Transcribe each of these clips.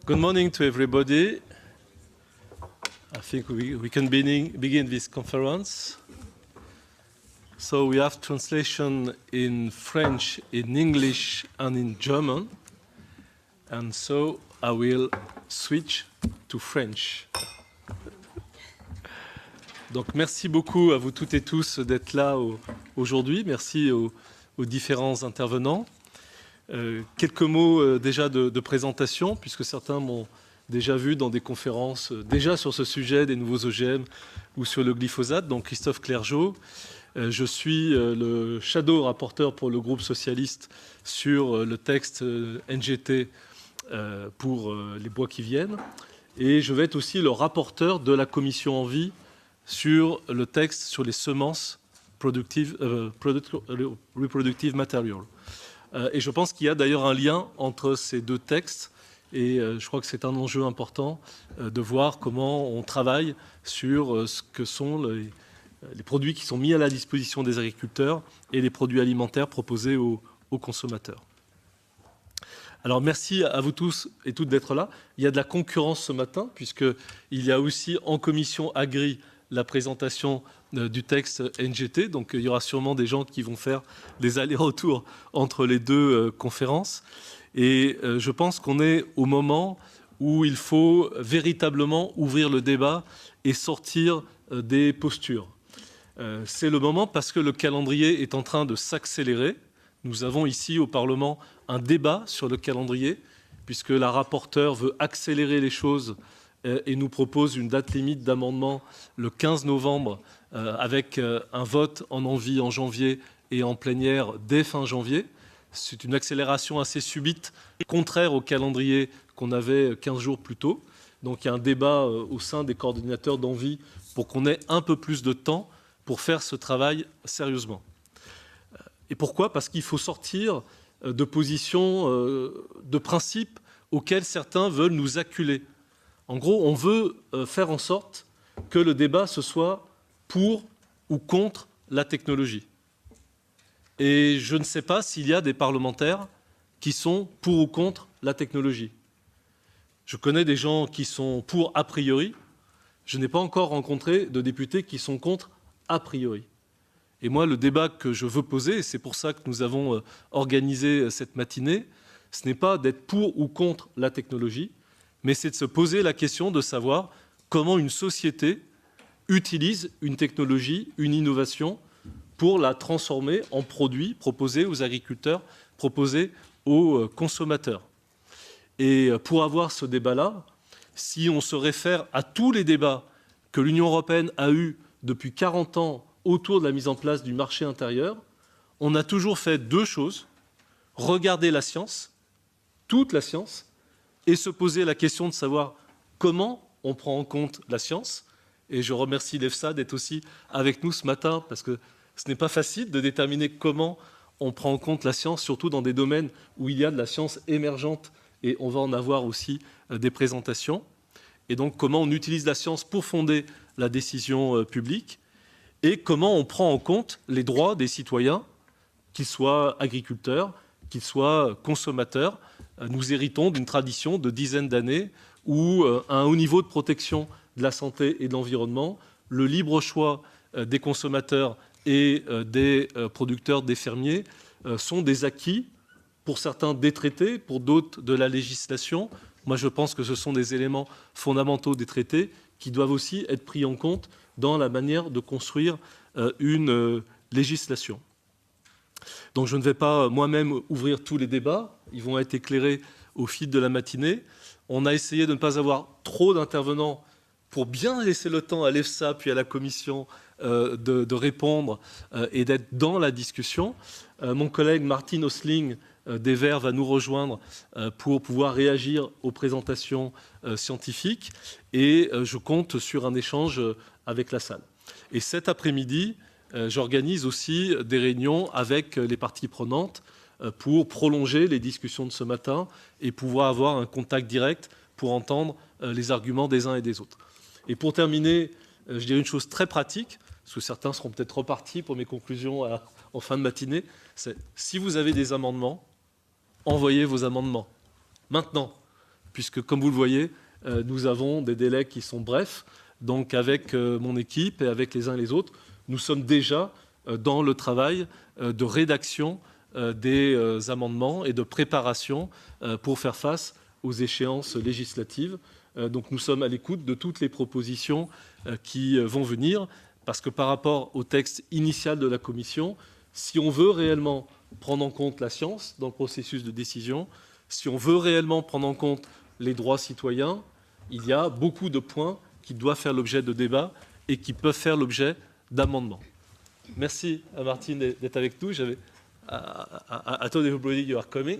Good morning to everybody. I think we can begin this conference. So we have translation in French, in English, and in German. And so I will switch to French. Donc merci beaucoup à vous toutes et tous d'être là aujourd'hui. Merci aux différents intervenants. Quelques mots déjà de présentation, puisque certains m'ont déjà vu dans des conférences déjà sur ce sujet des nouveaux OGM ou sur le glyphosate. Donc Christophe Clergeau, je suis le shadow rapporteur pour le groupe socialiste sur le texte NGT pour les bois qui viennent. Et je vais être aussi le rapporteur de la commission Envie sur le texte sur les semences reproductive material. Et je pense qu'il y a d'ailleurs un lien entre ces deux textes et je crois que c'est un enjeu important de voir comment on travaille sur ce que sont les produits qui sont mis à la disposition des agriculteurs et les produits alimentaires proposés aux consommateurs. Alors merci à vous tous et toutes d'être là. Il y a de la concurrence ce matin puisqu'il y a aussi en commission Agri la présentation du texte NGT. Donc il y aura sûrement des gens qui vont faire des allers-retours entre les deux conférences. Et je pense qu'on est au moment où il faut véritablement ouvrir le débat et sortir des postures. C'est le moment parce que le calendrier est en train de s'accélérer. Nous avons ici au Parlement un débat sur le calendrier puisque la rapporteure veut accélérer les choses et nous propose une date limite d'amendement le 15 novembre avec un vote en envie en janvier et en plénière dès fin janvier. C'est une accélération assez subite, contraire au calendrier qu'on avait 15 jours plus tôt. Donc il y a un débat au sein des coordinateurs d'Envie pour qu'on ait un peu plus de temps pour faire ce travail sérieusement. Et pourquoi ? Parce qu'il faut sortir de positions de principes auxquelles certains veulent nous acculer. En gros, on veut faire en sorte que le débat ce soit pour ou contre la technologie. Et je ne sais pas s'il y a des parlementaires qui sont pour ou contre la technologie. Je connais des gens qui sont pour a priori. Je n'ai pas encore rencontré de députés qui sont contre a priori. Et moi, le débat que je veux poser, et c'est pour ça que nous avons organisé cette matinée, ce n'est pas d'être pour ou contre la technologie, mais c'est de se poser la question de savoir comment une société utilise une technologie, une innovation, pour la transformer en produit proposé aux agriculteurs, proposé aux consommateurs. Et pour avoir ce débat-là, si on se réfère à tous les débats que l'Union européenne a eus depuis 40 ans autour de la mise en place du marché intérieur, on a toujours fait deux choses. Regarder la science, toute la science, et se poser la question de savoir comment on prend en compte la science. Et je remercie l'EFSA d'être aussi avec nous ce matin, parce que ce n'est pas facile de déterminer comment on prend en compte la science, surtout dans des domaines où il y a de la science émergente, et on va en avoir aussi des présentations. Et donc comment on utilise la science pour fonder la décision publique, et comment on prend en compte les droits des citoyens, qu'ils soient agriculteurs, qu'ils soient consommateurs. Nous héritons d'une tradition de dizaines d'années où un haut niveau de protection de la santé et de l'environnement, le libre choix des consommateurs et des producteurs, des fermiers, sont des acquis, pour certains des traités, pour d'autres de la législation. Moi, je pense que ce sont des éléments fondamentaux des traités qui doivent aussi être pris en compte dans la manière de construire une législation. Donc je ne vais pas moi-même ouvrir tous les débats, ils vont être éclairés au fil de la matinée. On a essayé de ne pas avoir trop d'intervenants pour bien laisser le temps à l'EFSA puis à la Commission de répondre et d'être dans la discussion. Mon collègue Martin Osling des Verts va nous rejoindre pour pouvoir réagir aux présentations scientifiques et je compte sur un échange avec la salle. Et cet après-midi, j'organise aussi des réunions avec les parties prenantes pour prolonger les discussions de ce matin et pouvoir avoir un contact direct pour entendre les arguments des uns et des autres. Et pour terminer, je dirais une chose très pratique, parce que certains seront peut-être repartis pour mes conclusions en fin de matinée, c'est si vous avez des amendements, envoyez vos amendements. Maintenant, puisque comme vous le voyez, nous avons des délais qui sont brefs. Donc avec mon équipe et avec les uns et les autres, nous sommes déjà dans le travail de rédaction des amendements et de préparation pour faire face aux échéances législatives. Donc nous sommes à l'écoute de toutes les propositions qui vont venir, parce que par rapport au texte initial de la Commission, si on veut réellement prendre en compte la science dans le processus de décision, si on veut réellement prendre en compte les droits citoyens, il y a beaucoup de points qui doivent faire l'objet de débats et qui peuvent faire l'objet d'amendements. Merci à Martine d'être avec nous. I told everybody you are coming.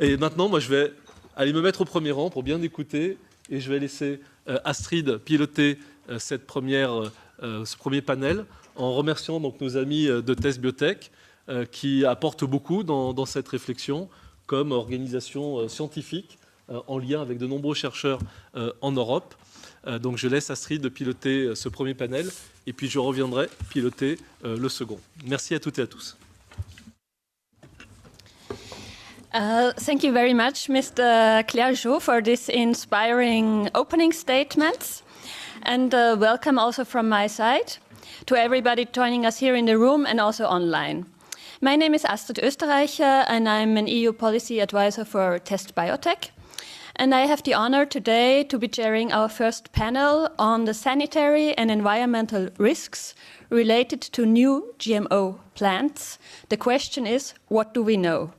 Et maintenant, moi, je vais aller me mettre au premier rang pour bien écouter et je vais laisser Astrid piloter ce premier panel en remerciant donc nos amis de Test Biotech qui apportent beaucoup dans cette réflexion comme organisation scientifique en lien avec de nombreux chercheurs en Europe. Donc je laisse Astrid piloter ce premier panel et puis je reviendrai piloter le second. Merci à toutes et à tous. Thank you very much, Mr. Clergeau, for this inspiring opening statements. And welcome also from my side to everybody joining us here in the room and also online. My name is Astrid Österreicher and I'm an EU policy advisor for Test Biotech. And I have the honor today to be chairing our first panel on the sanitary and environmental risks related to new GMO plants. The question is, what do we know?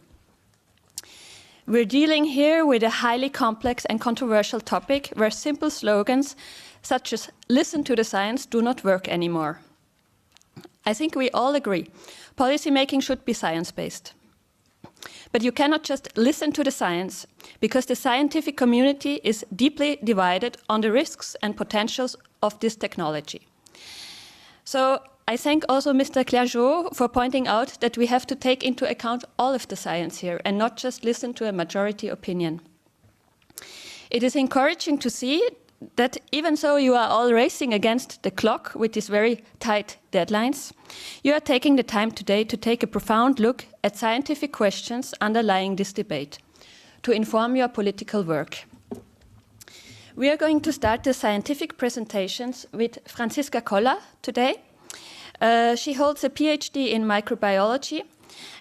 We're dealing here with a highly complex and controversial topic where simple slogans such as "listen to the science" do not work anymore. I think we all agree, policymaking should be science-based. But you cannot just listen to the science, because the scientific community is deeply divided on the risks and potentials of this technology. So I thank also Mr. Clergeau for pointing out that we have to take into account all of the science here and not just listen to a majority opinion. It is encouraging to see that even though you are all racing against the clock with these very tight deadlines, you are taking the time today to take a profound look at scientific questions underlying this debate, to inform your political work. We are going to start the scientific presentations with Franziska Koller today. She holds a PhD in microbiology,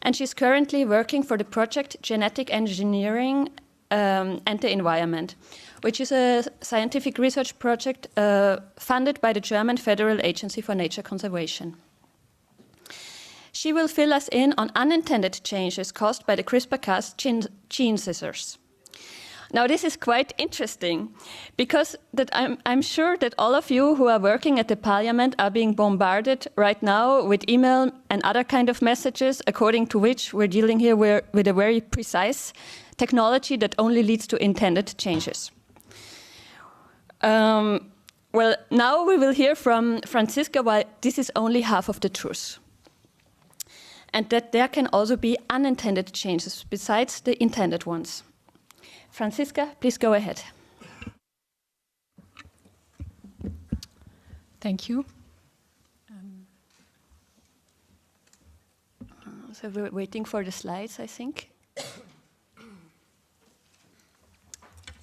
and she's currently working for the project Genetic Engineering and the Environment, which is a scientific research project funded by the German Federal Agency for Nature Conservation. She will fill us in on unintended changes caused by the CRISPR-Cas gene scissors. Now, this is quite interesting because I'm sure that all of you who are working at the Parliament are being bombarded right now with email and other kind of messages according to which we're dealing here with a very precise technology that only leads to intended changes. Well, now we will hear from Franziska why this is only half of the truth. And that there can also be unintended changes besides the intended ones. Franziska, please go ahead. Thank you. So we're waiting for the slides, I think.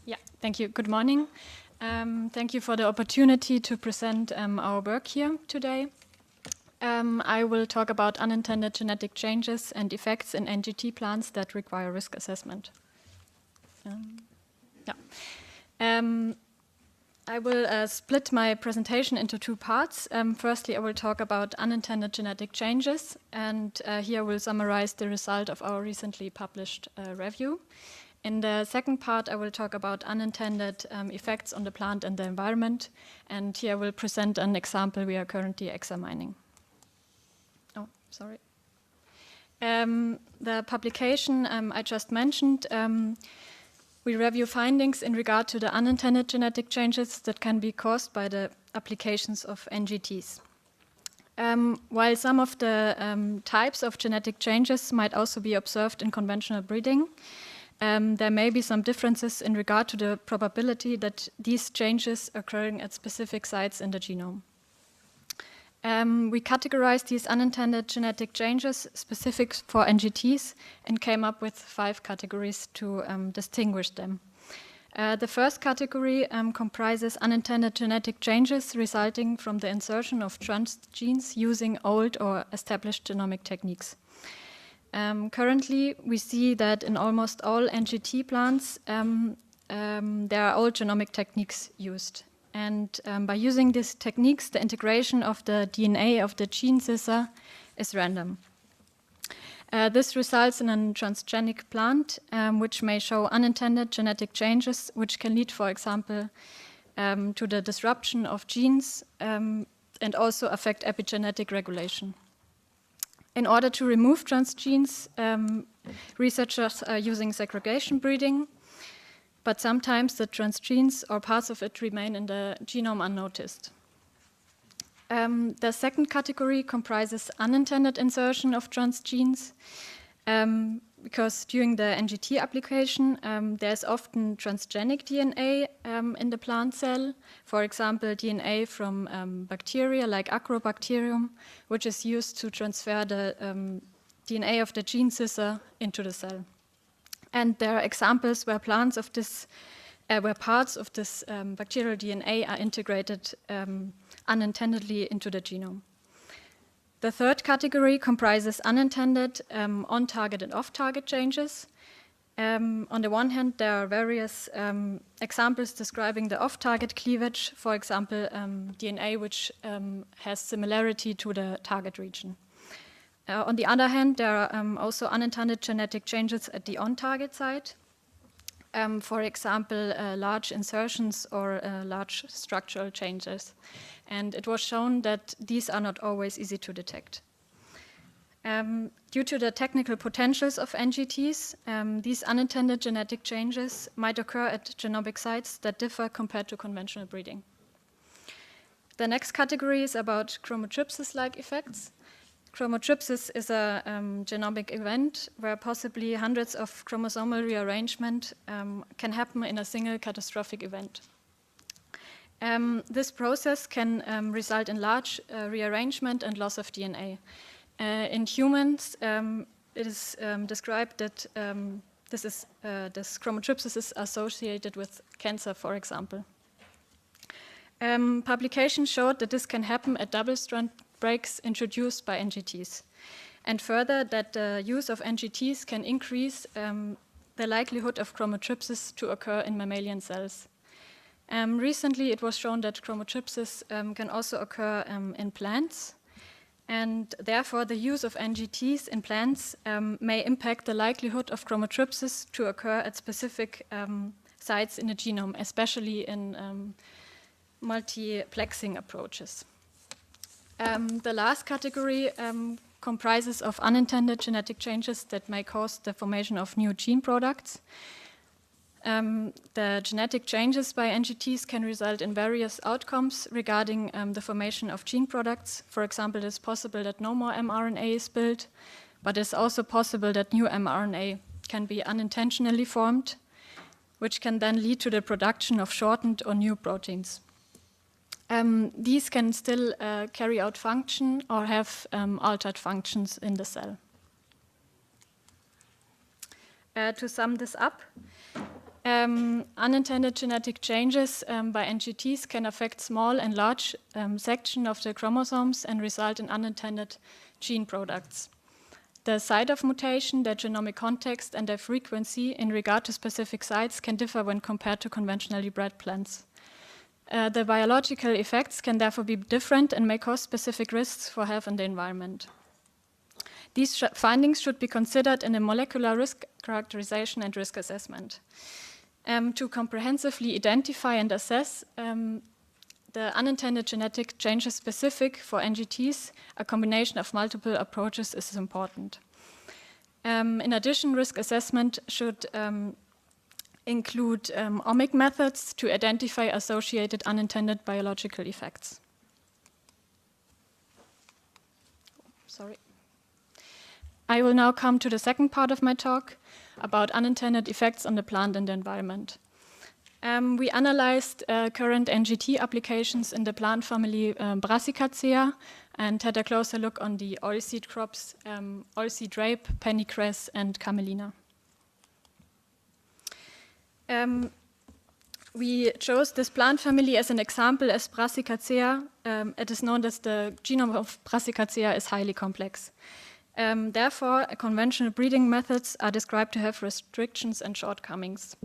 Yeah, thank you. Good morning. Thank you for the opportunity to present our work here today. I will talk about unintended genetic changes and effects in NGT plants that require risk assessment. I will split my presentation into two parts. Firstly, I will talk about unintended genetic changes, and here I will summarize the result of our recently published review. In the second part, I will talk about unintended effects on the plant and the environment, and here I will present an example we are currently examining. Oh, sorry. The publication I just mentioned, we review findings in regard to the unintended genetic changes that can be caused by the applications of NGTs. While some of the types of genetic changes might also be observed in conventional breeding, there may be some differences in regard to the probability that these changes occurring at specific sites in the genome. We categorized these unintended genetic changes specific for NGTs and came up with 5 categories to distinguish them. The first category comprises unintended genetic changes resulting from the insertion of transgenes using old or established genomic techniques. Currently, we see that in almost all NGT plants, there are old genomic techniques used. And by using these techniques, the integration of the DNA of the gene scissor is random. This results in a transgenic plant, which may show unintended genetic changes, which can lead, for example, to the disruption of genes and also affect epigenetic regulation. In order to remove transgenes, researchers are using segregation breeding, but sometimes the transgenes or parts of it remain in the genome unnoticed. The second category comprises unintended insertion of transgenes, because during the NGT application, there's often transgenic DNA in the plant cell, for example, DNA from bacteria like Agrobacterium, which is used to transfer the DNA of the gene scissor into the cell. And there are examples where parts of this bacterial DNA are integrated unintendedly into the genome. The third category comprises unintended on-target and off-target changes. On the one hand, there are various examples describing the off-target cleavage, for example, DNA which has similarity to the target region. On the other hand, there are also unintended genetic changes at the on-target site. For example, large insertions or large structural changes. And it was shown that these are not always easy to detect. Due to the technical potentials of NGTs, these unintended genetic changes might occur at genomic sites that differ compared to conventional breeding. The next category is about chromotripsis-like effects. Chromotripsis is a genomic event where possibly hundreds of chromosomal rearrangement can happen in a single catastrophic event. This process can result in large rearrangement and loss of DNA. In humans, it is described that this chromotripsis is associated with cancer, for example. Publications showed that this can happen at double-strand breaks introduced by NGTs. And further, that the use of NGTs can increase the likelihood of chromotripsis to occur in mammalian cells. Recently, it was shown that chromotripsis can also occur in plants, and therefore the use of NGTs in plants may impact the likelihood of chromotripsis to occur at specific sites in the genome, especially in multiplexing approaches. The last category comprises of unintended genetic changes that may cause the formation of new gene products. The genetic changes by NGTs can result in various outcomes regarding the formation of gene products. For example, it's possible that no more mRNA is built, but it's also possible that new mRNA can be unintentionally formed, which can then lead to the production of shortened or new proteins. These can still carry out function or have altered functions in the cell. To sum this up, unintended genetic changes by NGTs can affect small and large sections of the chromosomes and result in unintended gene products. The site of mutation, their genomic context, and their frequency in regard to specific sites can differ when compared to conventionally bred plants. The biological effects can therefore be different and may cause specific risks for health and the environment. These findings should be considered in a molecular risk characterization and risk assessment. To comprehensively identify and assess the unintended genetic changes specific for NGTs, a combination of multiple approaches is important. In addition, risk assessment should include omic methods to identify associated unintended biological effects. Sorry. I will now come to the second part of my talk about unintended effects on the plant and the environment. We analyzed current NGT applications in the plant family Brassicacea and had a closer look on the oilseed crops, oilseed rape, pennycress, and camelina. We chose this plant family as an example as Brassicacea. It is known that the genome of Brassicacea is highly complex. Therefore, conventional breeding methods are described to have restrictions and shortcomings.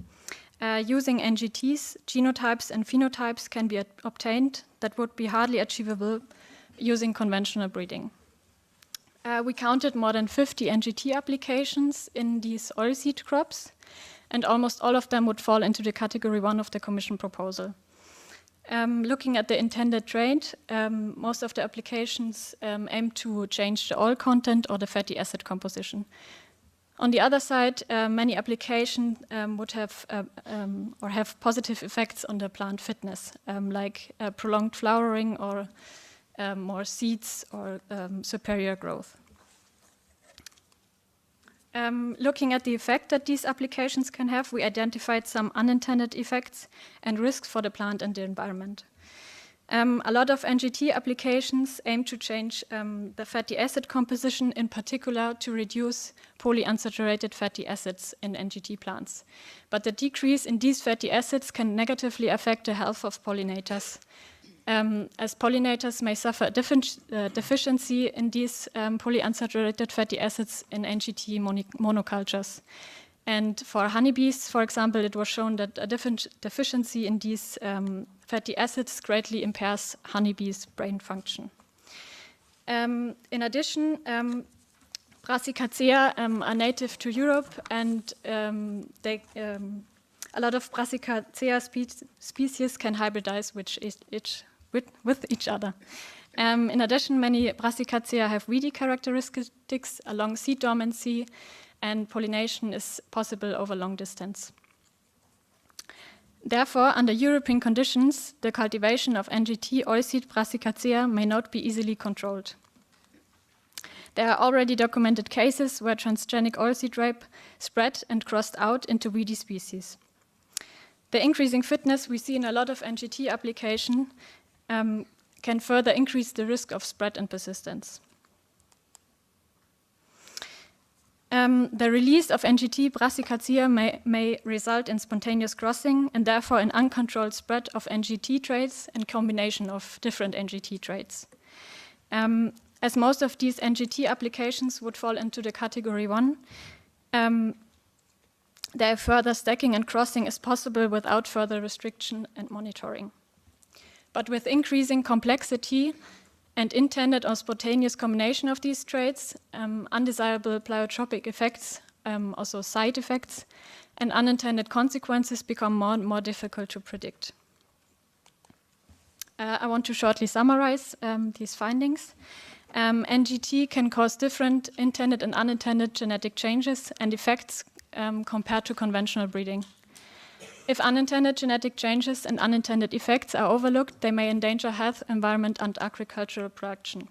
Using NGTs, genotypes and phenotypes can be obtained that would be hardly achievable using conventional breeding. We counted more than 50 NGT applications in these oilseed crops, and almost all of them would fall into the category 1 of the Commission proposal. Looking at the intended trait, most of the applications aim to change the oil content or the fatty acid composition. On the other side, many applications would have or have positive effects on the plant fitness, like prolonged flowering or more seeds or superior growth. Looking at the effect that these applications can have, we identified some unintended effects and risks for the plant and the environment. A lot of NGT applications aim to change the fatty acid composition, in particular to reduce polyunsaturated fatty acids in NGT plants. But the decrease in these fatty acids can negatively affect the health of pollinators, as pollinators may suffer a deficiency in these polyunsaturated fatty acids in NGT monocultures. And for honeybees, for example, it was shown that a deficiency in these fatty acids greatly impairs honeybees' brain function. In addition, Brassicacea are native to Europe, and a lot of Brassicacea species can hybridize with each other. In addition, many Brassicacea have weedy characteristics, a long seed dormancy, and pollination is possible over long distance. Therefore, under European conditions, the cultivation of NGT oilseed Brassicacea may not be easily controlled. There are already documented cases where transgenic oilseed rape spread and crossed out into weedy species. The increasing fitness we see in a lot of NGT application can further increase the risk of spread and persistence. The release of NGT Brassicacea may result in spontaneous crossing and therefore in uncontrolled spread of NGT traits and combination of different NGT traits. As most of these NGT applications would fall into the category 1, their further stacking and crossing is possible without further restriction and monitoring. But with increasing complexity and intended or spontaneous combination of these traits, undesirable pleiotropic effects, also side effects, and unintended consequences become more and more difficult to predict. I want to shortly summarize these findings. NGT can cause different intended and unintended genetic changes and effects compared to conventional breeding. If unintended genetic changes and unintended effects are overlooked, they may endanger health, environment, and agricultural production.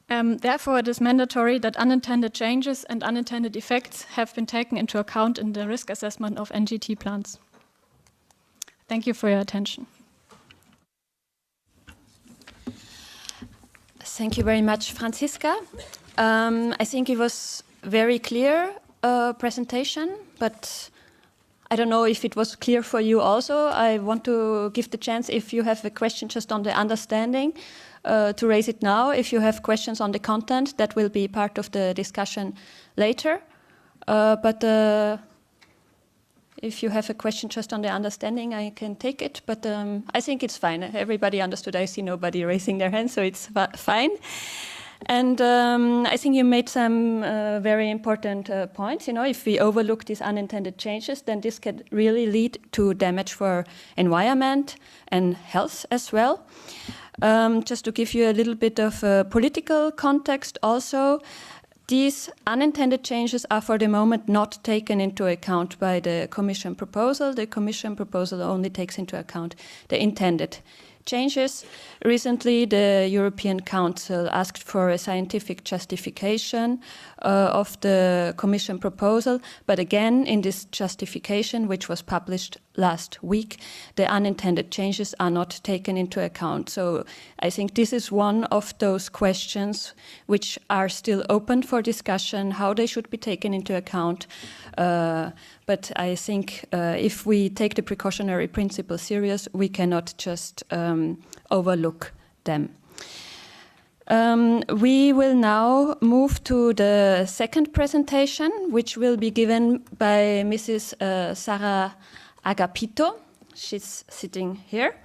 Therefore, it is mandatory that unintended changes and unintended effects have been taken into account in the risk assessment of NGT plants. Thank you for your attention. Thank you very much, Franziska. I think it was very clear presentation, but I don't know if it was clear for you also. I want to give the chance, if you have a question just on the understanding, to raise it now. If you have questions on the content, that will be part of the discussion later. But if you have a question just on the understanding, I can take it. But I think it's fine. Everybody understood. I see nobody raising their hand, so it's fine. And I think you made some very important points. You know, if we overlook these unintended changes, then this can really lead to damage for environment and health as well. Just to give you a little bit of political context also, these unintended changes are for the moment not taken into account by the Commission proposal. The Commission proposal only takes into account the intended changes. Recently, the European Council asked for a scientific justification of the Commission proposal, but again, in this justification, which was published last week, the unintended changes are not taken into account. So I think this is one of those questions which are still open for discussion, how they should be taken into account. But I think if we take the precautionary principle serious, we cannot just overlook them. We will now move to the second presentation, which will be given by Mrs. Sarah Agapito. She's sitting here.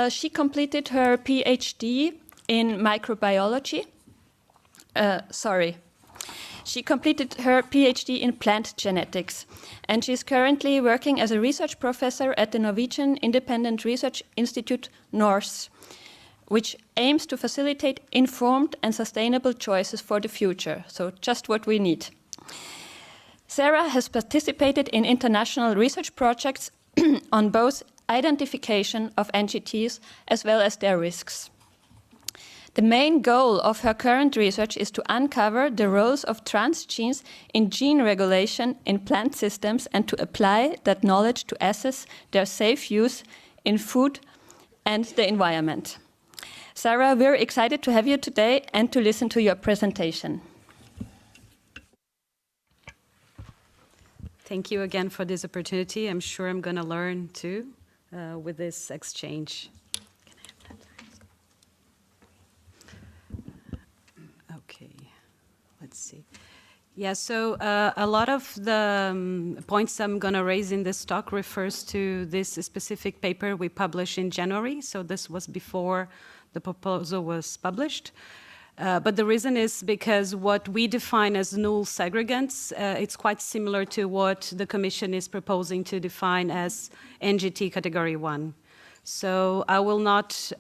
She completed her PhD in microbiology. She completed her PhD in plant genetics, and she's currently working as a research professor at the Norwegian Independent Research Institute, NORS, which aims to facilitate informed and sustainable choices for the future. So just what we need. Sarah has participated in international research projects on both identification of NGTs as well as their risks. The main goal of her current research is to uncover the roles of transgenes in gene regulation in plant systems and to apply that knowledge to assess their safe use in food and the environment. Sarah, we're excited to have you today and to listen to your presentation. Thank you again for this opportunity. I'm sure I'm going to learn too with this exchange. Okay, let's see. Yeah, so a lot of the points I'm going to raise in this talk refers to this specific paper we published in January. So this was before the proposal was published. But the reason is because what we define as null segregants, it's quite similar to what the Commission is proposing to define as NGT category 1. So I will not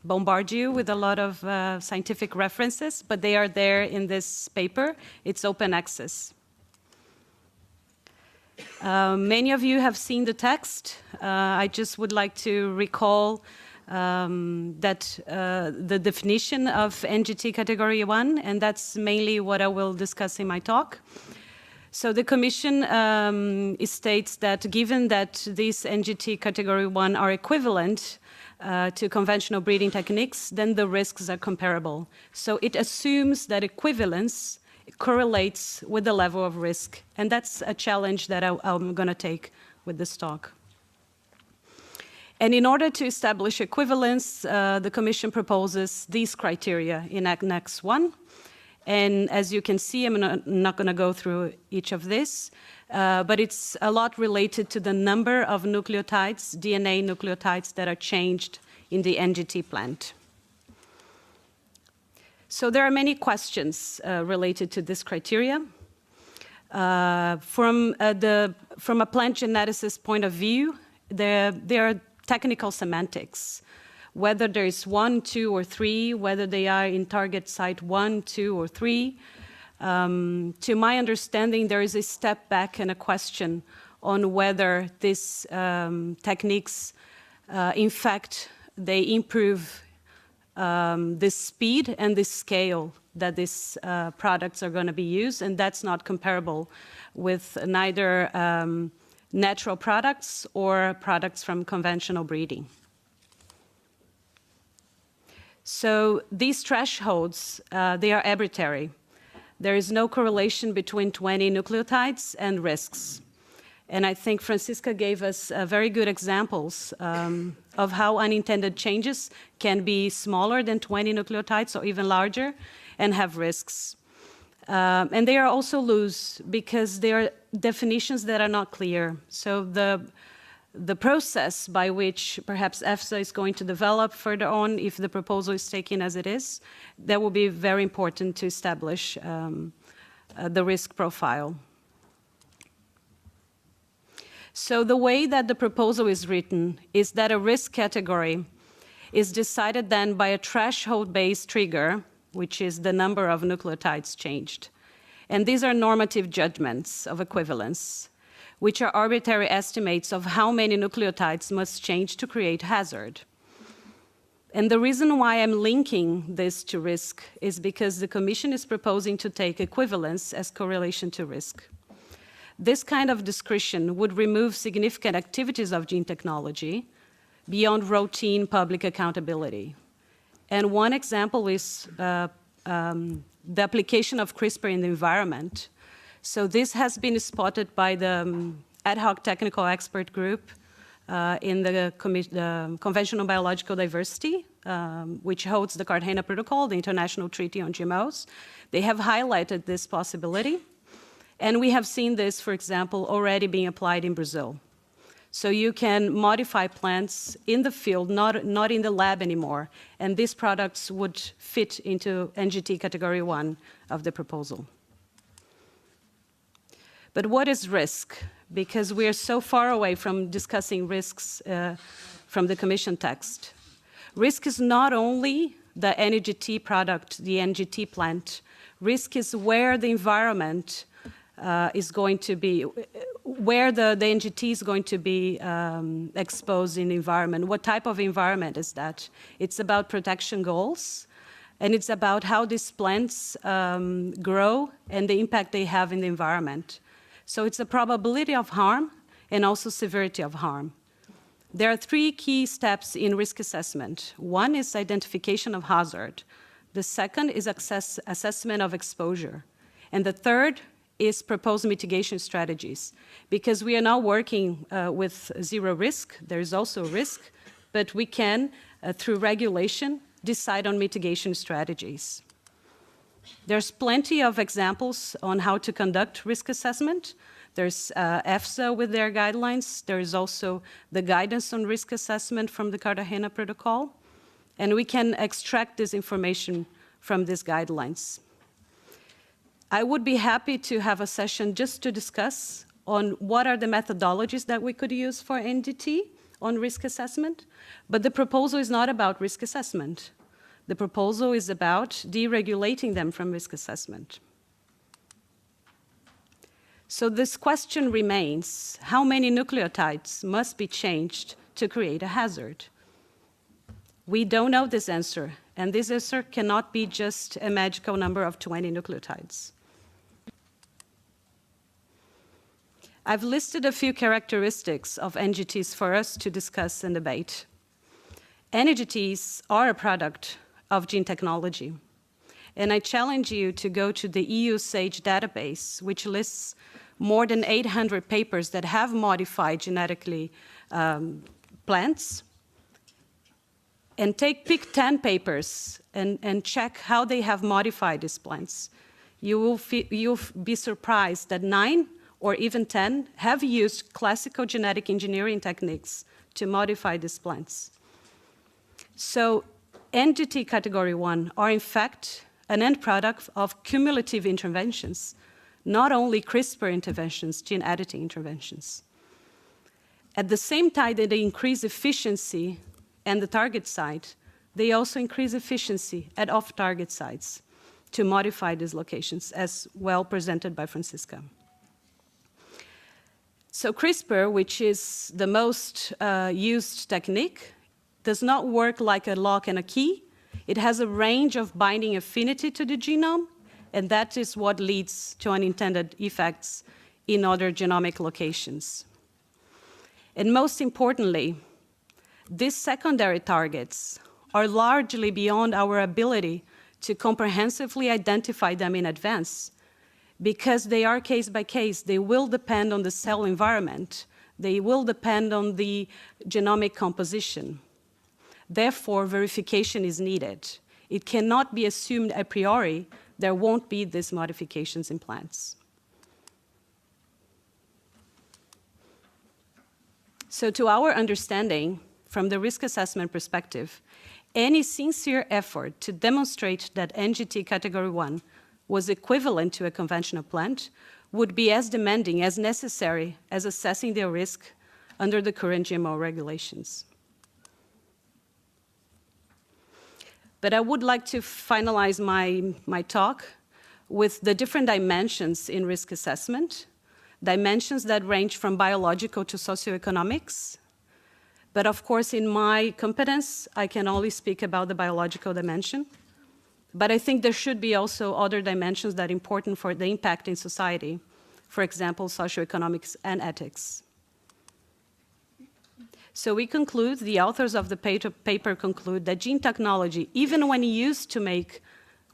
bombard you with a lot of scientific references, but they are there in this paper. It's open access. Many of you have seen the text. I just would like to recall that the definition of NGT category 1, and that's mainly what I will discuss in my talk. So the Commission states that given that these NGT category 1 are equivalent to conventional breeding techniques, then the risks are comparable. So it assumes that equivalence correlates with the level of risk, and that's a challenge that I'm going to take with this talk. And in order to establish equivalence, the Commission proposes these criteria in Annex 1. And as you can see, I'm not going to go through each of this, but it's a lot related to the number of nucleotides, DNA nucleotides that are changed in the NGT plant. So there are many questions related to this criteria. From a plant geneticist point of view, there are technical semantics, whether there is 1, 2, or 3, whether they are in target site 1, 2, or 3. To my understanding, there is a step back and a question on whether these techniques, in fact, they improve the speed and the scale that these products are going to be used, and that's not comparable with neither natural products or products from conventional breeding. So these thresholds, they are arbitrary. There is no correlation between 20 nucleotides and risks. And I think Francisca gave us very good examples of how unintended changes can be smaller than 20 nucleotides or even larger and have risks. And they are also loose because they are definitions that are not clear. So the process by which perhaps EFSA is going to develop further on, if the proposal is taken as it is, that will be very important to establish the risk profile. So the way that the proposal is written is that a risk category is decided then by a threshold-based trigger, which is the number of nucleotides changed. And these are normative judgments of equivalence, which are arbitrary estimates of how many nucleotides must change to create hazard. And the reason why I'm linking this to risk is because the Commission is proposing to take equivalence as correlation to risk. This kind of discretion would remove significant activities of gene technology beyond routine public accountability. And one example is the application of CRISPR in the environment. So this has been spotted by the ad hoc technical expert group in the Convention on Biological Diversity, which holds the Cartagena Protocol, the International Treaty on GMOs. They have highlighted this possibility. And we have seen this, for example, already being applied in Brazil. So you can modify plants in the field, not in the lab anymore. And these products would fit into NGT Category 1 of the proposal. But what is risk? Because we are so far away from discussing risks from the Commission text. Risk is not only the NGT product, the NGT plant. Risk is where the environment is going to be, where the NGT is going to be exposed in the environment. What type of environment is that? It's about protection goals, and it's about how these plants grow and the impact they have in the environment. So it's a probability of harm and also severity of harm. There are three key steps in risk assessment. One is identification of hazard. The second is assessment of exposure. And the third is proposed mitigation strategies. Because we are now working with zero risk, there is also risk, but we can, through regulation, decide on mitigation strategies. There's plenty of examples on how to conduct risk assessment. There's EFSA with their guidelines. There is also the guidance on risk assessment from the Cartagena Protocol. And we can extract this information from these guidelines. I would be happy to have a session just to discuss on what are the methodologies that we could use for NGT on risk assessment. But the proposal is not about risk assessment. The proposal is about deregulating them from risk assessment. So this question remains, how many nucleotides must be changed to create a hazard? We don't know this answer, and this answer cannot be just a magical number of 20 nucleotides. I've listed a few characteristics of NGTs for us to discuss and debate. NGTs are a product of gene technology. And I challenge you to go to the EU SAGE database, which lists more than 800 papers that have modified genetically plants, and pick 10 papers and check how they have modified these plants. You'll be surprised that 9 or even 10 have used classical genetic engineering techniques to modify these plants. So NGT Category 1 are, in fact, an end product of cumulative interventions, not only CRISPR interventions, gene editing interventions. At the same time that they increase efficiency and the target site, they also increase efficiency at off-target sites to modify these locations, as well presented by Francisca. So CRISPR, which is the most used technique, does not work like a lock and a key. It has a range of binding affinity to the genome, and that is what leads to unintended effects in other genomic locations. And most importantly, these secondary targets are largely beyond our ability to comprehensively identify them in advance, because they are case by case. They will depend on the cell environment. They will depend on the genomic composition. Therefore, verification is needed. It cannot be assumed a priori there won't be these modifications in plants. So to our understanding, from the risk assessment perspective, any sincere effort to demonstrate that NGT Category 1 was equivalent to a conventional plant would be as demanding, as necessary, as assessing their risk under the current GMO regulations. But I would like to finalize my talk with the different dimensions in risk assessment, dimensions that range from biological to socioeconomics, But of course, in my competence, I can only speak about the biological dimension. But I think there should be also other dimensions that are important for the impact in society. For example, socioeconomics and ethics. So we conclude, the authors of the paper conclude that gene technology, even when used to make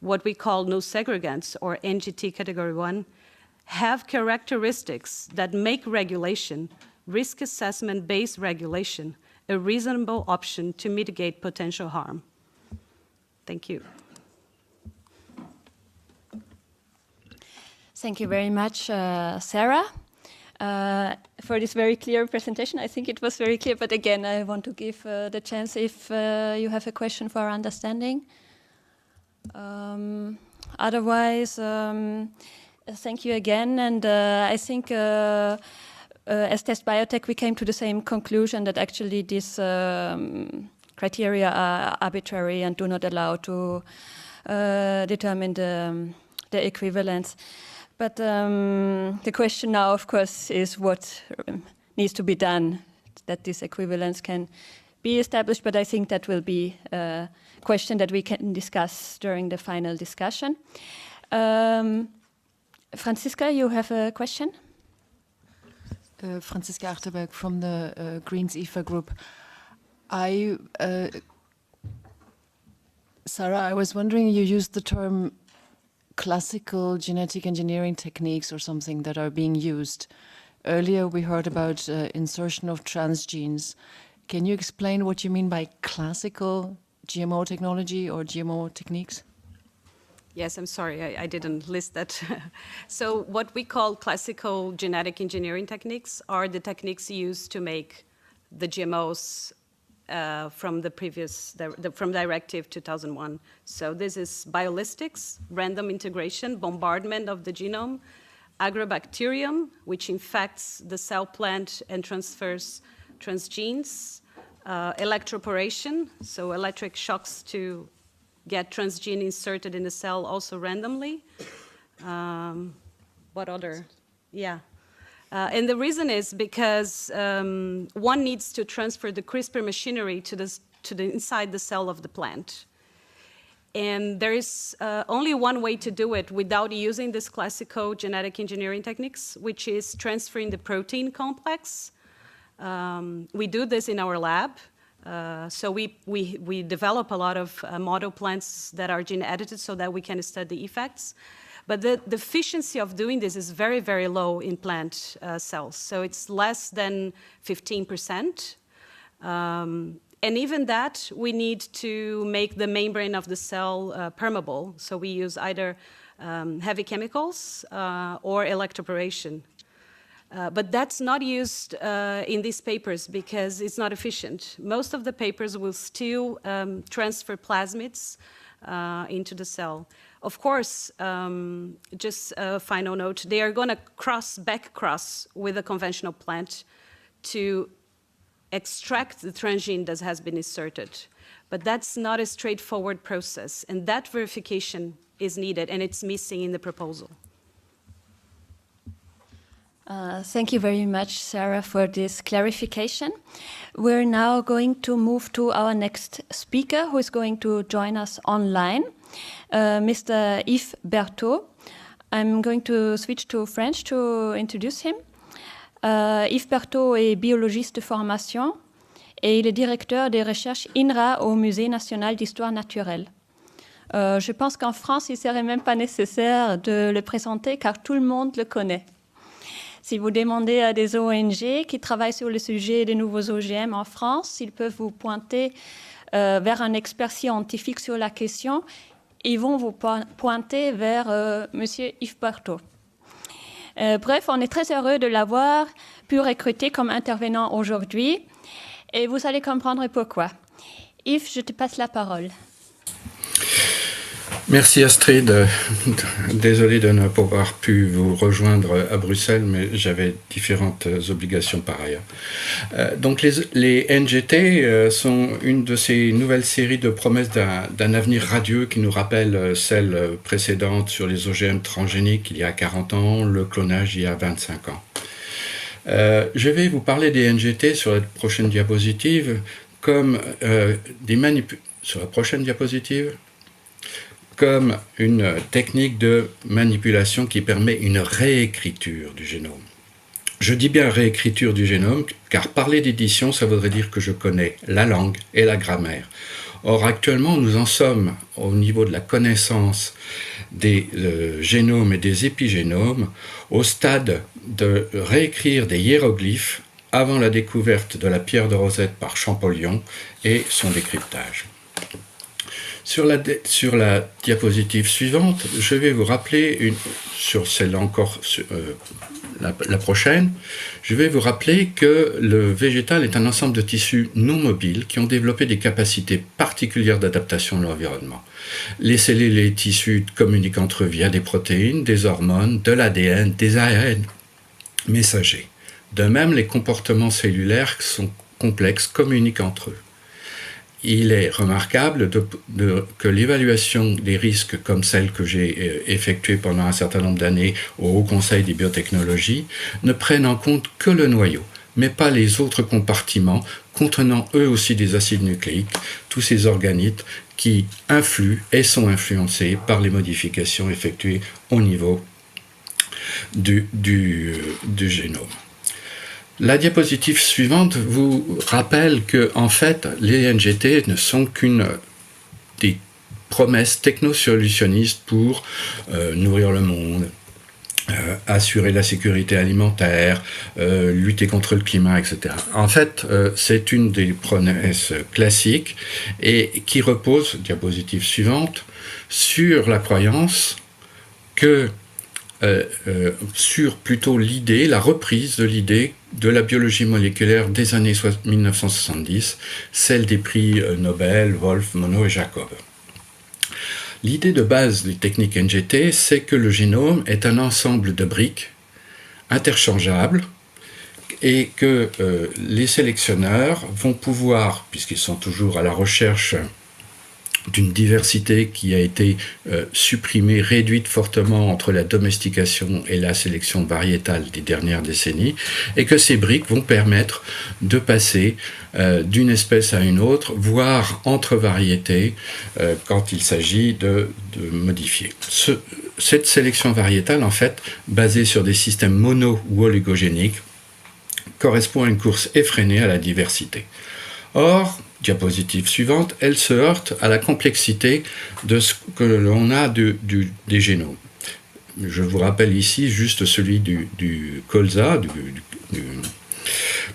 what we call no segregants or NGT category 1, have characteristics that make regulation, risk assessment-based regulation, a reasonable option to mitigate potential harm. Thank you. Thank you very much, Sarah, for this very clear presentation. I think it was very clear, but again, I want to give the chance if you have a question for our understanding. Otherwise, thank you again, and I think as Test Biotech, we came to the same conclusion that actually these criteria are arbitrary and do not allow to determine the equivalence. But the question now, of course, is what needs to be done that this equivalence can be established. But I think that will be a question that we can discuss during the final discussion. Franziska, you have a question? Franziska Achterberg from the Greens IFA group. Sarah, I was wondering, you used the term classical genetic engineering techniques or something that are being used. Earlier we heard about insertion of transgenes. Can you explain what you mean by classical GMO technology or GMO techniques? Yes, I'm sorry, I didn't list that. So what we call classical genetic engineering techniques are the techniques used to make the GMOs from the previous, from Directive 2001. So this is biolistics, random integration, bombardment of the genome, agrobacterium, which infects the cell plant and transfers transgenes, electroporation, so electric shocks to get transgene inserted in the cell also randomly. What other? Yeah. And the reason is because one needs to transfer the CRISPR machinery to the inside the cell of the plant. And there is only one way to do it without using this classical genetic engineering techniques, which is transferring the protein complex. We do this in our lab. So we develop a lot of model plants that are gene edited so that we can study effects. But the efficiency of doing this is very, very low in plant cells. So it's less than 15%. And even that, we need to make the membrane of the cell permeable. So we use either heavy chemicals or electroporation. But that's not used in these papers because it's not efficient. Most of the papers will still transfer plasmids into the cell. Of course, just a final note, they are going to back cross with a conventional plant to extract the transgene that has been inserted. But that's not a straightforward process, and that verification is needed, and it's missing in the proposal. Thank you very much, Sarah, for this clarification. We're now going to move to our next speaker, who is going to join us online, Mr. Yves Berthaud. I'm going to switch to French to introduce him. Yves Berthaud est biologiste de formation et il est directeur des recherches INRA au Musée national d'histoire naturelle. Je pense qu'en France, il ne serait même pas nécessaire de le présenter car tout le monde le connaît. Si vous demandez à des ONG qui travaillent sur le sujet des nouveaux OGM en France, ils peuvent vous pointer vers un expert scientifique sur la question. Ils vont vous pointer vers Monsieur Yves Berthaud. Bref, on est très heureux de l'avoir pu recruter comme intervenant aujourd'hui et vous allez comprendre pourquoi. Yves, je te passe la parole. Merci Astrid. Désolé de ne pas avoir pu vous rejoindre à Bruxelles, mais j'avais différentes obligations par ailleurs. Donc les NGT sont une de ces nouvelles séries de promesses d'un avenir radieux qui nous rappelle celle précédente sur les OGM transgéniques il y a 40 ans, le clonage il y a 25 ans. Je vais vous parler des NGT sur la prochaine diapositive comme sur la prochaine diapositive, comme une technique de manipulation qui permet une réécriture du génome. Je dis bien réécriture du génome, car parler d'édition, ça voudrait dire que je connais la langue et la grammaire. Or, actuellement, nous en sommes au niveau de la connaissance des génomes et des épigénomes au stade de réécrire des hiéroglyphes avant la découverte de la pierre de Rosette par Champollion et son décryptage. Sur la diapositive suivante, je vais vous rappeler, sur celle-là encore, la prochaine, je vais vous rappeler que le végétal est un ensemble de tissus non mobiles qui ont développé des capacités particulières d'adaptation à l'environnement. Les cellules et les tissus communiquent entre eux via des protéines, des hormones, de l'ADN, des ARN messagers. De même, les comportements cellulaires sont complexes, communiquent entre eux. Il est remarquable que l'évaluation des risques comme celle que j'ai effectuée pendant un certain nombre d'années au Haut Conseil des biotechnologies ne prennent en compte que le noyau, mais pas les autres compartiments contenant eux aussi des acides nucléiques, tous ces organites qui influent et sont influencés par les modifications effectuées au niveau du génome. La diapositive suivante vous rappelle que, en fait, les NGT ne sont qu'une des promesses technosolutionnistes pour nourrir le monde, assurer la sécurité alimentaire, lutter contre le climat, etc. En fait, c'est une des promesses classiques et qui repose, diapositive suivante, sur la croyance que sur plutôt l'idée, la reprise de l'idée de la biologie moléculaire des années 1970, celle des prix Nobel, Wolf, Monod et Jacob. L'idée de base des techniques NGT, c'est que le génome est un ensemble de briques interchangeables et que les sélectionneurs vont pouvoir, puisqu'ils sont toujours à la recherche d'une diversité qui a été supprimée, réduite fortement entre la domestication et la sélection variétale des dernières décennies, et que ces briques vont permettre de passer d'une espèce à une autre, voire entre variétés, quand il s'agit de modifier. Cette sélection variétale, en fait, basée sur des systèmes mono- ou oligogéniques, correspond à une course effrénée à la diversité. Or, diapositive suivante, elle se heurte à la complexité de ce que l'on a des génomes. Je vous rappelle ici juste celui du colza,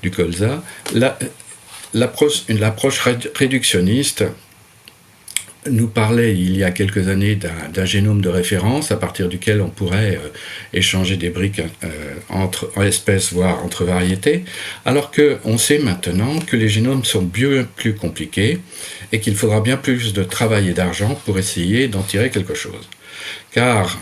du colza. L'approche réductionniste nous parlait il y a quelques années d'un génome de référence à partir duquel on pourrait échanger des briques entre espèces, voire entre variétés, alors qu'on sait maintenant que les génomes sont bien plus compliqués et qu'il faudra bien plus de travail et d'argent pour essayer d'en tirer quelque chose. Car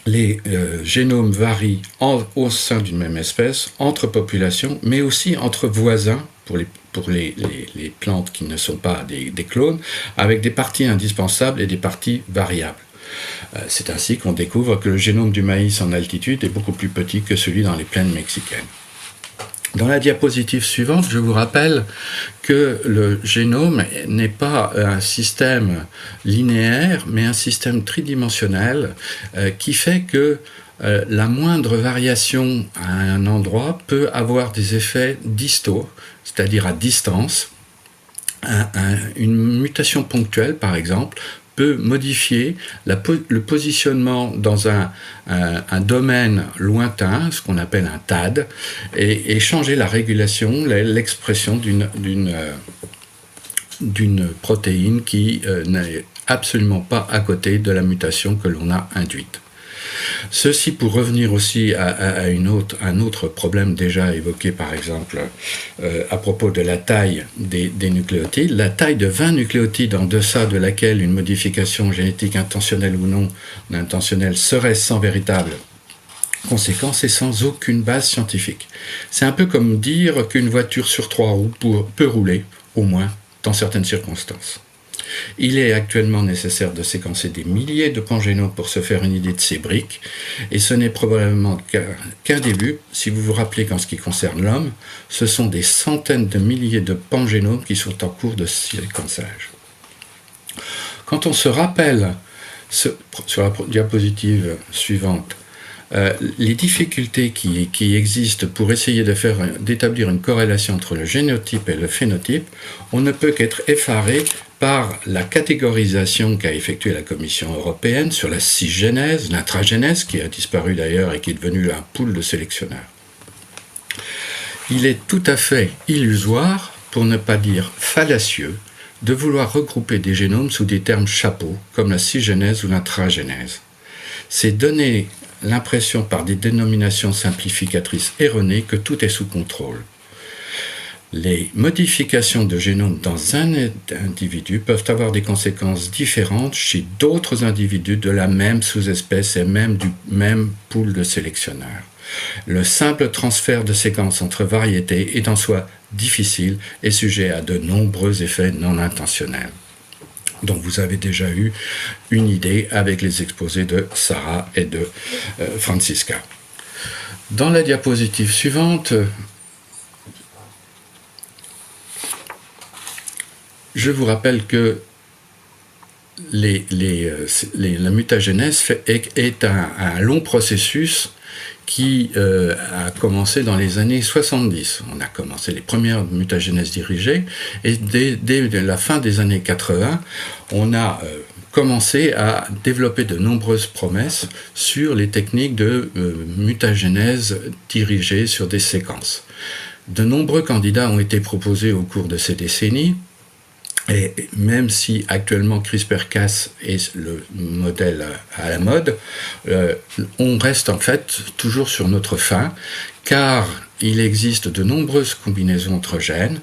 les génomes varient au sein d'une même espèce, entre populations, mais aussi entre voisins pour les plantes qui ne sont pas des clones, avec des parties indispensables et des parties variables. C'est ainsi qu'on découvre que le génome du maïs en altitude est beaucoup plus petit que celui dans les plaines mexicaines. Dans la diapositive suivante, je vous rappelle que le génome n'est pas un système linéaire, mais un système tridimensionnel qui fait que la moindre variation à un endroit peut avoir des effets distaux, c'est-à-dire à distance. Une mutation ponctuelle, par exemple, peut modifier le positionnement dans un domaine lointain, ce qu'on appelle un TAD, et changer la régulation, l'expression d'une protéine qui n'est absolument pas à côté de la mutation que l'on a induite. Ceci pour revenir aussi à un autre problème déjà évoqué par exemple à propos de la taille des nucléotides. La taille de 20 nucléotides en deçà de laquelle une modification génétique intentionnelle ou non intentionnelle serait sans véritable conséquence et sans aucune base scientifique. C'est un peu comme dire qu'une voiture sur 3 roues peut rouler, au moins dans certaines circonstances. Il est actuellement nécessaire de séquencer des milliers de pangénomes pour se faire une idée de ces briques, et ce n'est probablement qu'un début. Si vous vous rappelez qu'en ce qui concerne l'homme, ce sont des centaines de milliers de pangénomes qui sont en cours de séquençage. Quand on se rappelle, sur la diapositive suivante, les difficultés qui existent pour essayer d'établir une corrélation entre le génotype et le phénotype, on ne peut qu'être effaré par la catégorisation qu'a effectuée la Commission européenne sur la cisgénèse, l'intragénèse, qui a disparu d'ailleurs et qui est devenue un pool de sélectionneurs. Il est tout à fait illusoire, pour ne pas dire fallacieux, de vouloir regrouper des génomes sous des termes chapeaux, comme la cisgénèse ou l'intragénèse. C'est donner l'impression par des dénominations simplificatrices erronées que tout est sous contrôle. Les modifications de génome dans un individu peuvent avoir des conséquences différentes chez d'autres individus de la même sous-espèce et même du même pool de sélectionneurs. Le simple transfert de séquences entre variétés est en soi difficile et sujet à de nombreux effets non intentionnels. Donc vous avez déjà eu une idée avec les exposés de Sarah et de Francisca. Dans la diapositive suivante, je vous rappelle que la mutagénèse est un long processus qui a commencé dans les années 70. On a commencé les premières mutagénèses dirigées, et dès la fin des années 80, on a commencé à développer de nombreuses promesses sur les techniques de mutagénèse dirigée sur des séquences. De nombreux candidats ont été proposés au cours de ces décennies, et même si actuellement CRISPR-Cas est le modèle à la mode, on reste en fait toujours sur notre faim, car il existe de nombreuses combinaisons entre gènes,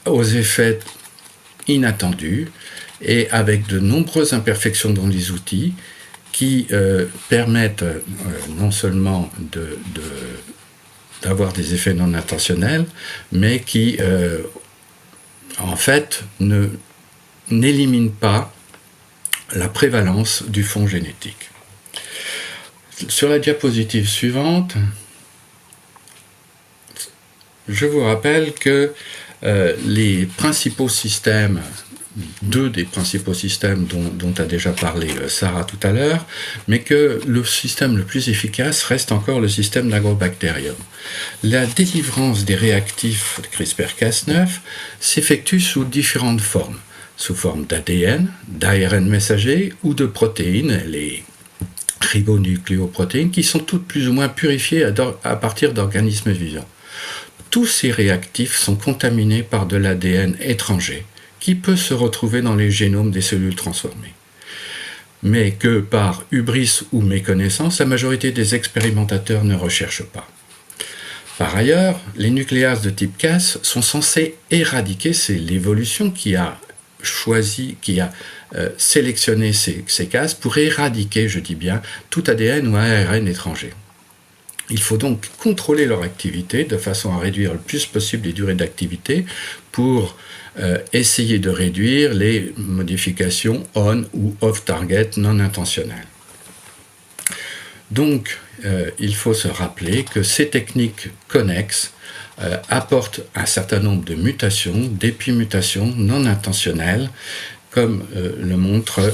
aux effets inattendus, et avec de nombreuses imperfections dans les outils qui permettent non seulement d'avoir des effets non intentionnels, mais qui en fait, n'élimine pas la prévalence du fond génétique. Sur la diapositive suivante, je vous rappelle que les principaux systèmes, deux des principaux systèmes dont a déjà parlé Sarah tout à l'heure, mais que le système le plus efficace reste encore le système d'Agrobacterium. La délivrance des réactifs CRISPR-Cas9 s'effectue sous différentes formes, sous forme d'ADN, d'ARN messager ou de protéines, les ribonucléoprotéines, qui sont toutes plus ou moins purifiées à partir d'organismes vivants. Tous ces réactifs sont contaminés par de l'ADN étranger, qui peut se retrouver dans les génomes des cellules transformées. Mais que par hubris ou méconnaissance, la majorité des expérimentateurs ne recherchent pas. Par ailleurs, les nucléases de type Cas sont censées éradiquer, c'est l'évolution qui a sélectionné ces Cas pour éradiquer, je dis bien, tout ADN ou ARN étranger. Il faut donc contrôler leur activité de façon à réduire le plus possible les durées d'activité pour essayer de réduire les modifications on ou off target non intentionnelles. Donc, il faut se rappeler que ces techniques connexes apportent un certain nombre de mutations, d'épimutations non intentionnelles, comme le montre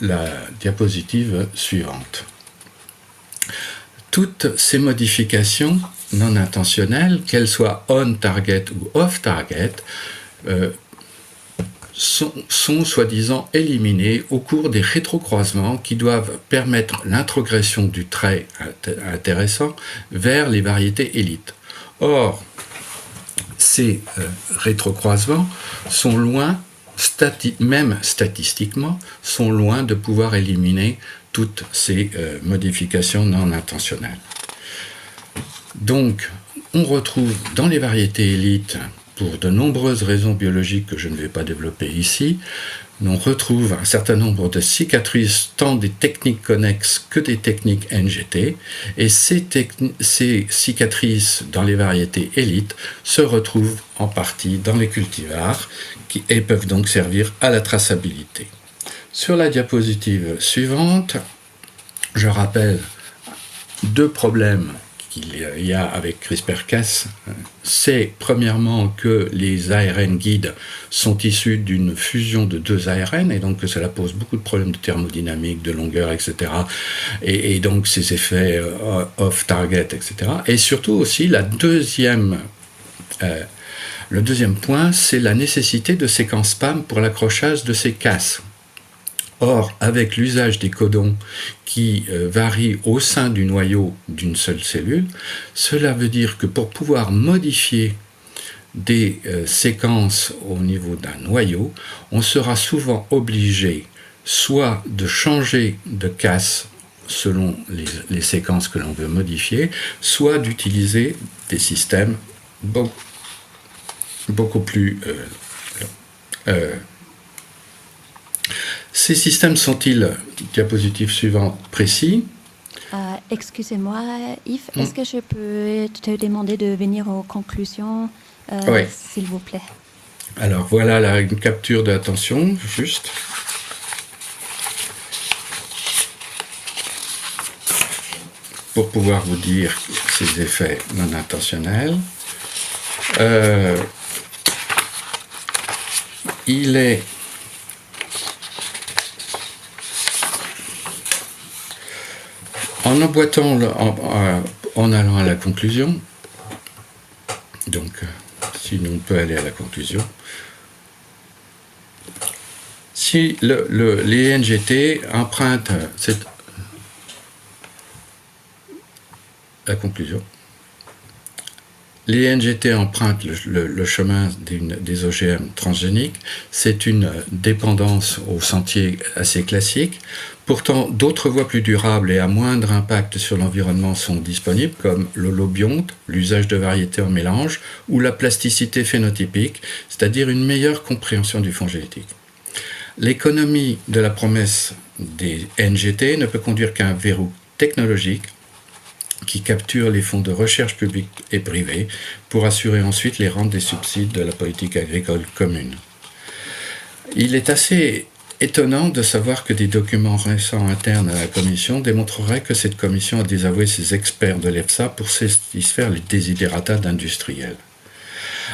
la diapositive suivante. Toutes ces modifications non intentionnelles, qu'elles soient on-target ou off-target, sont soi-disant éliminées au cours des rétrocroisements qui doivent permettre l'introgression du trait intéressant vers les variétés élites. Or, ces rétrocroisements sont loin, même statistiquement, sont loin de pouvoir éliminer toutes ces modifications non intentionnelles. Donc, on retrouve dans les variétés élites, pour de nombreuses raisons biologiques que je ne vais pas développer ici, on retrouve un certain nombre de cicatrices, tant des techniques connexes que des techniques NGT, et ces cicatrices dans les variétés élites se retrouvent en partie dans les cultivars et peuvent donc servir à la traçabilité. Sur la diapositive suivante, je rappelle deux problèmes qu'il y a avec CRISPR-Cas. C'est premièrement que les ARN guides sont issus d'une fusion de deux ARN et donc que cela pose beaucoup de problèmes de thermodynamique, de longueur, etc. Et donc ces effets off-target, etc. Et surtout aussi le deuxième point, c'est la nécessité de séquences PAM pour l'accrochage de ces Cas. Or, avec l'usage des codons qui varient au sein du noyau d'une seule cellule, cela veut dire que pour pouvoir modifier des séquences au niveau d'un noyau, on sera souvent obligé soit de changer de Cas selon les séquences que l'on veut modifier, soit d'utiliser des systèmes beaucoup plus ces systèmes sont-ils, diapositive suivante, précis? Excusez-moi, Yves, est-ce que je peux te demander de venir aux conclusions, oui. s'il vous plaît? Alors voilà une capture de l'attention, juste. Pour pouvoir vous dire ces effets non intentionnels. Il est en emboîtant, en allant à la conclusion, donc si on peut aller à la conclusion, si les NGT empruntent la conclusion, les NGT empruntent le chemin des OGM transgéniques. C'est une dépendance au sentier assez classique. Pourtant, d'autres voies plus durables et à moindre impact sur l'environnement sont disponibles, comme l'holobionte, l'usage de variétés en mélange, ou la plasticité phénotypique, c'est-à-dire une meilleure compréhension du fond génétique. L'économie de la promesse des NGT ne peut conduire qu'à un verrou technologique qui capture les fonds de recherche publics et privés pour assurer ensuite les rentes des subsides de la politique agricole commune. Il est assez étonnant de savoir que des documents récents internes à la Commission démontreraient que cette Commission a désavoué ses experts de l'EFSA pour satisfaire les desiderata d'industriels.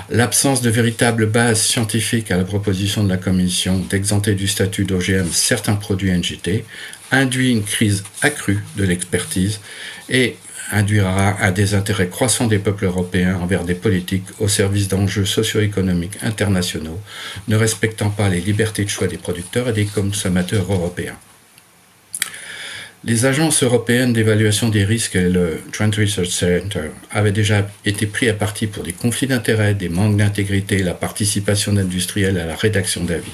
L'absence de véritable base scientifique à la proposition de la Commission d'exempter du statut d'OGM certains produits NGT induit une crise accrue de l'expertise et induira un désintérêt croissant des peuples européens envers des politiques au service d'enjeux socio-économiques internationaux, ne respectant pas les libertés de choix des producteurs et des consommateurs européens. Les agences européennes d'évaluation des risques et le Joint Research Center avaient déjà été pris à partie pour des conflits d'intérêts, des manques d'intégrité et la participation d'industriels à la rédaction d'avis.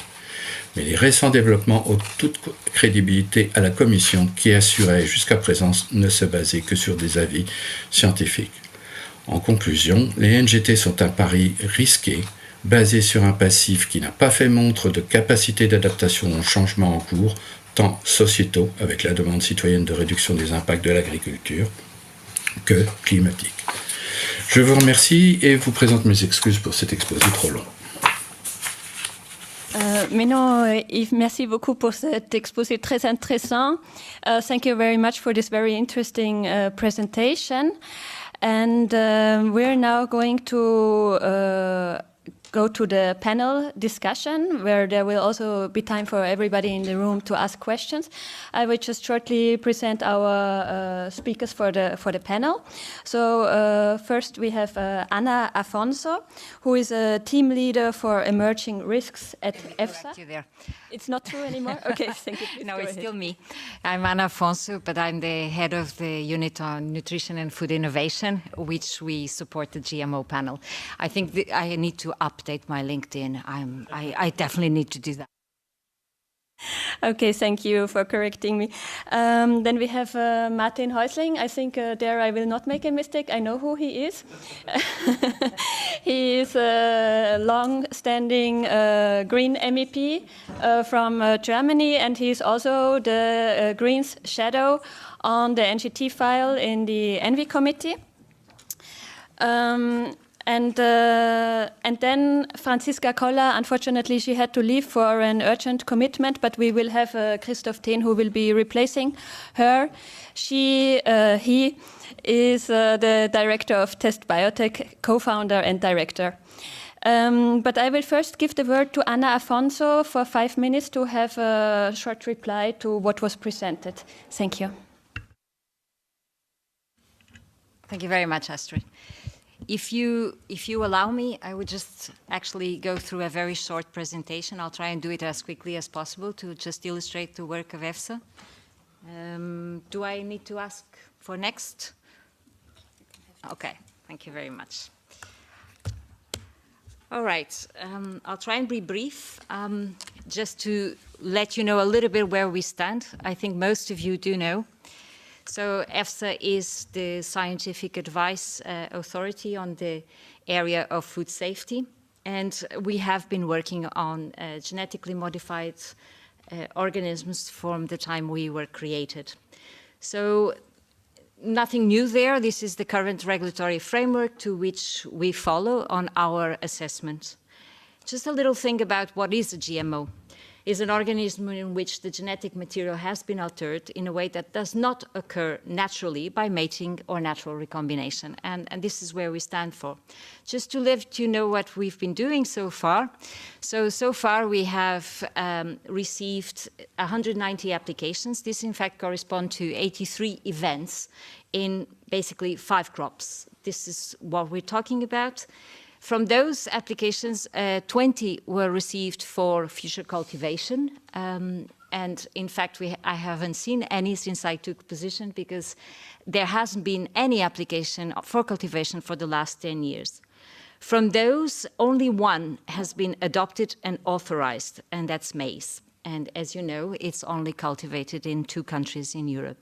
Mais les récents développements ôtent toute crédibilité à la Commission qui assurait jusqu'à présent ne se baser que sur des avis scientifiques. En conclusion, les NGT sont un pari risqué, basé sur un passif qui n'a pas fait montre de capacité d'adaptation aux changements en cours, tant sociétaux, avec la demande citoyenne de réduction des impacts de l'agriculture, que climatiques. Je vous remercie et vous présente mes excuses pour cet exposé trop long. Mais non, Yves, merci beaucoup pour cet exposé très intéressant. Thank you very much for this very interesting presentation. And we're now going to go to the panel discussion, where there will also be time for everybody in the room to ask questions. I will just shortly present our speakers for the panel. So first we have Ana Afonso, who is a team leader for emerging risks at EFSA. It's not true anymore? Okay, thank you. Please no, go it's ahead. still me. I'm Ana Afonso, but I'm the head of the unit on nutrition and food innovation, which we support the GMO panel. I think I need to update my LinkedIn. I definitely need to do that. Okay, thank you for correcting me. Then we have Martin Häusling. I think there I will not make a mistake. I know who he is. He is a long-standing Green MEP from Germany, and he is also the Greens shadow on the NGT file in the Envy Committee. And then Franziska Koller, unfortunately, she had to leave for an urgent commitment, but we will have Christoph Thehn who will be replacing her. He is the director of Test Biotech, co-founder and director. But I will first give the word to Ana Afonso for 5 minutes to have a short reply to what was presented. Thank you. Thank you very much, Astrid. If you allow me, I would just actually go through a very short presentation. I'll try and do it as quickly as possible to just illustrate the work of EFSA. Do I need to ask for next? Okay, thank you very much. All right, I'll try and be brief, just to let you know a little bit where we stand. I think most of you do know. So EFSA is the scientific advice authority on the area of food safety, and we have been working on genetically modified organisms from the time we were created. So nothing new there. This is the current regulatory framework to which we follow on our assessment. Just a little thing about what is a GMO. Is an organism in which the genetic material has been altered in a way that does not occur naturally by mating or natural recombination. And this is where we stand for. Just to let you know what we've been doing so far. So far we have received 190 applications. This in fact corresponds to 83 events in basically 5 crops. This is what we're talking about. From those applications, 20 were received for future cultivation. And in fact, I haven't seen any since I took position because there hasn't been any application for cultivation for the last 10 years. From those, only 1 has been adopted and authorized, and that's maize. And as you know, it's only cultivated in 2 countries in Europe.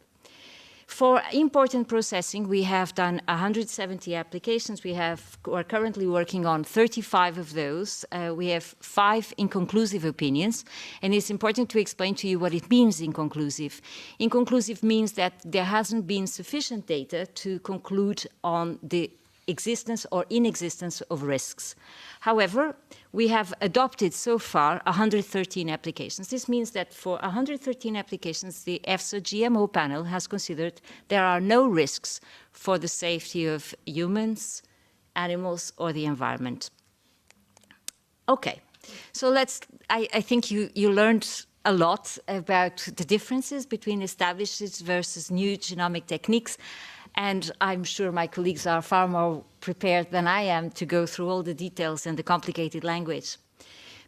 For import and processing, we have done 170 applications. We're currently working on 35 of those. We have 5 inconclusive opinions, and it's important to explain to you what it means inconclusive. Inconclusive means that there hasn't been sufficient data to conclude on the existence or inexistence of risks. However, we have adopted so far 113 applications. This means that for 113 applications, the EFSA GMO panel has considered there are no risks for the safety of humans, animals, or the environment. Okay, so I think you learned a lot about the differences between established versus new genomic techniques. And I'm sure my colleagues are far more prepared than I am to go through all the details and the complicated language.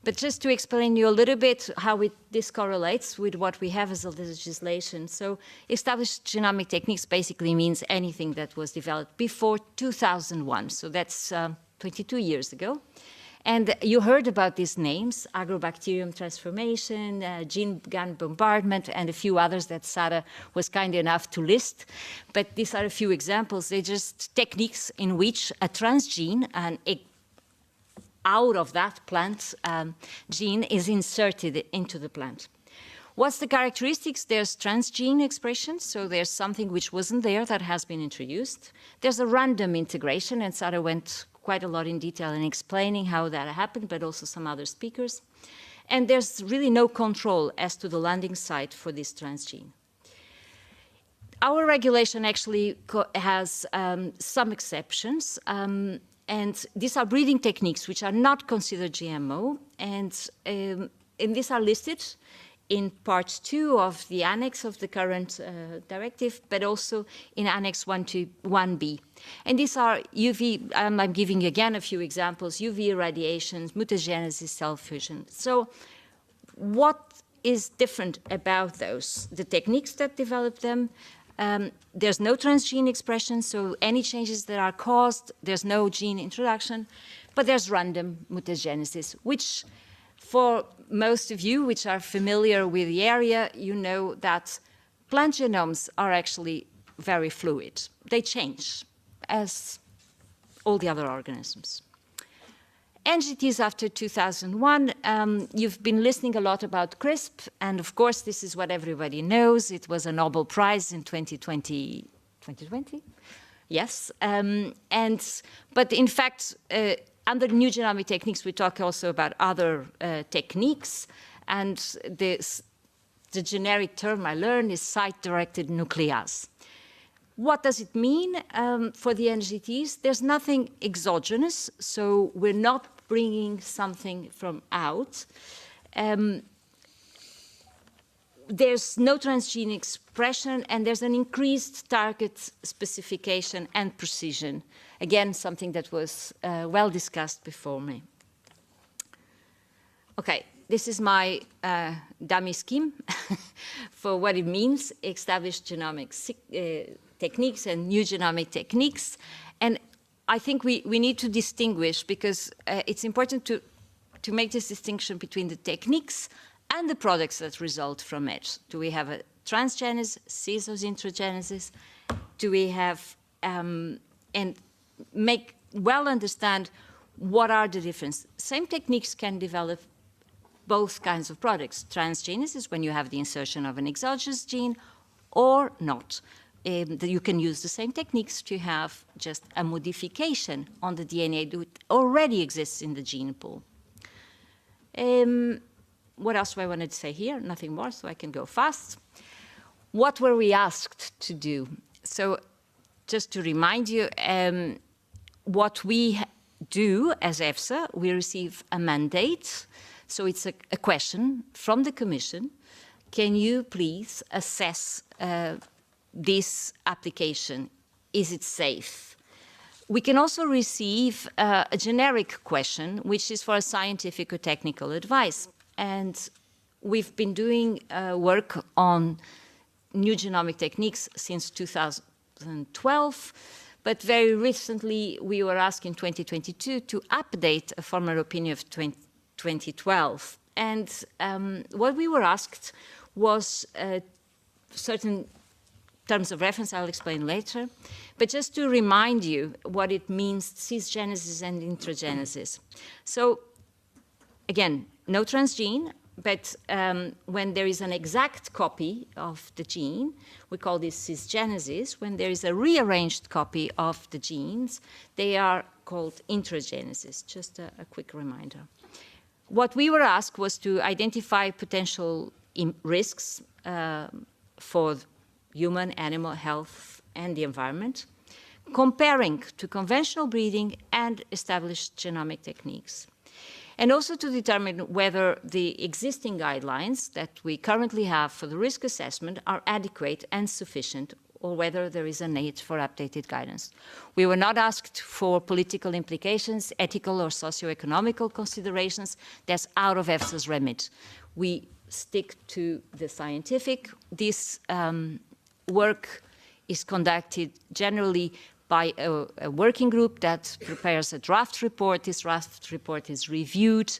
But just to explain you a little bit how this correlates with what we have as a legislation. So established genomic techniques basically means anything that was developed before 2001. So that's 22 years ago. And you heard about these names, agrobacterium transformation, gene gun bombardment, and a few others that Sarah was kind enough to list. But these are a few examples. They're just techniques in which a transgene, out of that plant gene, is inserted into the plant. What's the characteristics? There's transgene expression, so there's something which wasn't there that has been introduced. There's a random integration, and Sarah went quite a lot in detail in explaining how that happened, but also some other speakers. And there's really no control as to the landing site for this transgene. Our regulation actually has some exceptions, and these are breeding techniques which are not considered GMO, and these are listed in part 2 of the annex of the current directive, but also in annex 1 to 1b. And these are UV, I'm giving you again a few examples, UV irradiations, mutagenesis, cell fusion. So what is different about those? The techniques that develop them, there's no transgene expression, so any changes that are caused, there's no gene introduction, but there's random mutagenesis, which For most of you which are familiar with the area, you know that plant genomes are actually very fluid. They change, as all the other organisms. NGTs after 2001, you've been listening a lot about CRISP, and of course this is what everybody knows. It was a Nobel Prize in 2020? Yes. But in fact, under new genomic techniques, we talk also about other techniques, and the generic term I learned is site-directed nuclease. What does it mean for the NGTs? There's nothing exogenous, so we're not bringing something from out. There's no transgene expression, and there's an increased target specification and precision. Again, something that was well discussed before me. Okay, this is my dummy scheme for what it means, established genomic techniques and new genomic techniques. And I think we need to distinguish, because it's important to make this distinction between the techniques and the products that result from it. Do we have a transgenesis, cis or intragenesis? Do we have, and make well understand what are the differences. Same techniques can develop both kinds of products. Transgenesis, when you have the insertion of an exogenous gene, or not. You can use the same techniques to have just a modification on the DNA that already exists in the gene pool. What else do I want to say here? Nothing more, so I can go fast. What were we asked to do? So just to remind you, what we do as EFSA, we receive a mandate. So it's a question from the Commission. Can you please assess this application? Is it safe? We can also receive a generic question, which is for a scientific or technical advice. And we've been doing work on new genomic techniques since 2012, but very recently we were asked in 2022 to update a former opinion of 2012. And what we were asked was certain terms of reference I'll explain later, but just to remind you what it means, cisgenesis and intragenesis. So again, no transgene, but when there is an exact copy of the gene, we call this cisgenesis. When there is a rearranged copy of the genes, they are called intragenesis. Just a quick reminder. What we were asked was to identify potential risks for human, animal health, and the environment, comparing to conventional breeding and established genomic techniques. And also to determine whether the existing guidelines that we currently have for the risk assessment are adequate and sufficient, or whether there is a need for updated guidance. We were not asked for political implications, ethical or socio-economical considerations. That's out of EFSA's remit. We stick to the scientific. This work is conducted generally by a working group that prepares a draft report. This draft report is reviewed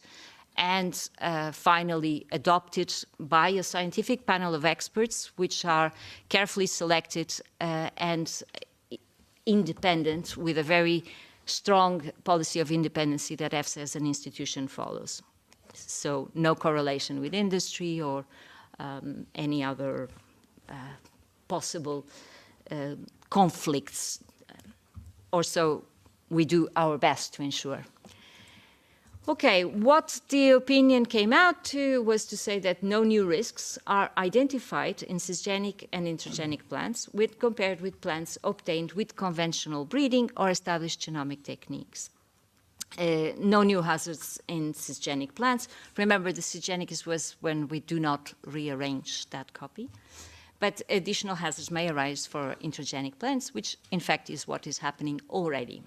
and finally adopted by a scientific panel of experts, which are carefully selected and independent, with a very strong policy of independency that EFSA as an institution follows. So no correlation with industry or any other possible conflicts, or so we do our best to ensure. Okay, what the opinion came out to was to say that no new risks are identified in cisgenic and intragenic plants compared with plants obtained with conventional breeding or established genomic techniques. No new hazards in cisgenic plants. Remember, the cisgenic was when we do not rearrange that copy. But additional hazards may arise for intragenic plants, which in fact is what is happening already.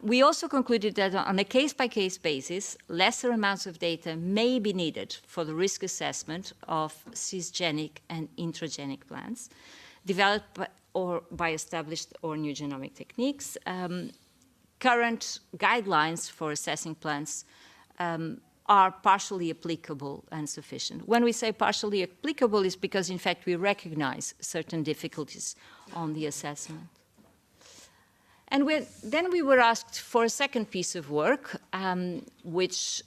We also concluded that on a case-by-case basis, lesser amounts of data may be needed for the risk assessment of cisgenic and intragenic plants, developed by established or new genomic techniques. Current guidelines for assessing plants are partially applicable and sufficient. When we say partially applicable, it's because, in fact, we recognize certain difficulties on the assessment. And then we were asked for a second piece of work, which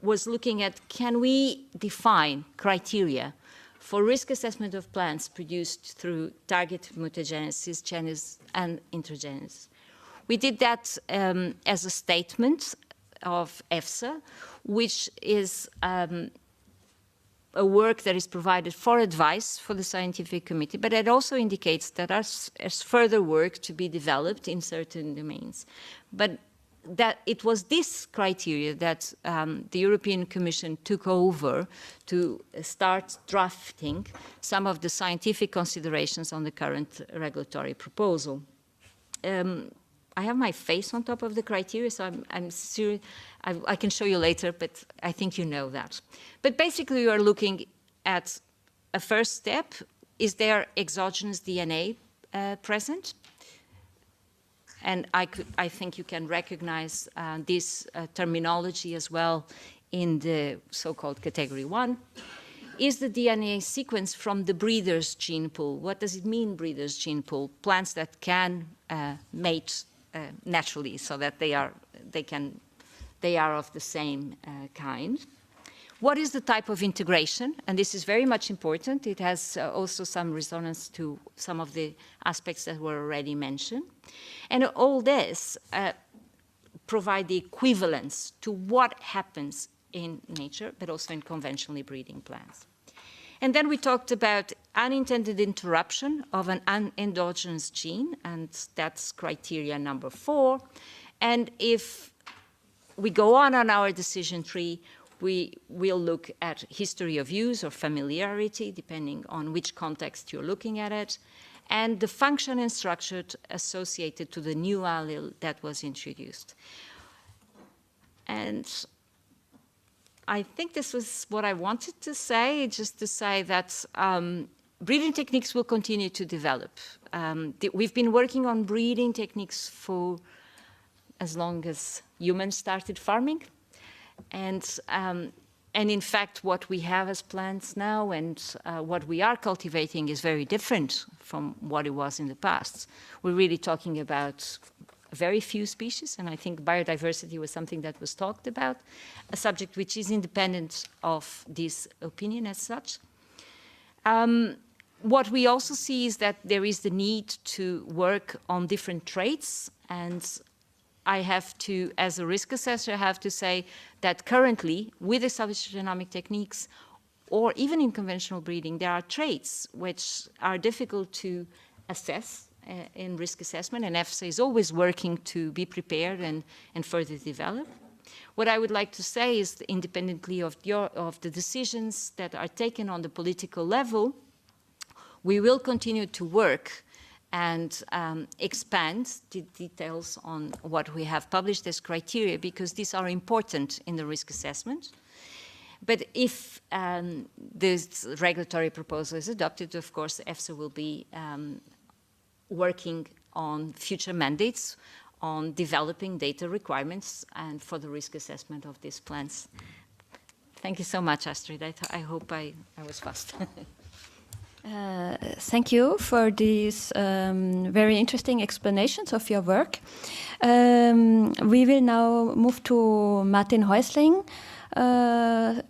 was looking at, can we define criteria for risk assessment of plants produced through target mutagenesis, genesis, and intergenesis. We did that as a statement of EFSA, which is a work that is provided for advice for the scientific committee, but it also indicates that there's further work to be developed in certain domains. But that it was this criteria that the European Commission took over to start drafting some of the scientific considerations on the current regulatory proposal. I have my face on top of the criteria, so I'm serious. I can show you later, but I think you know that. But basically, you are looking at a first step. Is there exogenous DNA present? And I think you can recognize this terminology as well in the so-called category 1. Is the DNA sequence from the breeder's gene pool? What does it mean, breeder's gene pool? Plants that can mate naturally, so that they are of the same kind. What is the type of integration? And this is very much important. It has also some resonance to some of the aspects that were already mentioned. And all this provide the equivalence to what happens in nature, but also in conventionally breeding plants. And then we talked about unintended interruption of an endogenous gene, and that's criteria number 4. And if we go on our decision tree, we will look at history of use or familiarity, depending on which context you're looking at it, and the function and structure associated to the new allele that was introduced. And I think this was what I wanted to say, just to say that breeding techniques will continue to develop. We've been working on breeding techniques for as long as humans started farming. And in fact, what we have as plants now and what we are cultivating is very different from what it was in the past. We're really talking about very few species, and I think biodiversity was something that was talked about, a subject which is independent of this opinion as such. What we also see is that there is the need to work on different traits, and I have to, as a risk assessor, I have to say that currently, with established genomic techniques, or even in conventional breeding, there are traits which are difficult to assess in risk assessment, and EFSA is always working to be prepared and further develop. What I would like to say is, independently of the decisions that are taken on the political level, we will continue to work and expand the details on what we have published as criteria, because these are important in the risk assessment. But if this regulatory proposal is adopted, of course, EFSA will be working on future mandates on developing data requirements and for the risk assessment of these plants. Thank you so much, Astrid. I hope I was fast. Thank you for these very interesting explanations of your work. We will now move to Martin Häusling.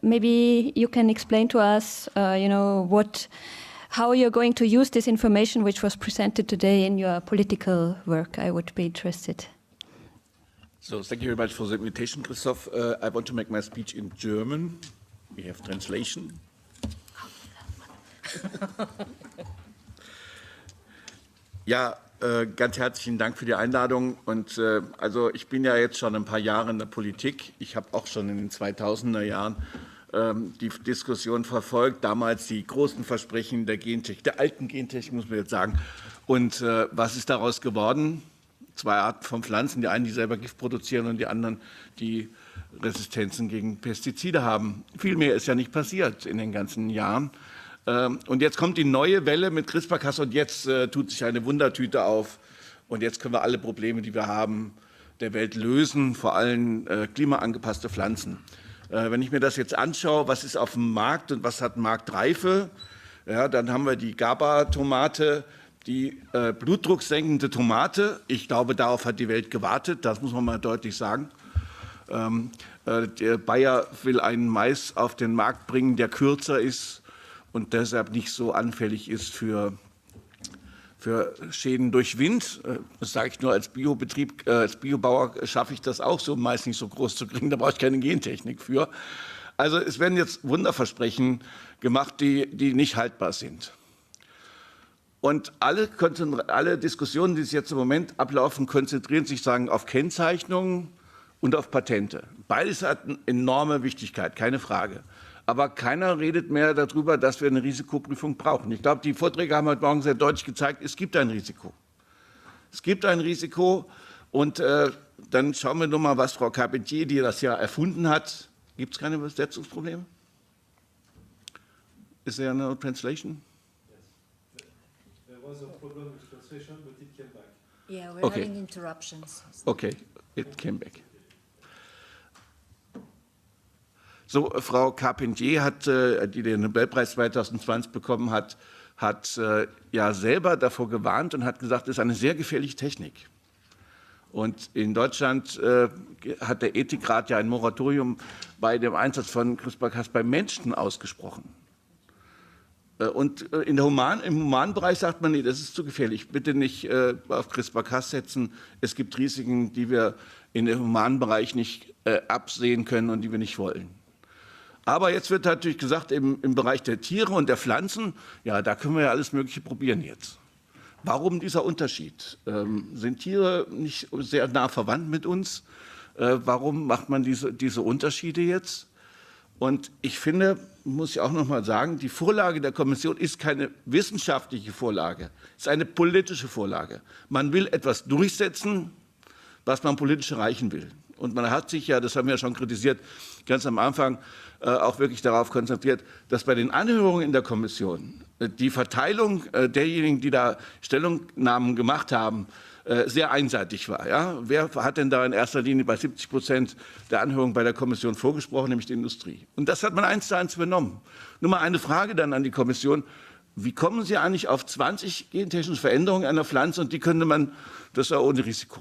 Maybe you can explain to us, how you're going to use this information which was presented today in your political work. I would be interested. So thank you very much for the invitation, Christoph. I want to make my speech in German. We have translation. Ja, ganz herzlichen Dank für die Einladung. Und also ich bin ja jetzt schon ein paar Jahre in der Politik. Ich habe auch schon in den 2000er Jahren die Diskussion verfolgt, damals die großen Versprechen der Gentechnik, der alten Gentechnik, muss man jetzt sagen. Und was ist daraus geworden? 2 Arten von Pflanzen, die einen, die selber Gift produzieren, und die anderen, die Resistenzen gegen Pestizide haben. Viel mehr ist ja nicht passiert in den ganzen Jahren. Und jetzt kommt die neue Welle mit CRISPR-Cas und jetzt tut sich eine Wundertüte auf. Und jetzt können wir alle Probleme, die wir haben, der Welt lösen, vor allem klimaangepasste Pflanzen. Wenn ich mir das jetzt anschaue, was ist auf dem Markt und was hat Marktreife, ja, dann haben wir die GABA-Tomate, die blutdrucksenkende Tomate. Ich glaube, darauf hat die Welt gewartet, das muss man mal deutlich sagen. Der Bayer will einen Mais auf den Markt bringen, der kürzer ist und deshalb nicht so anfällig ist für Schäden durch Wind. Das sage ich nur als Biobetrieb, als Biobauer schaffe ich das auch, so Mais nicht so groß zu kriegen, da brauche ich keine Gentechnik für. Also es werden jetzt Wunderversprechen gemacht, die nicht haltbar sind. Und alle Diskussionen, die jetzt im Moment ablaufen, konzentrieren sich sagen, auf Kennzeichnungen und auf Patente. Beides hat eine enorme Wichtigkeit, keine Frage. Aber keiner redet mehr darüber, dass wir eine Risikoprüfung brauchen. Ich glaube, die Vorträge haben heute Morgen sehr deutlich gezeigt, es gibt ein Risiko. Es gibt ein Risiko und dann schauen wir nur mal, was Frau Carpentier, die das ja erfunden hat. Gibt es keine Übersetzungsprobleme? Is there no translation? Yes. There was a problem with translation, but it came back. Yeah, we're having interruptions. Okay, it came back. So, Frau Carpentier hat, die den Nobelpreis 2020 bekommen hat, ja selber davor gewarnt und hat gesagt, es ist eine sehr gefährliche Technik. Und in Deutschland hat der Ethikrat ja ein Moratorium bei dem Einsatz von CRISPR-Cas bei Menschen ausgesprochen. Und im humanen Bereich sagt man, nee, das ist zu gefährlich, bitte nicht auf CRISPR-Cas setzen. Es gibt Risiken, die wir in dem humanen Bereich nicht absehen können und die wir nicht wollen. Aber jetzt wird natürlich gesagt, im Bereich der Tiere und der Pflanzen, ja, da können wir ja alles Mögliche probieren jetzt. Warum dieser Unterschied? Sind Tiere nicht sehr nah verwandt mit uns? Warum macht man diese Unterschiede jetzt? Und ich finde, muss ich auch noch mal sagen, die Vorlage der Kommission ist keine wissenschaftliche Vorlage, es ist eine politische Vorlage. Man will etwas durchsetzen, was man politisch erreichen will. Und man hat sich ja, das haben wir ja schon kritisiert, ganz am Anfang auch wirklich darauf konzentriert, dass bei den Anhörungen in der Kommission die Verteilung derjenigen, die da Stellungnahmen gemacht haben, sehr einseitig war. Ja? Wer hat denn da in erster Linie bei 70% der Anhörungen bei der Kommission vorgesprochen, nämlich die Industrie? Und das hat man 1:1 übernommen. Nur mal eine Frage dann an die Kommission. Wie kommen Sie eigentlich auf 20 gentechnische Veränderungen einer Pflanze und die könnte man, das war ohne Risiko?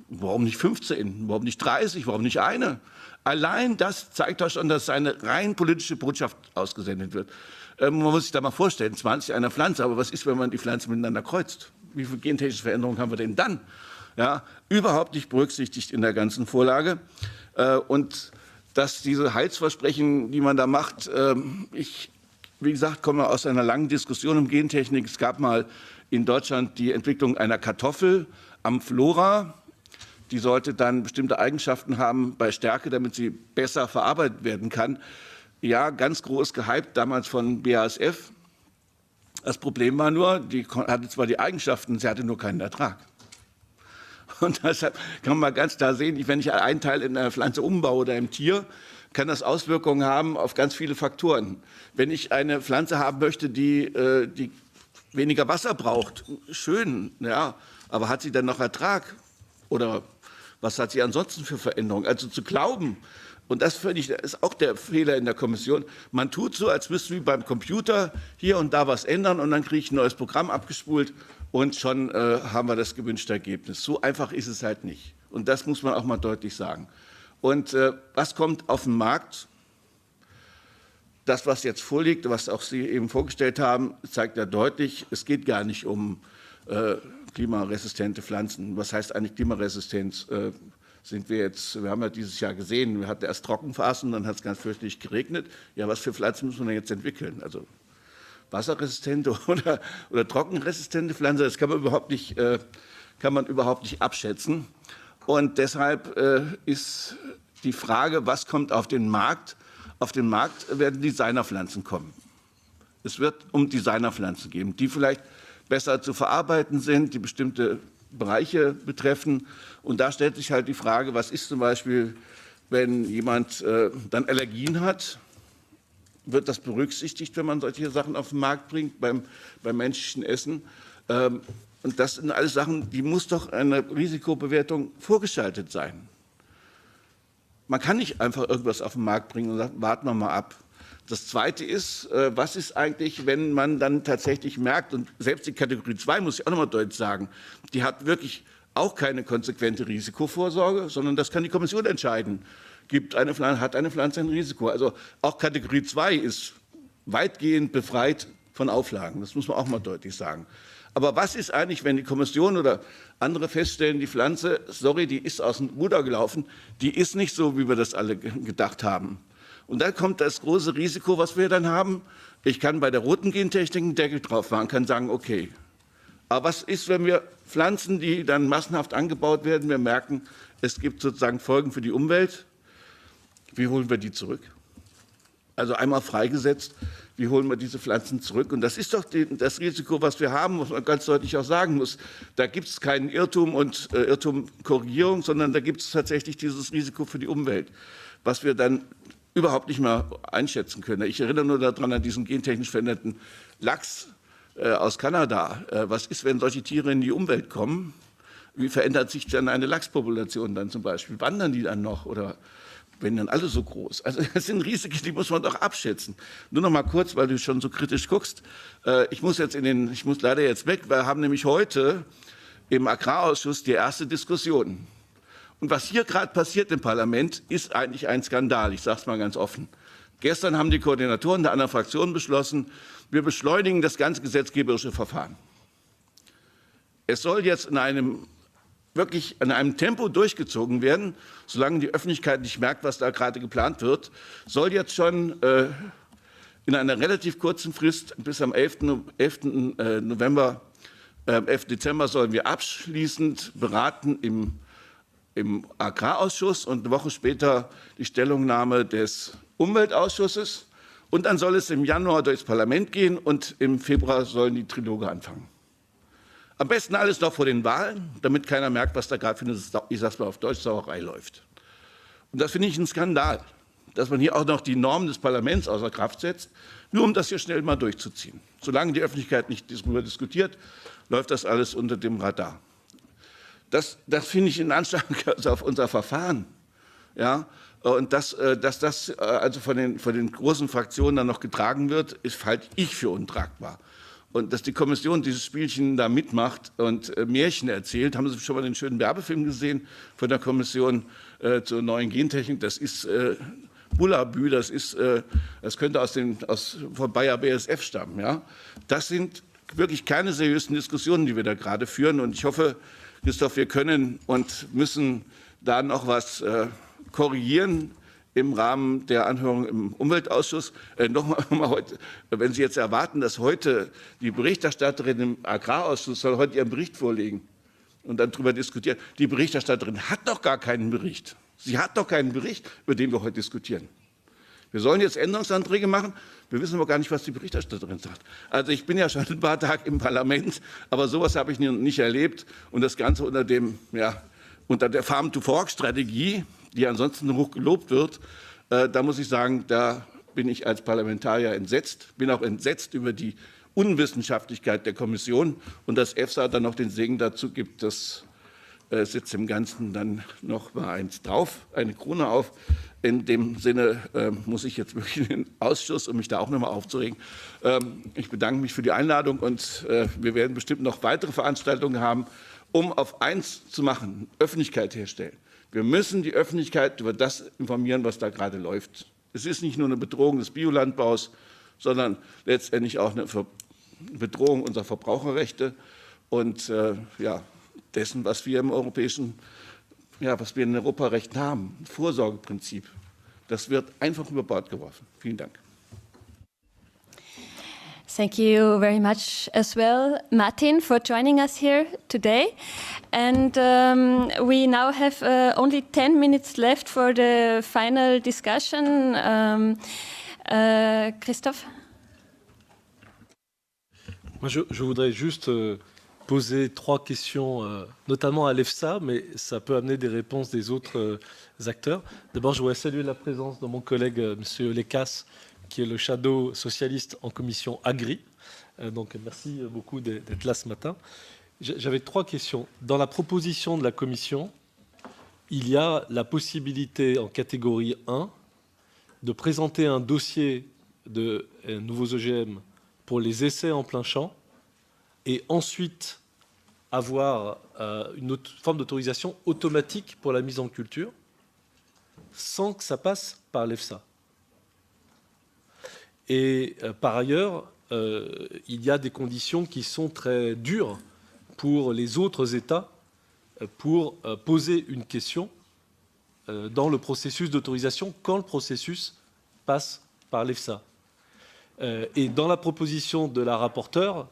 Warum nicht 15? Warum nicht 30? Warum nicht eine? Allein das zeigt doch schon, dass eine rein politische Botschaft ausgesendet wird. Man muss sich da mal vorstellen, 20 einer Pflanze, aber was ist, wenn man die Pflanzen miteinander kreuzt? Wie viele gentechnische Veränderungen haben wir denn dann? Ja, überhaupt nicht berücksichtigt in der ganzen Vorlage. Und dass diese Heilsversprechen, die man da macht, ich, wie gesagt, komme aus einer langen Diskussion um Gentechnik. Es gab mal in Deutschland die Entwicklung einer Kartoffel, Amflora. Die sollte dann bestimmte Eigenschaften haben bei Stärke, damit sie besser verarbeitet werden kann. Ja, ganz groß gehypt, damals von BASF. Das Problem war nur, die hatte zwar die Eigenschaften, sie hatte nur keinen Ertrag. Und deshalb kann man ganz klar sehen, wenn ich einen Teil in einer Pflanze umbaue oder im Tier, kann das Auswirkungen haben auf ganz viele Faktoren. Wenn ich eine Pflanze haben möchte, die weniger Wasser braucht, schön, ja, aber hat sie dann noch Ertrag? Oder was hat sie ansonsten für Veränderungen? Also zu glauben, und das finde ich, ist auch der Fehler in der Kommission, man tut so, als müsste wie beim Computer hier und da was ändern und dann kriege ich ein neues Programm abgespult und schon haben wir das gewünschte Ergebnis. So einfach ist es halt nicht. Und das muss man auch mal deutlich sagen. Und was kommt auf den Markt? Das, was jetzt vorliegt, was auch Sie eben vorgestellt haben, zeigt ja deutlich, es geht gar nicht um klimaresistente Pflanzen. Was heißt eigentlich Klimaresistenz? Wir haben ja dieses Jahr gesehen, wir hatten erst Trockenphasen, dann hat es ganz fürchterlich geregnet. Ja, was für Pflanzen muss man denn jetzt entwickeln? Also wasserresistente oder trockenresistente Pflanzen, das kann man überhaupt nicht abschätzen. Und deshalb ist die Frage, was kommt auf den Markt? Auf den Markt werden Designerpflanzen kommen. Es wird um Designerpflanzen geben, die vielleicht besser zu verarbeiten sind, die bestimmte Bereiche betreffen. Und da stellt sich halt die Frage, was ist zum Beispiel, wenn jemand dann Allergien hat, wird das berücksichtigt, wenn man solche Sachen auf den Markt bringt, beim menschlichen Essen? Und das sind alles Sachen, die muss doch eine Risikobewertung vorgeschaltet sein. man kann nicht einfach irgendwas auf den Markt bringen und sagen, warten wir mal ab. Das Zweite ist, was ist eigentlich, wenn man dann tatsächlich merkt, und selbst die Kategorie 2, muss ich auch nochmal deutlich sagen, die hat wirklich auch keine konsequente Risikovorsorge, sondern das kann die Kommission entscheiden. Hat eine Pflanze ein Risiko? Also auch Kategorie 2 ist weitgehend befreit von Auflagen. Das muss man auch mal deutlich sagen. Aber was ist eigentlich, wenn die Kommission oder andere feststellen, die Pflanze, sorry, die ist aus dem Ruder gelaufen, die ist nicht so, wie wir das alle gedacht haben. Und dann kommt das große Risiko, was wir dann haben. Ich kann bei der roten Gentechnik einen Deckel drauf machen, kann sagen, okay. Aber was ist, wenn wir Pflanzen, die dann massenhaft angebaut werden, wir merken, es gibt sozusagen Folgen für die Umwelt. Wie holen wir die zurück? Also einmal freigesetzt, wie holen wir diese Pflanzen zurück? Und das ist doch das Risiko, was wir haben, was man ganz deutlich auch sagen muss. Da gibt es keinen Irrtum und Irrtumkorrigierung, sondern da gibt es tatsächlich dieses Risiko für die Umwelt, was wir dann überhaupt nicht mehr einschätzen können. Ich erinnere nur daran an diesen gentechnisch veränderten Lachs aus Kanada. Was ist, wenn solche Tiere in die Umwelt kommen? Wie verändert sich dann eine Lachspopulation dann zum Beispiel? Wandern die dann noch oder werden dann alle so groß? Also das sind Risiken, die muss man doch abschätzen. Nur noch mal kurz, weil du schon so kritisch guckst. Ich muss leider jetzt weg. Wir haben nämlich heute im Agrarausschuss die erste Diskussion. Und was hier gerade passiert im Parlament, ist eigentlich ein Skandal. Ich sage es mal ganz offen. Gestern haben die Koordinatoren der anderen Fraktionen beschlossen, wir beschleunigen das ganze gesetzgeberische Verfahren. Es soll jetzt in einem Tempo durchgezogen werden, solange die Öffentlichkeit nicht merkt, was da gerade geplant wird, soll jetzt schon in einer relativ kurzen Frist bis am 11. Dezember sollen wir abschließend beraten im Agrarausschuss und eine Woche später die Stellungnahme des Umweltausschusses. Und dann soll es im Januar durchs Parlament gehen und im Februar sollen die Triloge anfangen. Am besten alles noch vor den Wahlen, damit keiner merkt, was da gerade für eine, ich sag's mal auf Deutsch, Sauerei läuft. Und das finde ich ein Skandal, dass man hier auch noch die Normen des Parlaments außer Kraft setzt, nur um das hier schnell mal durchzuziehen. Solange die Öffentlichkeit nicht darüber diskutiert, läuft das alles unter dem Radar. Das finde ich in Anschlag auf unser Verfahren. Ja? Und dass das also von den großen Fraktionen dann noch getragen wird, halte ich für untragbar. Und dass die Kommission dieses Spielchen da mitmacht und Märchen erzählt, haben Sie schon mal den schönen Werbefilm gesehen von der Kommission zur neuen Gentechnik? Das ist Bullabü, das könnte von Bayer BASF stammen. Ja? Das sind wirklich keine seriösen Diskussionen, die wir da gerade führen. Und ich hoffe, Christoph, wir können und müssen da noch was korrigieren im Rahmen der Anhörung im Umweltausschuss. Nochmal heute, wenn Sie jetzt erwarten, dass heute die Berichterstatterin im Agrarausschuss soll heute ihren Bericht vorlegen und dann darüber diskutieren. Die Berichterstatterin hat doch gar keinen Bericht. Sie hat doch keinen Bericht, über den wir heute diskutieren. Wir sollen jetzt Änderungsanträge machen, wir wissen aber gar nicht, was die Berichterstatterin sagt. Also ich bin ja schon ein paar Tage im Parlament, aber sowas habe ich nicht erlebt. Und das Ganze unter der Farm-to-Fork-Strategie, die ansonsten hoch gelobt wird, da muss ich sagen, da bin ich als Parlamentarier entsetzt, bin auch entsetzt über die Unwissenschaftlichkeit der Kommission und dass EFSA dann noch den Segen dazu gibt, das setzt dem Ganzen dann noch mal eins drauf, eine Krone auf. In dem Sinne muss ich jetzt wirklich in den Ausschuss, um mich da auch noch mal aufzuregen. Ich bedanke mich für die Einladung und wir werden bestimmt noch weitere Veranstaltungen haben, um auf eins zu machen, Öffentlichkeit herstellen. Wir müssen die Öffentlichkeit über das informieren, was da gerade läuft. Es ist nicht nur eine Bedrohung des Biolandbaus, sondern letztendlich auch eine Bedrohung unserer Verbraucherrechte und dessen, was wir im was wir in Europarecht haben, ein Vorsorgeprinzip. Das wird einfach über Bord geworfen. Vielen Dank. Thank you very much as well, Martin, for joining us here today. And we now have only 10 minutes left for the final discussion. Christophe? Moi, je voudrais juste poser 3 questions, notamment à l'EFSA, mais ça peut amener des réponses des autres acteurs. D'abord, je voudrais saluer la présence de mon collègue, M. Lecas, qui est le shadow socialiste en commission Agri. Donc, merci beaucoup d'être là ce matin. J'avais 3 questions. Dans la proposition de la commission, il y a la possibilité en catégorie 1 de présenter un dossier de nouveaux OGM pour les essais en plein champ et ensuite avoir une autre forme d'autorisation automatique pour la mise en culture sans que ça passe par l'EFSA. Et par ailleurs, il y a des conditions qui sont très dures pour les autres États pour poser une question dans le processus d'autorisation quand le processus passe par l'EFSA. Et dans la proposition de la rapporteure,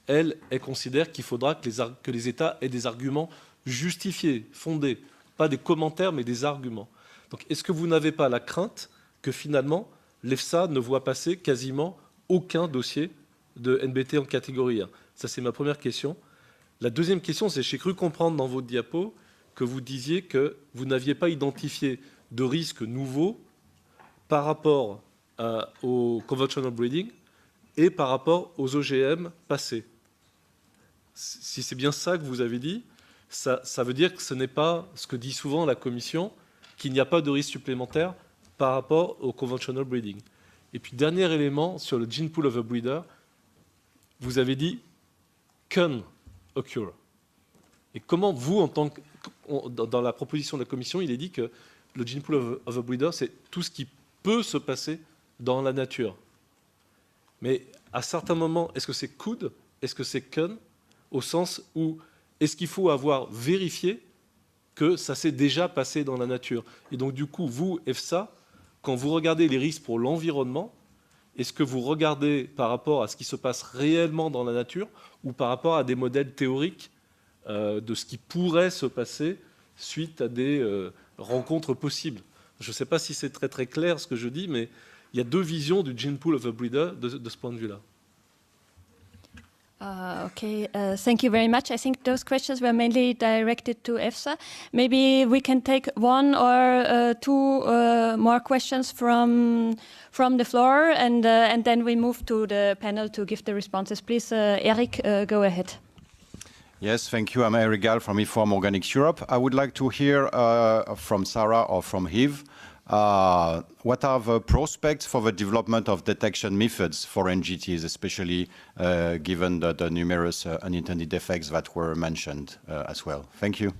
elle considère qu'il faudra que les États aient des arguments justifiés, fondés, pas des commentaires, mais des arguments. Donc, est-ce que vous n'avez pas la crainte que finalement, l'EFSA ne voit passer quasiment aucun dossier de NBT en catégorie 1? Ça, c'est ma première question. La deuxième question, c'est j'ai cru comprendre dans votre diapo que vous disiez que vous n'aviez pas identifié de risques nouveaux par rapport au conventional breeding et par rapport aux OGM passés. Si c'est bien ça que vous avez dit, ça veut dire que ce n'est pas ce que dit souvent la Commission, qu'il n'y a pas de risque supplémentaire par rapport au conventional breeding. Et puis, dernier élément, sur le gene pool of a breeder, vous avez dit « can occur ». Et comment vous, en tant que, dans la proposition de la Commission, il est dit que le gene pool of a breeder, c'est tout ce qui peut se passer dans la nature. Mais à certains moments, est-ce que c'est could, est-ce que c'est can, au sens où est-ce qu'il faut avoir vérifié que ça s'est déjà passé dans la nature? Et donc, du coup, vous, EFSA, quand vous regardez les risques pour l'environnement, est-ce que vous regardez par rapport à ce qui se passe réellement dans la nature ou par rapport à des modèles théoriques de ce qui pourrait se passer suite à des rencontres possibles? Je ne sais pas si c'est très très clair ce que je dis, mais il y a deux visions du gene pool of a breeder de ce point de vue-là. Okay, thank you very much. I think those questions were mainly directed to EFSA. Maybe we can take one or two more questions from the floor, and then we move to the panel to give the responses. Please, Eric, go ahead. Yes, thank you. I'm Eric Gall from Inform Organics Europe. I would like to hear from Sarah or from Yves. What are the prospects for the development of detection methods for NGTs, especially given the numerous unintended effects that were mentioned as well? Thank you.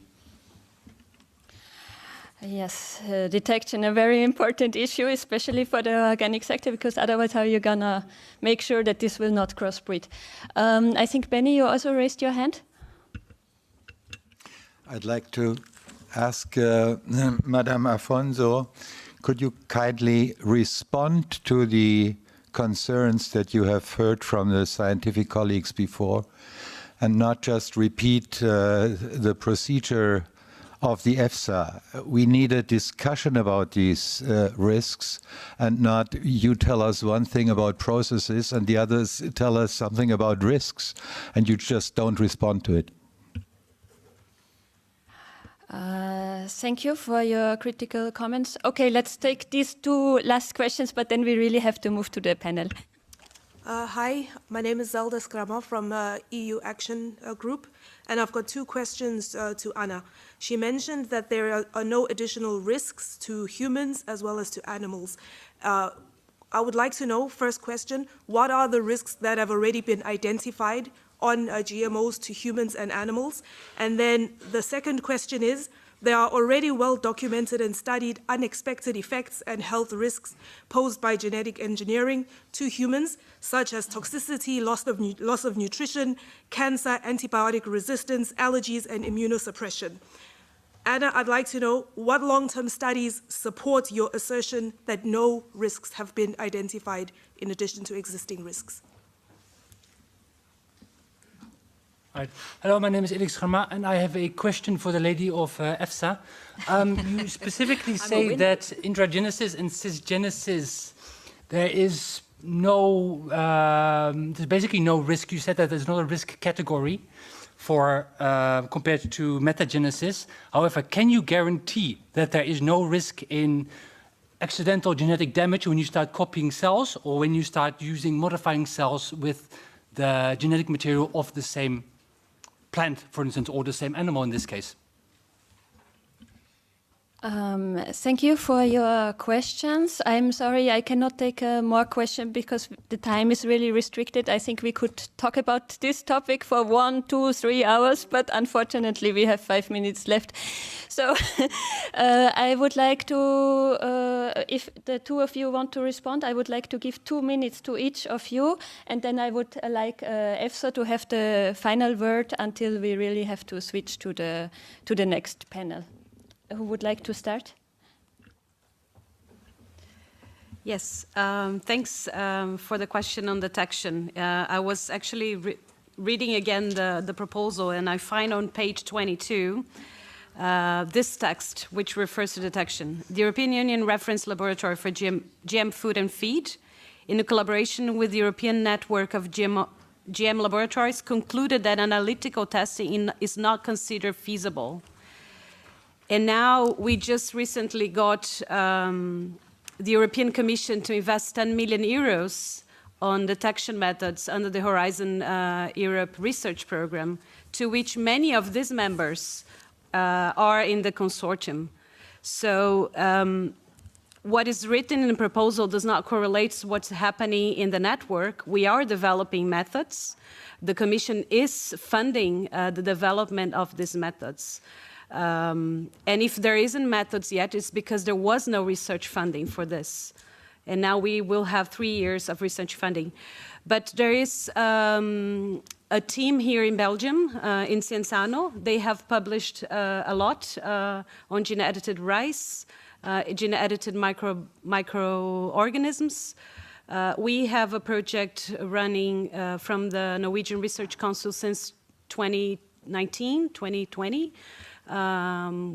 Yes, detection, a very important issue, especially for the organic sector, because otherwise how are you going to make sure that this will not crossbreed? I think, Benny, you also raised your hand. I'd like to ask Madame Afonso, could you kindly respond to the concerns that you have heard from the scientific colleagues before and not just repeat the procedure of the EFSA? We need a discussion about these risks and not you tell us one thing about processes and the others tell us something about risks and you just don't respond to it. Thank you for your critical comments. Okay, let's take these two last questions, but then we really have to move to the panel. Hi, my name is Zelda Skrammer from EU Action Group, and I've got two questions to Anna. She mentioned that there are no additional risks to humans as well as to animals. I would like to know, first question, what are the risks that have already been identified on GMOs to humans and animals? And then the second question is, there are already well-documented and studied unexpected effects and health risks posed by genetic engineering to humans, such as toxicity, loss of nutrition, cancer, antibiotic resistance, allergies, and immunosuppression. Anna, I'd like to know what long-term studies support your assertion that no risks have been identified in addition to existing risks. Right. Hello, my name is Elix Germa, and I have a question for the lady of EFSA. You specifically say that intragenesis and cisgenesis, there is no, there's basically no risk. You said that there's not a risk category for compared to metagenesis. However, can you guarantee that there is no risk in accidental genetic damage when you start copying cells or when you start using modifying cells with the genetic material of the same plant, for instance, or the same animal in this case? Thank you for your questions. I'm sorry I cannot take more questions because the time is really restricted. I think we could talk about this topic for 1, 2, 3 hours, but unfortunately we have 5 minutes left. So I would like to, if the two of you want to respond, I would like to give 2 minutes to each of you, and then I would like EFSA to have the final word until we really have to switch to the next panel. Who would like to start? Yes, thanks for the question on detection. I was actually reading again the proposal, and I find on page 22 this text, which refers to detection. The European Union Reference Laboratory for GM Food and Feed, in a collaboration with the European Network of GM Laboratories, concluded that analytical testing is not considered feasible. And now we just recently got the European Commission to invest 10 million euros on detection methods under the Horizon Europe research program, to which many of these members are in the consortium. So what is written in the proposal does not correlate to what's happening in the network. We are developing methods. The Commission is funding the development of these methods. And if there isn't methods yet, it's because there was no research funding for this. And now we will have 3 years of research funding. But there is a team here in Belgium, in Cienzano. They have published a lot on gene-edited rice, gene-edited microorganisms. We have a project running from the Norwegian Research Council since 2019, 2020.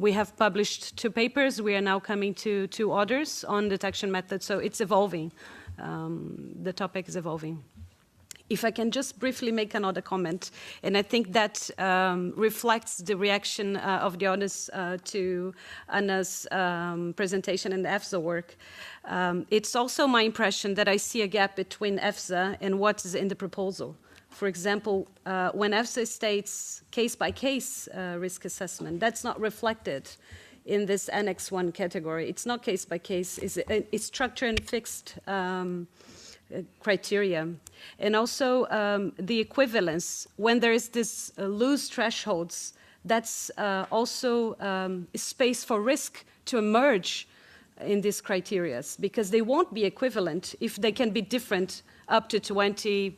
We have published 2 papers. We are now coming to 2 others on detection methods, so it's evolving. The topic is evolving. If I can just briefly make another comment, and I think that reflects the reaction of the audience to Anna's presentation and EFSA work. It's also my impression that I see a gap between EFSA and what is in the proposal. For example, when EFSA states case-by-case risk assessment, that's not reflected in this Annex 1 category. It's not case-by-case, it's structured and fixed criteria. And also the equivalence, when there is this loose thresholds, that's also space for risk to emerge in these criteria, because they won't be equivalent if they can be different up to 20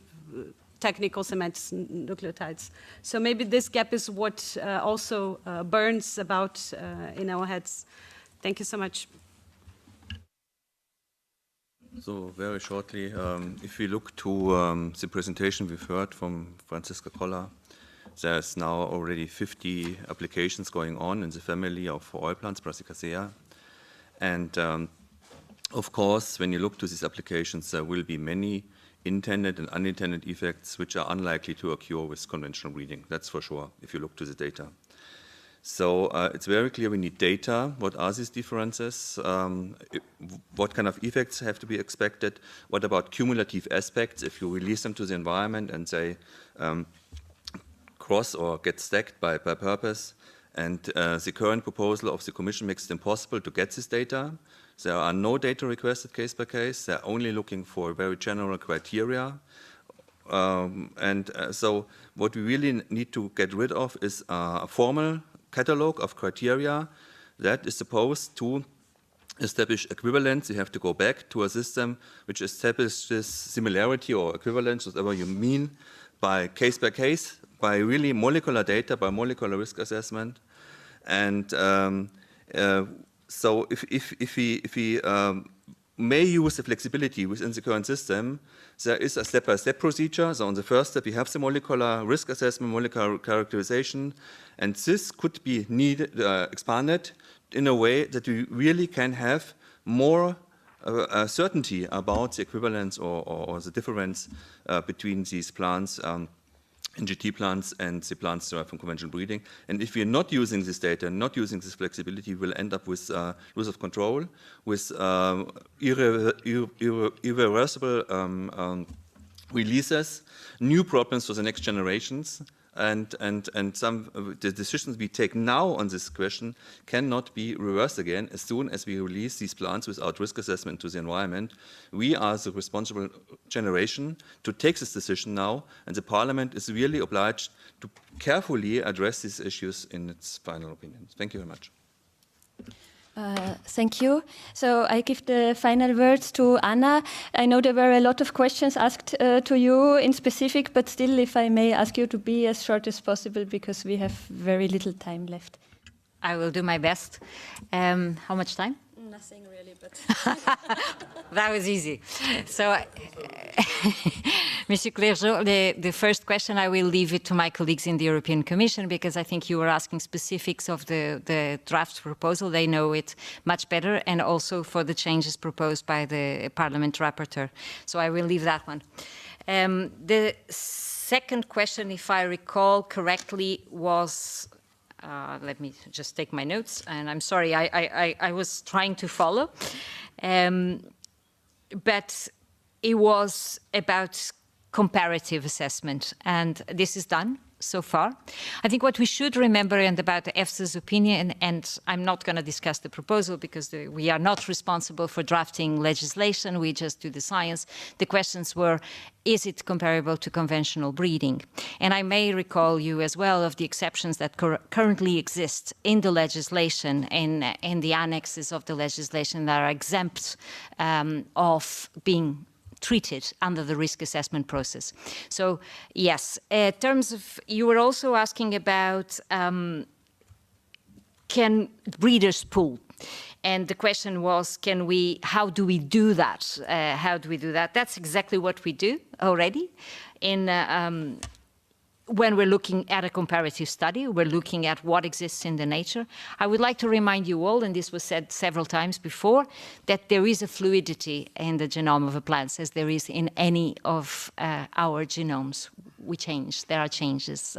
technical semantic nucleotides. So maybe this gap is what also burns about in our heads. Thank you so much. So very shortly, if we look to the presentation we've heard from Franziska Koller, there's now already 50 applications going on in the family of oil plants, Brassicacea. And of course, when you look to these applications, there will be many intended and unintended effects which are unlikely to occur with conventional breeding. That's for sure, if you look to the data. So it's very clear we need data. What are these differences? What kind of effects have to be expected? What about cumulative aspects if you release them to the environment and they cross or get stacked by purpose? And the current proposal of the Commission makes it impossible to get this data. There are no data requested case by case. They're only looking for very general criteria. So what we really need to get rid of is a formal catalog of criteria that is supposed to establish equivalence. You have to go back to a system which establishes similarity or equivalence, whatever you mean, by case, by really molecular data, by molecular risk assessment. And so if we may use the flexibility within the current system, there is a step-by-step procedure. So on the first step, we have the molecular risk assessment, molecular characterization, and this could be expanded in a way that we really can have more certainty about the equivalence or the difference between these plants, NGT plants and the plants derived from conventional breeding. And if we are not using this data, not using this flexibility, we'll end up with loss of control, with irreversible releases, new problems for the next generations, and the decisions we take now on this question cannot be reversed again as soon as we release these plants without risk assessment to the environment. We are the responsible generation to take this decision now, and the Parliament is really obliged to carefully address these issues in its final opinion. Thank you very much. Thank you. So I give the final words to Anna. I know there were a lot of questions asked to you in specific, but still, if I may ask you to be as short as possible because we have very little time left. I will do my best. How much time? Nothing really, but... That was easy. So, Monsieur Clergeau, the first question, I will leave it to my colleagues in the European Commission because I think you were asking specifics of the draft proposal. They know it much better, and also for the changes proposed by the Parliament rapporteur. So I will leave that one. The second question, if I recall correctly, was... let me just take my notes, and I'm sorry, I was trying to follow. But it was about comparative assessment, and this is done so far. I think what we should remember, and about the EFSA's opinion, and I'm not going to discuss the proposal because we are not responsible for drafting legislation, we just do the science. The questions were, is it comparable to conventional breeding? And I may recall you as well of the exceptions that currently exist in the legislation, in the annexes of the legislation that are exempt of being treated under the risk assessment process. So yes, in terms of, you were also asking about can breeders pool? And the question was, how do we do that? How do we do that? That's exactly what we do already. When we're looking at a comparative study, we're looking at what exists in the nature. I would like to remind you all, and this was said several times before, that there is a fluidity in the genome of a plant, as there is in any of our genomes. We change, there are changes.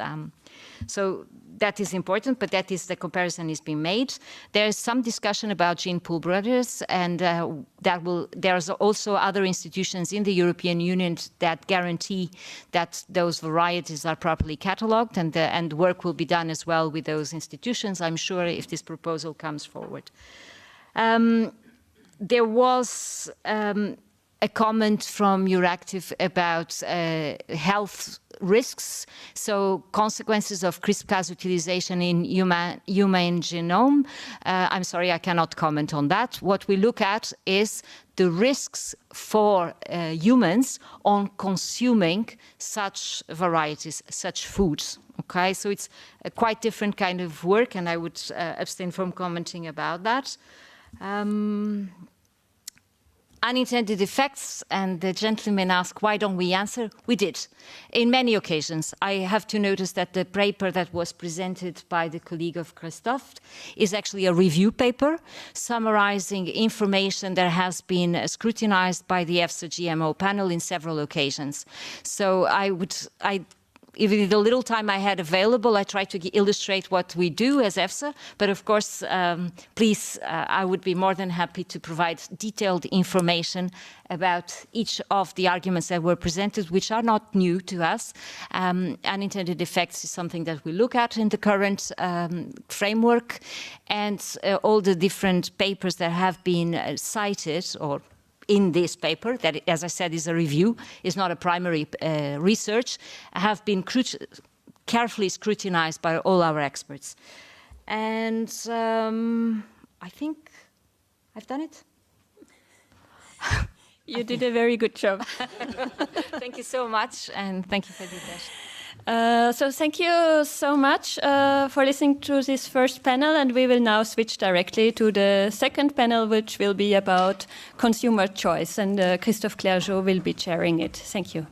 So that is important, but that is the comparison is being made. There is some discussion about gene pool breeders, and there's also other institutions in the European Union that guarantee that those varieties are properly catalogued, and work will be done as well with those institutions, I'm sure, if this proposal comes forward. There was a comment from Euractiv about health risks, so consequences of CRISPR-Cas utilization in human genome. I'm sorry, I cannot comment on that. What we look at is the risks for humans on consuming such varieties, such foods. Okay, so it's a quite different kind of work, and I would abstain from commenting about that. Unintended effects, and the gentleman asked, why don't we answer? We did, in many occasions. I have to notice that the paper that was presented by the colleague of Christophe is actually a review paper summarizing information that has been scrutinized by the EFSA GMO panel in several occasions. So even the little time I had available, I tried to illustrate what we do as EFSA, but of course, please, I would be more than happy to provide detailed information about each of the arguments that were presented, which are not new to us. Unintended effects is something that we look at in the current framework, and all the different papers that have been cited, or in this paper, that, as I said, is a review, is not a primary research, have been carefully scrutinized by all our experts. And I think I've done it. You did a very good job. Thank you so much, and thank you for the attention. So thank you so much for listening to this first panel, and we will now switch directly to the second panel, which will be about consumer choice, and Christophe Clergeau will be chairing it. Thank you.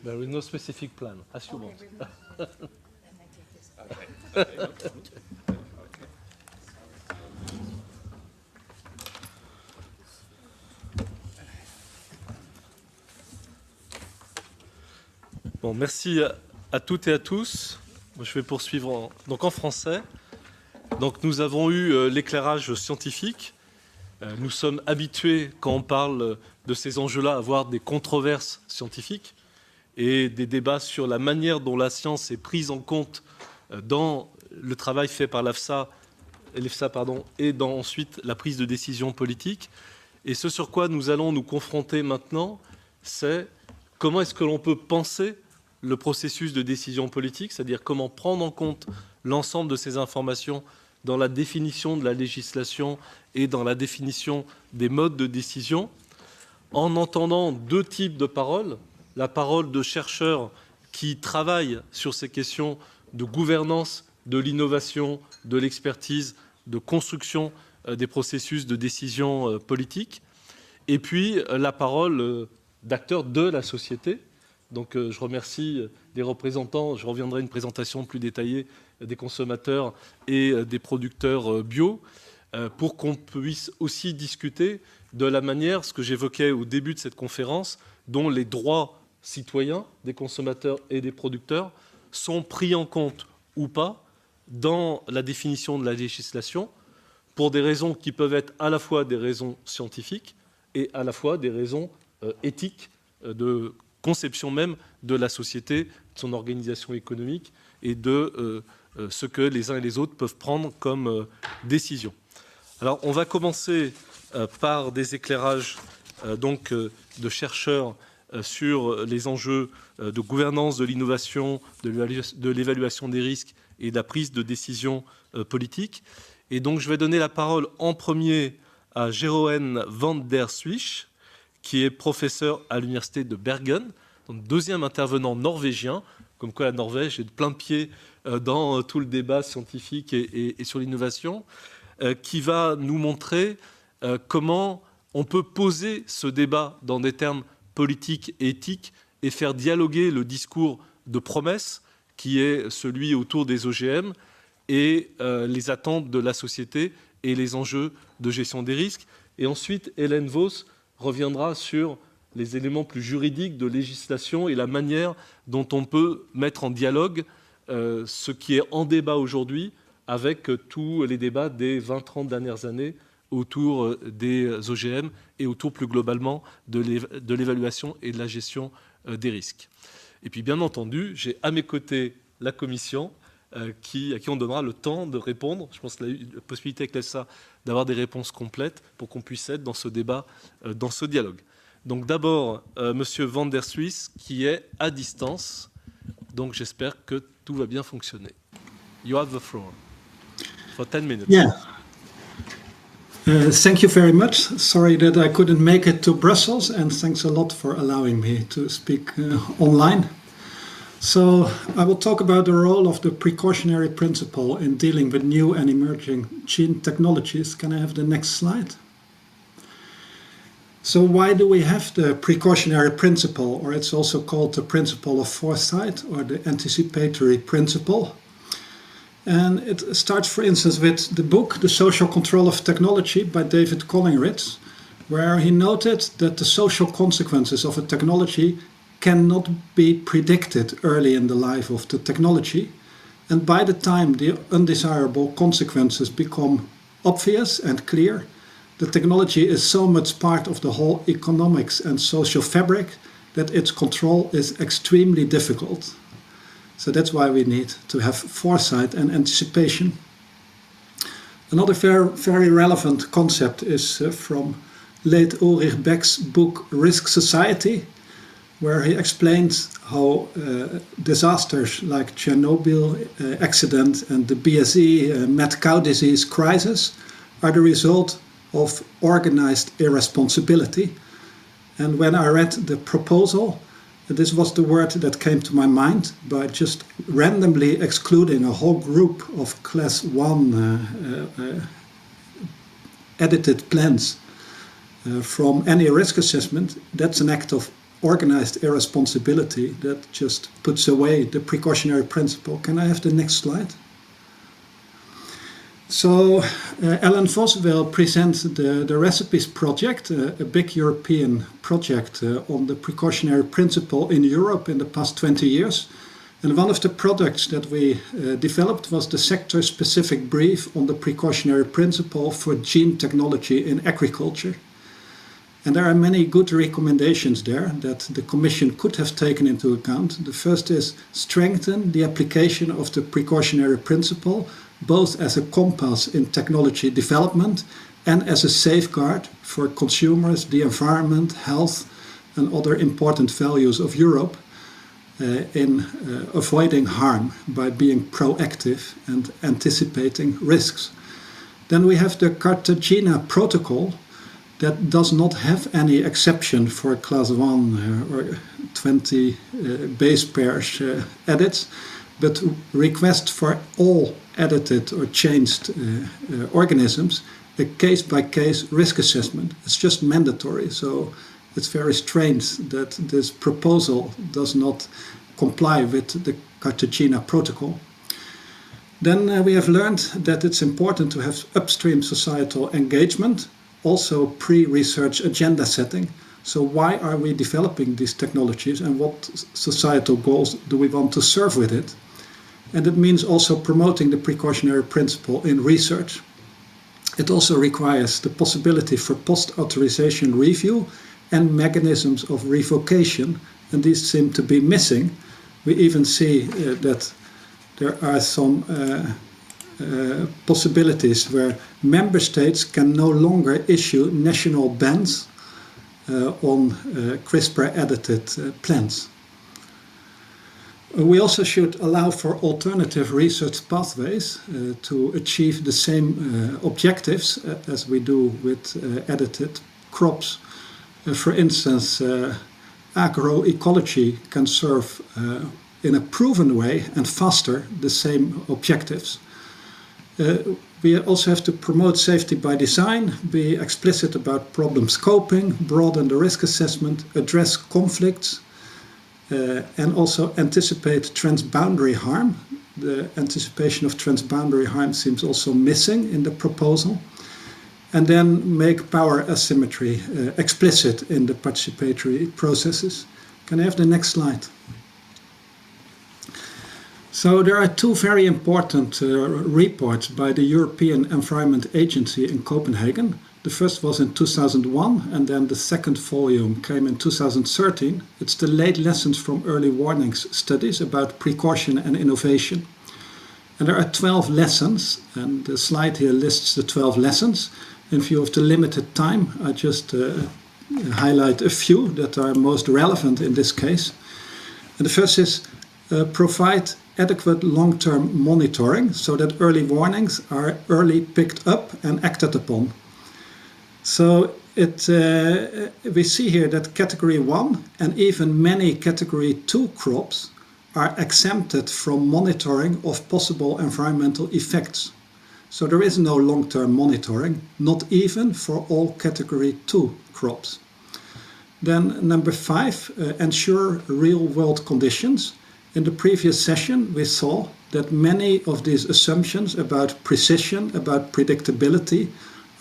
There is no specific plan, as you want. Bon, merci à toutes et à tous. Moi, je vais poursuivre en français. Donc, nous avons eu l'éclairage scientifique. Nous sommes habitués, quand on parle de ces enjeux-là, à avoir des controverses scientifiques et des débats sur la manière dont la science est prise en compte dans le travail fait par l'EFSA et dans ensuite la prise de décision politique. Et ce sur quoi nous allons nous confronter maintenant, c'est comment est-ce que l'on peut penser le processus de décision politique, c'est-à-dire comment prendre en compte l'ensemble de ces informations dans la définition de la législation et dans la définition des modes de décision, en entendant deux types de paroles. La parole de chercheurs qui travaillent sur ces questions de gouvernance, de l'innovation, de l'expertise, de construction des processus de décision politique, et puis la parole d'acteurs de la société. Donc je remercie des représentants, je reviendrai à une présentation plus détaillée des consommateurs et des producteurs bio, pour qu'on puisse aussi discuter de la manière, ce que j'évoquais au début de cette conférence, dont les droits citoyens des consommateurs et des producteurs sont pris en compte ou pas dans la définition de la législation, pour des raisons qui peuvent être à la fois des raisons scientifiques et à la fois des raisons éthiques, de conception même de la société, de son organisation économique et de ce que les uns et les autres peuvent prendre comme décision. Alors, on va commencer par des éclairages de chercheurs sur les enjeux de gouvernance, de l'innovation, de l'évaluation des risques et de la prise de décision politique. Et donc, je vais donner la parole en premier à Jeroen van der Swisch, qui est professeur à l'université de Bergen, donc deuxième intervenant norvégien, comme quoi la Norvège est de plein pied dans tout le débat scientifique et sur l'innovation, qui va nous montrer comment on peut poser ce débat dans des termes politiques et éthiques et faire dialoguer le discours de promesse, qui est celui autour des OGM, et les attentes de la société et les enjeux de gestion des risques. Et ensuite, Hélène Vos reviendra sur les éléments plus juridiques de législation et la manière dont on peut mettre en dialogue ce qui est en débat aujourd'hui avec tous les débats des 20-30 dernières années autour des OGM et autour plus globalement de l'évaluation et de la gestion des risques. Et puis bien entendu, j'ai à mes côtés la Commission à qui on donnera le temps de répondre. Je pense qu'il y a eu la possibilité avec l'EFSA d'avoir des réponses complètes pour qu'on puisse être dans ce débat, dans ce dialogue. Donc d'abord, Monsieur Van der Swisch, qui est à distance. Donc j'espère que tout va bien fonctionner. You have the floor for 10 minutes. Yeah. Thank you very much. Sorry that I couldn't make it to Brussels, and thanks a lot for allowing me to speak online. So I will talk about the role of the precautionary principle in dealing with new and emerging gene technologies. Can I have the next slide? So why do we have the precautionary principle, or it's also called the principle of foresight, or the anticipatory principle? And it starts, for instance, with the book The Social Control of Technology by David Collingridge, where he noted that the social consequences of a technology cannot be predicted early in the life of the technology. And by the time the undesirable consequences become obvious and clear, the technology is so much part of the whole economics and social fabric that its control is extremely difficult. So that's why we need to have foresight and anticipation. Another very relevant concept is from late Ulrich Beck's book Risk Society, where he explains how disasters like Chernobyl accident and the BSE mad cow disease crisis are the result of organized irresponsibility. And when I read the proposal, this was the word that came to my mind by just randomly excluding a whole group of class 1 edited plants from any risk assessment. That's an act of organized irresponsibility that just puts away the precautionary principle. Can I have the next slide? So Ellen Vos will present the Recipes project, a big European project on the precautionary principle in Europe in the past 20 years. And one of the products that we developed was the sector-specific brief on the precautionary principle for gene technology in agriculture. And there are many good recommendations there that the Commission could have taken into account. The first is strengthen the application of the precautionary principle, both as a compass in technology development and as a safeguard for consumers, the environment, health, and other important values of Europe in avoiding harm by being proactive and anticipating risks. Then we have the Cartagena Protocol that does not have any exception for class 1 or 20 base pairs edits, but request for all edited or changed organisms a case-by-case risk assessment. It's just mandatory, so it's very strange that this proposal does not comply with the Cartagena Protocol. Then we have learned that it's important to have upstream societal engagement, also pre-research agenda setting. So why are we developing these technologies and what societal goals do we want to serve with it? And it means also promoting the precautionary principle in research. It also requires the possibility for post-authorization review and mechanisms of revocation, and these seem to be missing. We even see that there are some possibilities where member states can no longer issue national bans on CRISPR-edited plants. We also should allow for alternative research pathways to achieve the same objectives as we do with edited crops. For instance, agroecology can serve in a proven way and faster the same objectives. We also have to promote safety by design, be explicit about problem scoping, broaden the risk assessment, address conflicts, and also anticipate transboundary harm. The anticipation of transboundary harm seems also missing in the proposal. And then make power asymmetry explicit in the participatory processes. Can I have the next slide? So there are two very important reports by the European Environment Agency in Copenhagen. The first was in 2001, and then the second volume came in 2013. It's the late lessons from early warnings studies about precaution and innovation. And there are 12 lessons, and the slide here lists the 12 lessons. In view of the limited time, I just highlight a few that are most relevant in this case. And the first is provide adequate long-term monitoring so that early warnings are early picked up and acted upon. So we see here that category 1 and even many category 2 crops are exempted from monitoring of possible environmental effects. So there is no long-term monitoring, not even for all category 2 crops. Then number 5, ensure real-world conditions. In the previous session, we saw that many of these assumptions about precision, about predictability,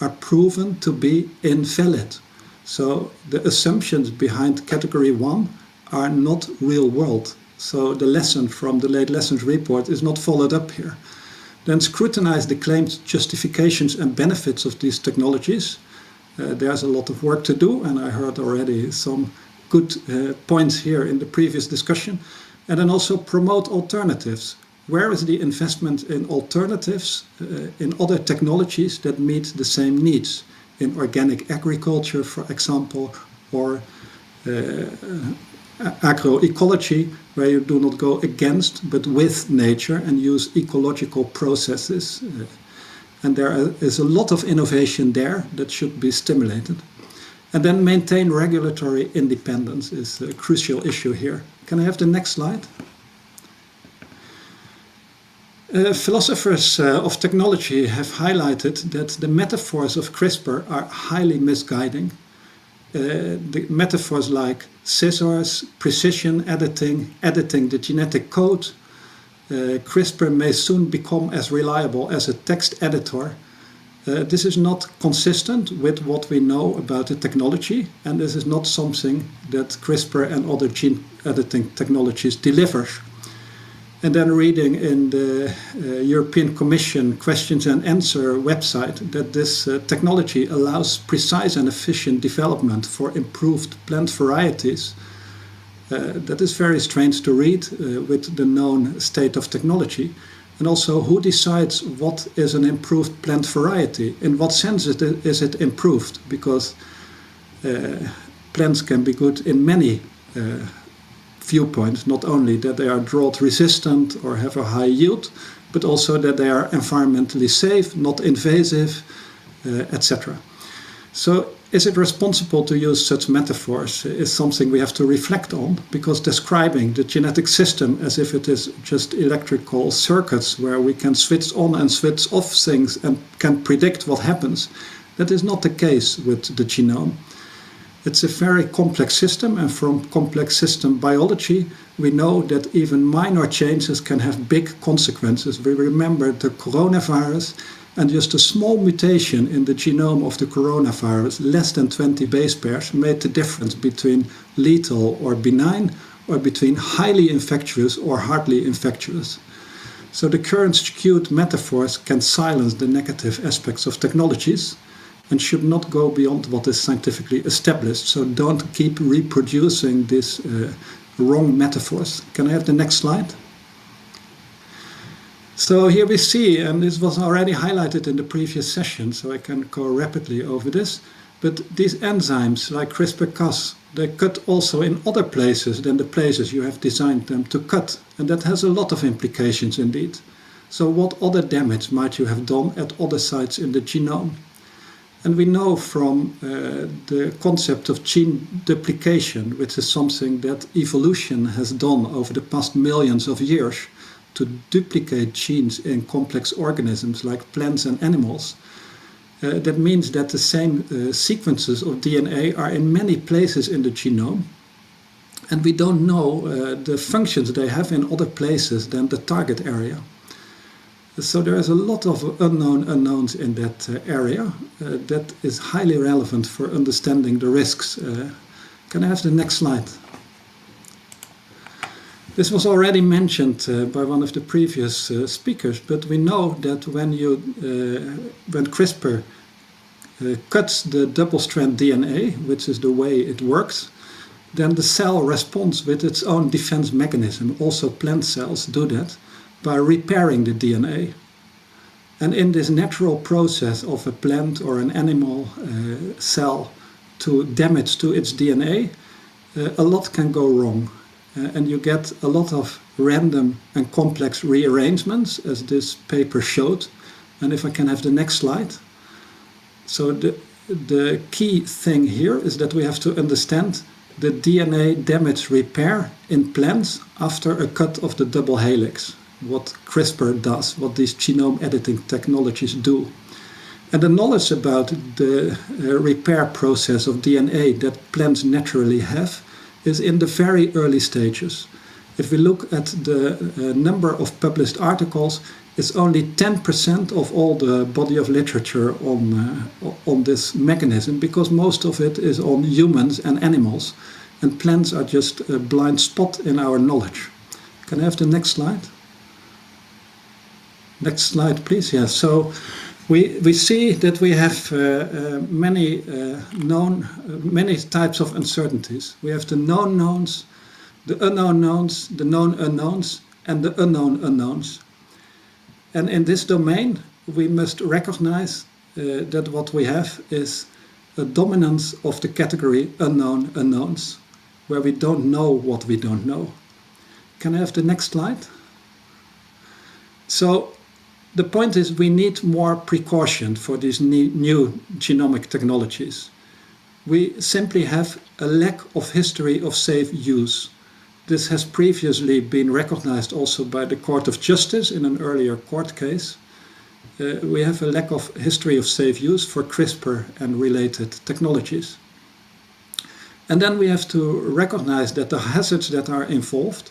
are proven to be invalid. So the assumptions behind category 1 are not real world. So the lesson from the late lessons report is not followed up here. Then scrutinize the claimed justifications and benefits of these technologies. There's a lot of work to do, and I heard already some good points here in the previous discussion. And then also promote alternatives. Where is the investment in alternatives, in other technologies that meet the same needs? In organic agriculture, for example, or agroecology, where you do not go against but with nature and use ecological processes. And there is a lot of innovation there that should be stimulated. And then maintain regulatory independence is a crucial issue here. Can I have the next slide? Philosophers of technology have highlighted that the metaphors of CRISPR are highly misguiding. the metaphors like scissors, precision editing, editing the genetic code. CRISPR may soon become as reliable as a text editor. This is not consistent with what we know about the technology, and this is not something that CRISPR and other gene editing technologies deliver. And then reading in the European Commission questions and answer website that this technology allows precise and efficient development for improved plant varieties. That is very strange to read with the known state of technology. And also, who decides what is an improved plant variety? In what sense is it improved? Because plants can be good in many viewpoints, not only that they are drought resistant or have a high yield, but also that they are environmentally safe, not invasive, etc. So is it responsible to use such metaphors is something we have to reflect on, because describing the genetic system as if it is just electrical circuits where we can switch on and switch off things and can predict what happens, that is not the case with the genome. It's a very complex system, and from complex system biology, we know that even minor changes can have big consequences. We remember the coronavirus, and just a small mutation in the genome of the coronavirus, less than 20 base pairs, made the difference between lethal or benign, or between highly infectious or hardly infectious. So the current skewed metaphors can silence the negative aspects of technologies, and should not go beyond what is scientifically established. So don't keep reproducing these wrong metaphors. Can I have the next slide? So here we see, and this was already highlighted in the previous session, so I can go rapidly over this, but these enzymes like CRISPR-Cas, they cut also in other places than the places you have designed them to cut. And that has a lot of implications indeed. So what other damage might you have done at other sites in the genome? And we know from the concept of gene duplication, which is something that evolution has done over the past millions of years, to duplicate genes in complex organisms like plants and animals. That means that the same sequences of DNA are in many places in the genome, and we don't know the functions they have in other places than the target area. So there is a lot of unknowns in that area that is highly relevant for understanding the risks. Can I have the next slide? This was already mentioned by one of the previous speakers, but we know that when CRISPR cuts the double-strand DNA, which is the way it works, then the cell responds with its own defense mechanism. Also plant cells do that by repairing the DNA. And in this natural process of a plant or an animal cell to damage to its DNA, a lot can go wrong. And you get a lot of random and complex rearrangements, as this paper showed. And if I can have the next slide. So the key thing here is that we have to understand the DNA damage repair in plants after a cut of the double helix. What CRISPR does, what these genome editing technologies do. And the knowledge about the repair process of DNA that plants naturally have is in the very early stages. If we look at the number of published articles, it's only 10% of all the body of literature on this mechanism, because most of it is on humans and animals, and plants are just a blind spot in our knowledge. Can I have the next slide? Next slide, please. Yeah. So we see that we have many types of uncertainties. We have the known knowns, the unknown knowns, the known unknowns, and the unknown unknowns. And in this domain, we must recognize that what we have is a dominance of the category unknown unknowns, where we don't know what we don't know. Can I have the next slide? So the point is, we need more precaution for these new genomic technologies. We simply have a lack of history of safe use. This has previously been recognized also by the Court of Justice in an earlier court case. We have a lack of history of safe use for CRISPR and related technologies. And then we have to recognize that the hazards that are involved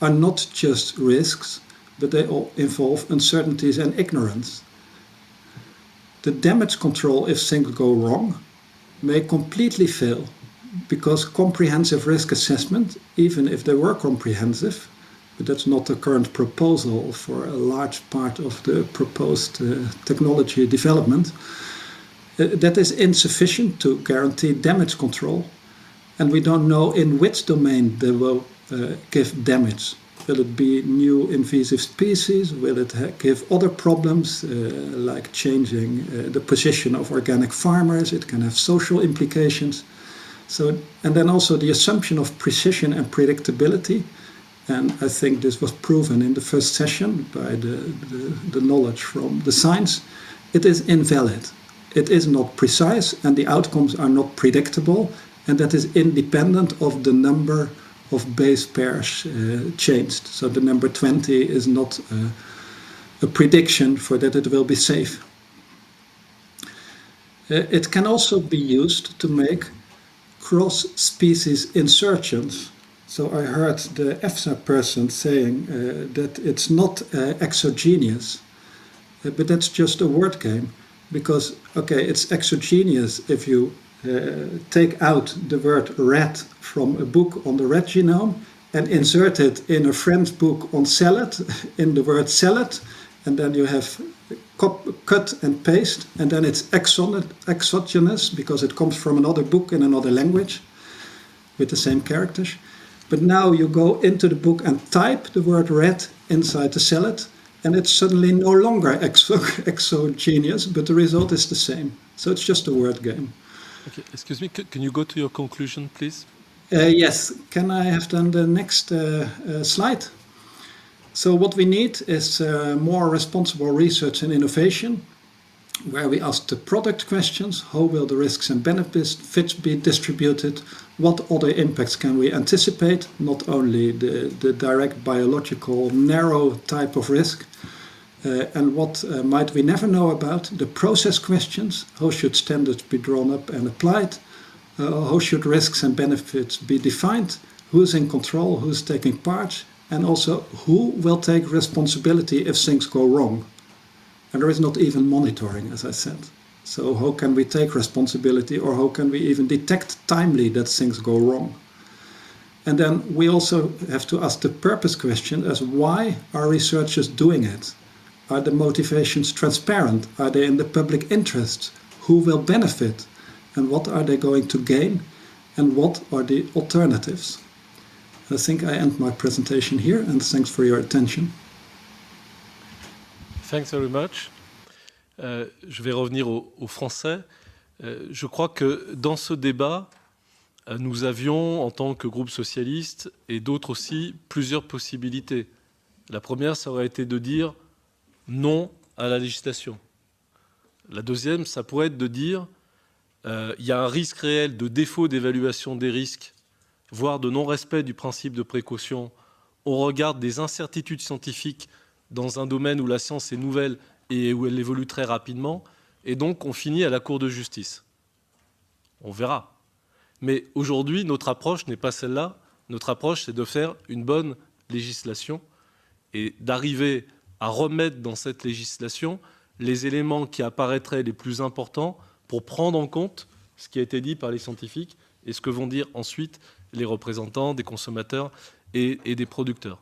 are not just risks, but they all involve uncertainties and ignorance. The damage control, if things go wrong, may completely fail, because comprehensive risk assessment, even if they were comprehensive, but that's not the current proposal for a large part of the proposed technology development, that is insufficient to guarantee damage control. And we don't know in which domain they will give damage. Will it be new invasive species? Will it give other problems like changing the position of organic farmers? It can have social implications. So, and then also the assumption of precision and predictability. And I think this was proven in the first session by the knowledge from the science. It is invalid. It is not precise, and the outcomes are not predictable, and that is independent of the number of base pairs changed. So the number 20 is not a prediction for that it will be safe. It can also be used to make cross-species insertions. So I heard the EFSA person saying that it's not exogenous, but that's just a word game. Because, okay, it's exogenous if you take out the word rat from a book on the rat genome and insert it in a friend's book on salad, in the word salad, and then you have cut and paste, and then it's exogenous because it comes from another book in another language with the same characters. But now you go into the book and type the word rat inside the salad, and it's suddenly no longer exogenous, but the result is the same. So it's just a word game. Okay, excuse me, can you go to your conclusion, please? Yes, can I have then the next slide? So what we need is more responsible research and innovation, where we ask the product questions. How will the risks and benefits be distributed? What other impacts can we anticipate? Not only the direct biological narrow type of risk, and what might we never know about? The process questions. How should standards be drawn up and applied? How should risks and benefits be defined? Who's in control? Who's taking part? And also, who will take responsibility if things go wrong? And there is not even monitoring, as I said. So how can we take responsibility, or how can we even detect timely that things go wrong? And then we also have to ask the purpose question as why are researchers doing it? Are the motivations transparent? Are they in the public interest? Who will benefit? And what are they going to gain? And what are the alternatives? I think I end my presentation here, and thanks for your attention. Thanks very much. Je vais revenir au français. Je crois que dans ce débat, nous avions, en tant que groupe socialiste, et d'autres aussi, plusieurs possibilités. La première, ça aurait été de dire non à la législation. La deuxième, ça pourrait être de dire il y a un risque réel de défaut d'évaluation des risques, voire de non-respect du principe de précaution au regard des incertitudes scientifiques dans un domaine où la science est nouvelle et où elle évolue très rapidement, et donc on finit à la Cour de justice. On verra. Mais aujourd'hui, notre approche n'est pas celle-là. Notre approche, c'est de faire une bonne législation et d'arriver à remettre dans cette législation les éléments qui apparaîtraient les plus importants pour prendre en compte ce qui a été dit par les scientifiques et ce que vont dire ensuite les représentants des consommateurs et des producteurs.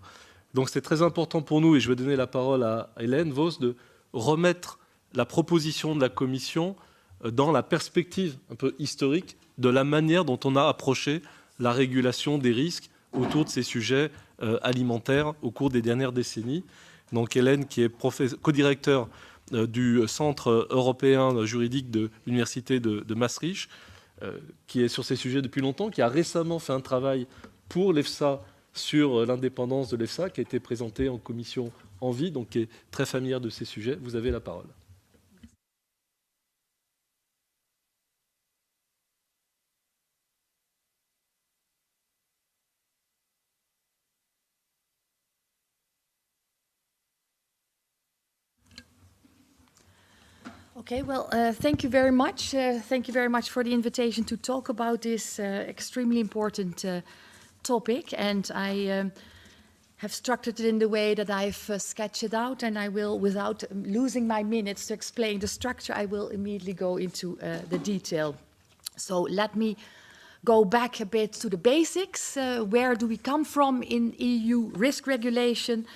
Donc c'est très important pour nous, et je vais donner la parole à Hélène Vos, de remettre la proposition de la Commission dans la perspective un peu historique de la manière dont on a approché la régulation des risques autour de ces sujets alimentaires au cours des dernières décennies. Donc Hélène, qui est co-directeur du Centre européen juridique de l'Université de Maastricht, qui est sur ces sujets depuis longtemps, qui a récemment fait un travail pour l'EFSA sur l'indépendance de l'EFSA, qui a été présenté en commission Envie, donc qui est très familière de ces sujets. Vous avez la parole. Okay, well, thank you very much. Thank you very much for the invitation to talk about this extremely important topic. And I have structured it in the way that I've sketched it out, and I will, without losing my minutes to explain the structure, I will immediately go into the detail. So let me go back a bit to the basics. Where do we come from in EU risk regulation?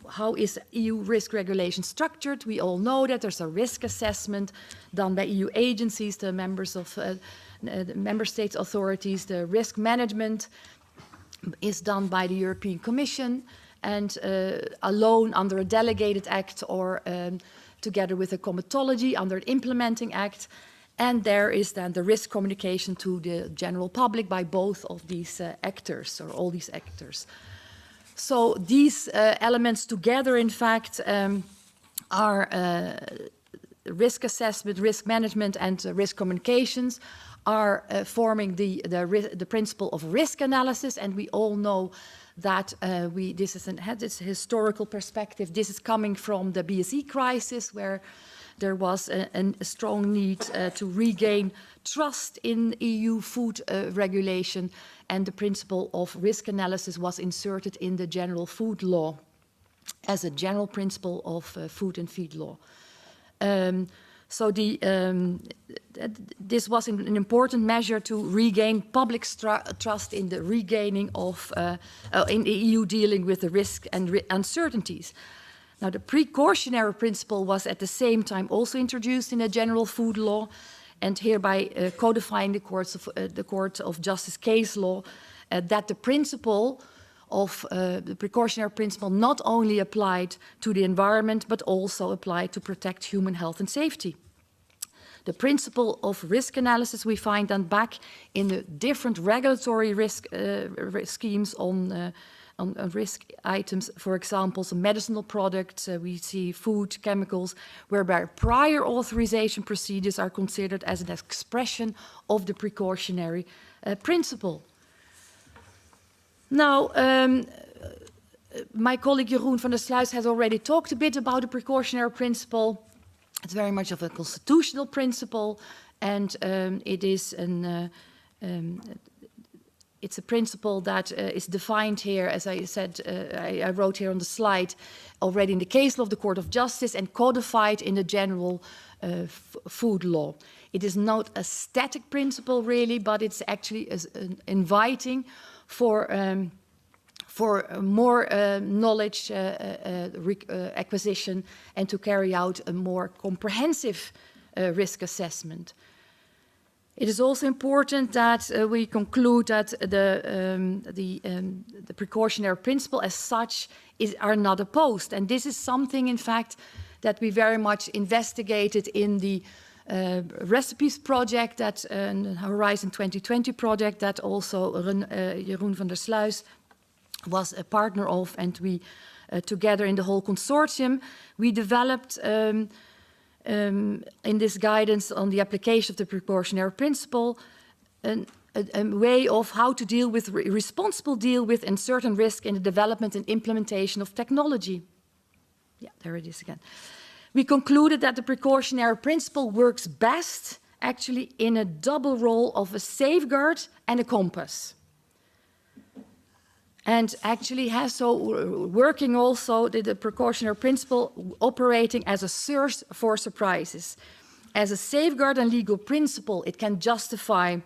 How is EU risk regulation structured? We all know that there's a risk assessment done by EU agencies, the members of the member states authorities. The risk management is done by the European Commission, and alone under a delegated act or together with a comitology under an implementing act. And there is then the risk communication to the general public by both of these actors, or all these actors. So these elements together, in fact, are risk assessment, risk management, and risk communications are forming the principle of risk analysis. And we all know that this is a historical perspective. This is coming from the BSE crisis, where there was a strong need to regain trust in EU food regulation, and the principle of risk analysis was inserted in the general food law as a general principle of food and feed law. This was an important measure to regain public trust in the regaining of in the EU dealing with the risk and uncertainties. Now, the precautionary principle was at the same time also introduced in a general food law, and hereby codifying the Court of Justice case law, that the principle of the precautionary principle not only applied to the environment, but also applied to protect human health and safety. The principle of risk analysis we find then back in the different regulatory risk schemes on risk items, for example, some medicinal products, we see food, chemicals, whereby prior authorization procedures are considered as an expression of the precautionary principle. Now, my colleague Jeroen van der Sluis has already talked a bit about the precautionary principle. It's very much of a constitutional principle, and it is it's a principle that is defined here, as I said, I wrote here on the slide, already in the case law of the Court of Justice and codified in the general food law. It is not a static principle, really, but it's actually inviting for more knowledge acquisition and to carry out a more comprehensive risk assessment. It is also important that we conclude that the precautionary principle as such are not opposed. And this is something, in fact, that we very much investigated in the recipes project, that Horizon 2020 project that also Jeroen van der Sluis was a partner of, and we together in the whole consortium, we developed in this guidance on the application of the precautionary principle a way of how to deal with, responsible deal with uncertain risk in the development and implementation of technology. Yeah, there it is again. We concluded that the precautionary principle works best actually in a double role of a safeguard and a compass. And actually has working also the precautionary principle operating as a source for surprises. As a safeguard and legal principle, it can justify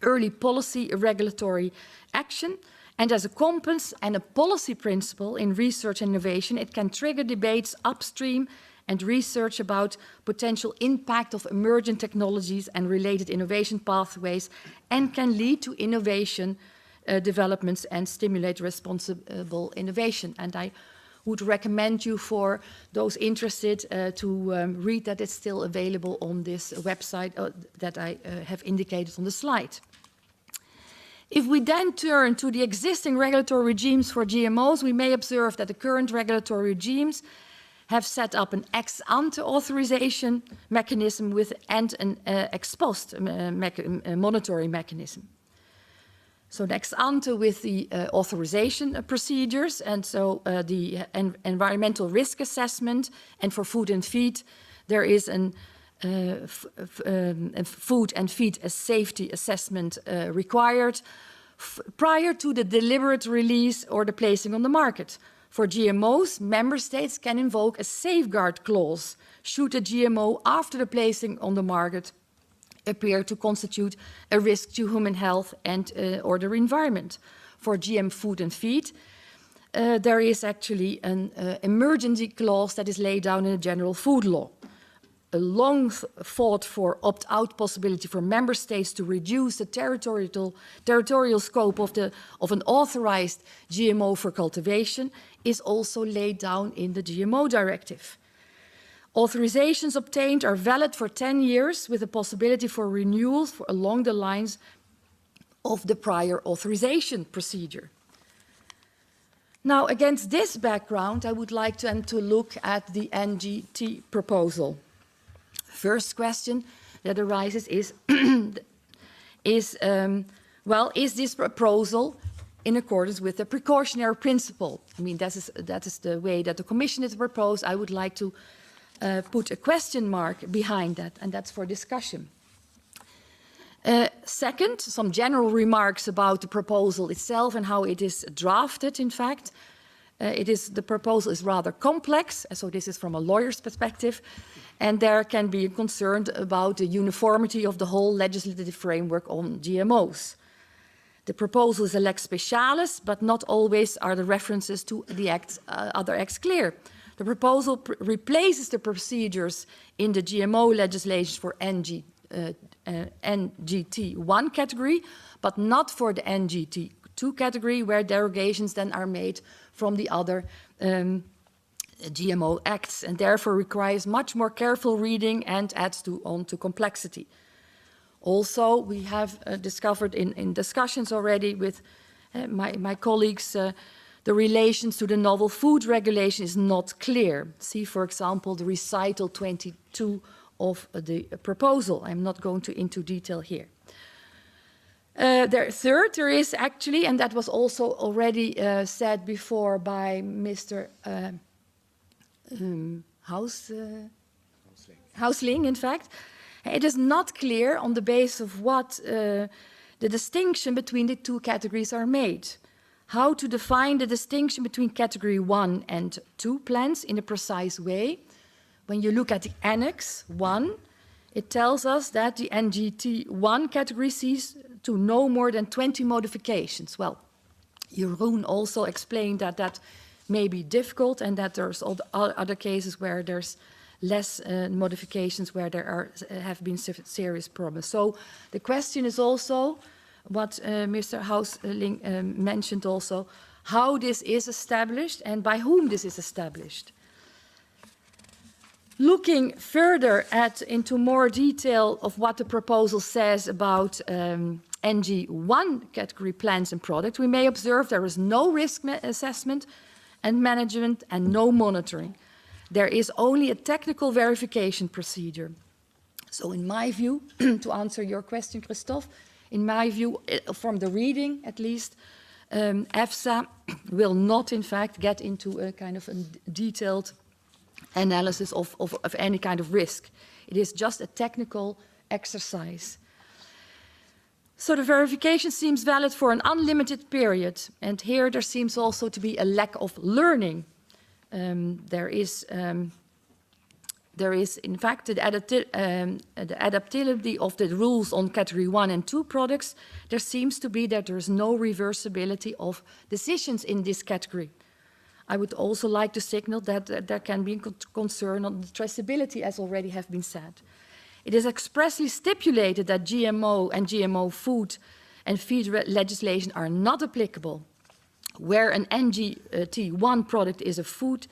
early policy regulatory action. And as a compass and a policy principle in research and innovation, it can trigger debates upstream and research about potential impact of emerging technologies and related innovation pathways, and can lead to innovation developments and stimulate responsible innovation. And I would recommend you, for those interested, to read that it's still available on this website that I have indicated on the slide. If we then turn to the existing regulatory regimes for GMOs, we may observe that the current regulatory regimes have set up an ex-ante authorization mechanism and an ex-post monitoring mechanism. So ex ante with the authorization procedures, and so the environmental risk assessment, and for food and feed, there is a food and feed safety assessment required prior to the deliberate release or the placing on the market. For GMOs, member states can invoke a safeguard clause should a GMO after the placing on the market appear to constitute a risk to human health and or the environment. For GM food and feed, there is actually an emergency clause that is laid down in the general food law. A long fought for opt-out possibility for member states to reduce the territorial scope of an authorized GMO for cultivation is also laid down in the GMO directive. Authorizations obtained are valid for 10 years with a possibility for renewals along the lines of the prior authorization procedure. Now, against this background, I would like to look at the NGT proposal. First question that arises is, is this proposal in accordance with the precautionary principle? I mean, that is the way that the Commission has proposed. I would like to put a question mark behind that, and that's for discussion. Second, some general remarks about the proposal itself and how it is drafted, in fact. The proposal is rather complex, so this is from a lawyer's perspective, and there can be a concern about the uniformity of the whole legislative framework on GMOs. The proposal is a lex specialis, but not always are the references to the other acts clear. The proposal replaces the procedures in the GMO legislation for NGT1 category, but not for the NGT2 category, where derogations then are made from the other GMO acts, and therefore requires much more careful reading and adds on to complexity. Also, we have discovered in discussions already with my colleagues, the relations to the novel food regulation is not clear. See, for example, the recital 22 of the proposal. I'm not going into detail here. Third, there is actually, and that was also already said before by Mr. Hausling, in fact, it is not clear on the basis of what the distinction between the two categories are made. How to define the distinction between category 1 and 2 plants in a precise way. When you look at the Annex 1, it tells us that the NGT1 category sees to no more than 20 modifications. Well, Jeroen also explained that that may be difficult and that there's other cases where there's less modifications, where there have been serious problems. So the question is also, what Mr. Hausling mentioned also, how this is established and by whom this is established. Looking further into more detail of what the proposal says about NG1 category plants and products, we may observe there is no risk assessment and management and no monitoring. There is only a technical verification procedure. So in my view, to answer your question, Christophe, in my view, from the reading at least, EFSA will not in fact get into a kind of a detailed analysis of any kind of risk. It is just a technical exercise. So the verification seems valid for an unlimited period, and here there seems also to be a lack of learning. There is in fact the adaptability of the rules on category 1 and 2 products. There seems to be that there is no reversibility of decisions in this category. I would also like to signal that there can be concern on the traceability, as already have been said. It is expressly stipulated that GMO and GMO food and feed legislation are not applicable. Where an NGT1 product is a food,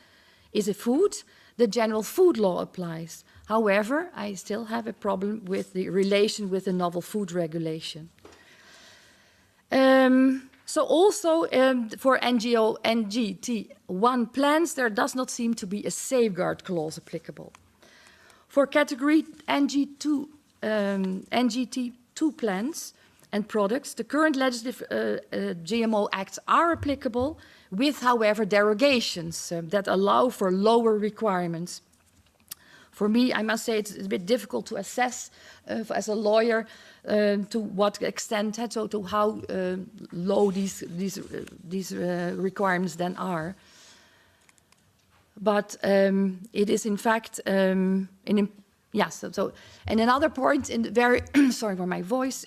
the general food law applies. However, I still have a problem with the relation with the novel food regulation. So also for NGT1 plants, there does not seem to be a safeguard clause applicable. For category NGT2 plants, and products, the current legislative GMO acts are applicable, with, however, derogations that allow for lower requirements. For me, I must say it's a bit difficult to assess as a lawyer to what extent, so to how low these requirements then are. But it is in fact, and another point in the very, sorry for my voice,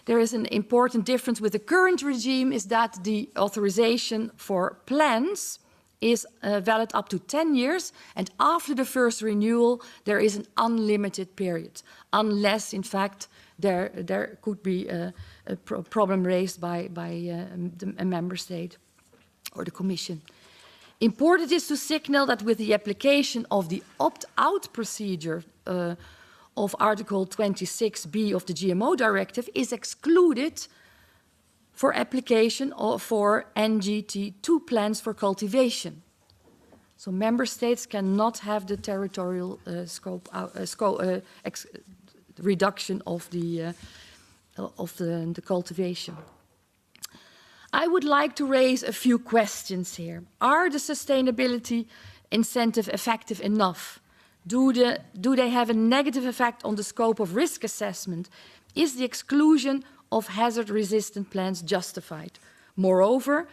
there is an important difference with the current regime is that the authorization for plants is valid up to 10 years, and after the first renewal, there is an unlimited period, unless, in fact, there could be a problem raised by a member state or the Commission. Important is to signal that with the application of the opt-out procedure of Article 26b of the GMO Directive is excluded for application for NGT2 plans for cultivation. So member states cannot have the territorial reduction of the cultivation. I would like to raise a few questions here. Are the sustainability incentives effective enough? Do they have a negative effect on the scope of risk assessment? Is the exclusion of hazard-resistant plants justified? Moreover,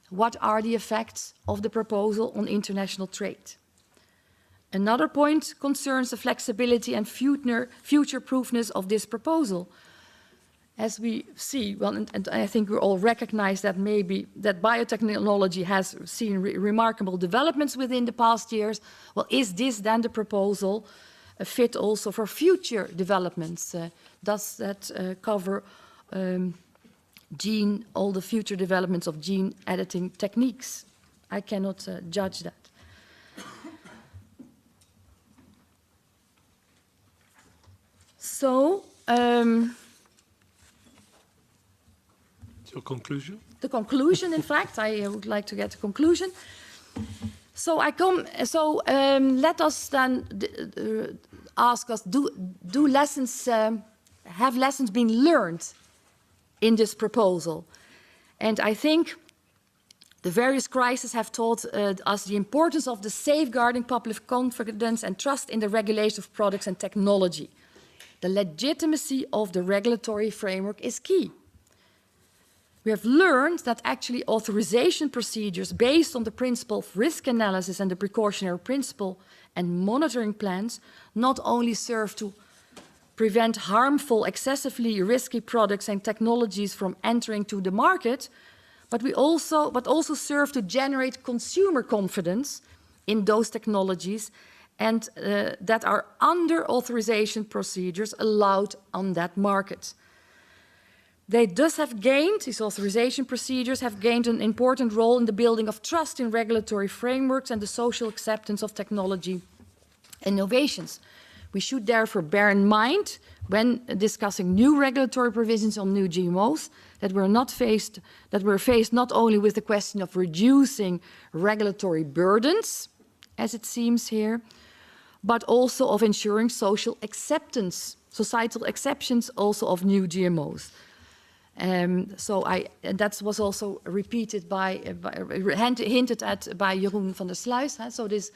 what are the effects of the proposal on international trade? Another point concerns the flexibility and future-proofness of this proposal. As we see, well, and I think we all recognize that maybe that biotechnology has seen remarkable developments within the past years. Well, is this then the proposal a fit also for future developments? Does that cover all the future developments of gene editing techniques? I cannot judge that. So, your conclusion? The conclusion, in fact, I would like to get a conclusion. So let us then ask us: have lessons been learned in this proposal? And I think the various crises have taught us the importance of the safeguarding public confidence and trust in the regulation of products and technology. The legitimacy of the regulatory framework is key. We have learned that actually authorization procedures based on the principle of risk analysis and the precautionary principle and monitoring plans not only serve to prevent harmful, excessively risky products and technologies from entering to the market, but also serve to generate consumer confidence in those technologies and that are under authorization procedures allowed on that market. They thus have gained, these authorization procedures have gained an important role in the building of trust in regulatory frameworks and the social acceptance of technology innovations. We should therefore bear in mind, when discussing new regulatory provisions on new GMOs, that we're faced not only with the question of reducing regulatory burdens, as it seems here, but also of ensuring social acceptance, societal acceptance also of new GMOs. And that was also repeated hinted at by Jeroen van der Sluis. So this,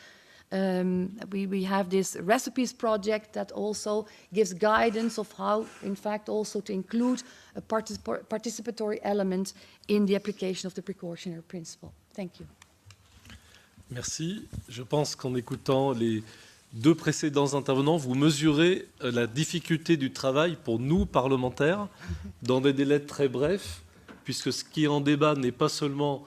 we have this recipes project that also gives guidance of how, in fact, also to include a participatory element in the application of the precautionary principle. Thank you. Merci. Je pense qu'en écoutant les deux précédents intervenants, vous mesurez la difficulté du travail pour nous, parlementaires, dans des délais très brefs, puisque ce qui est en débat n'est pas seulement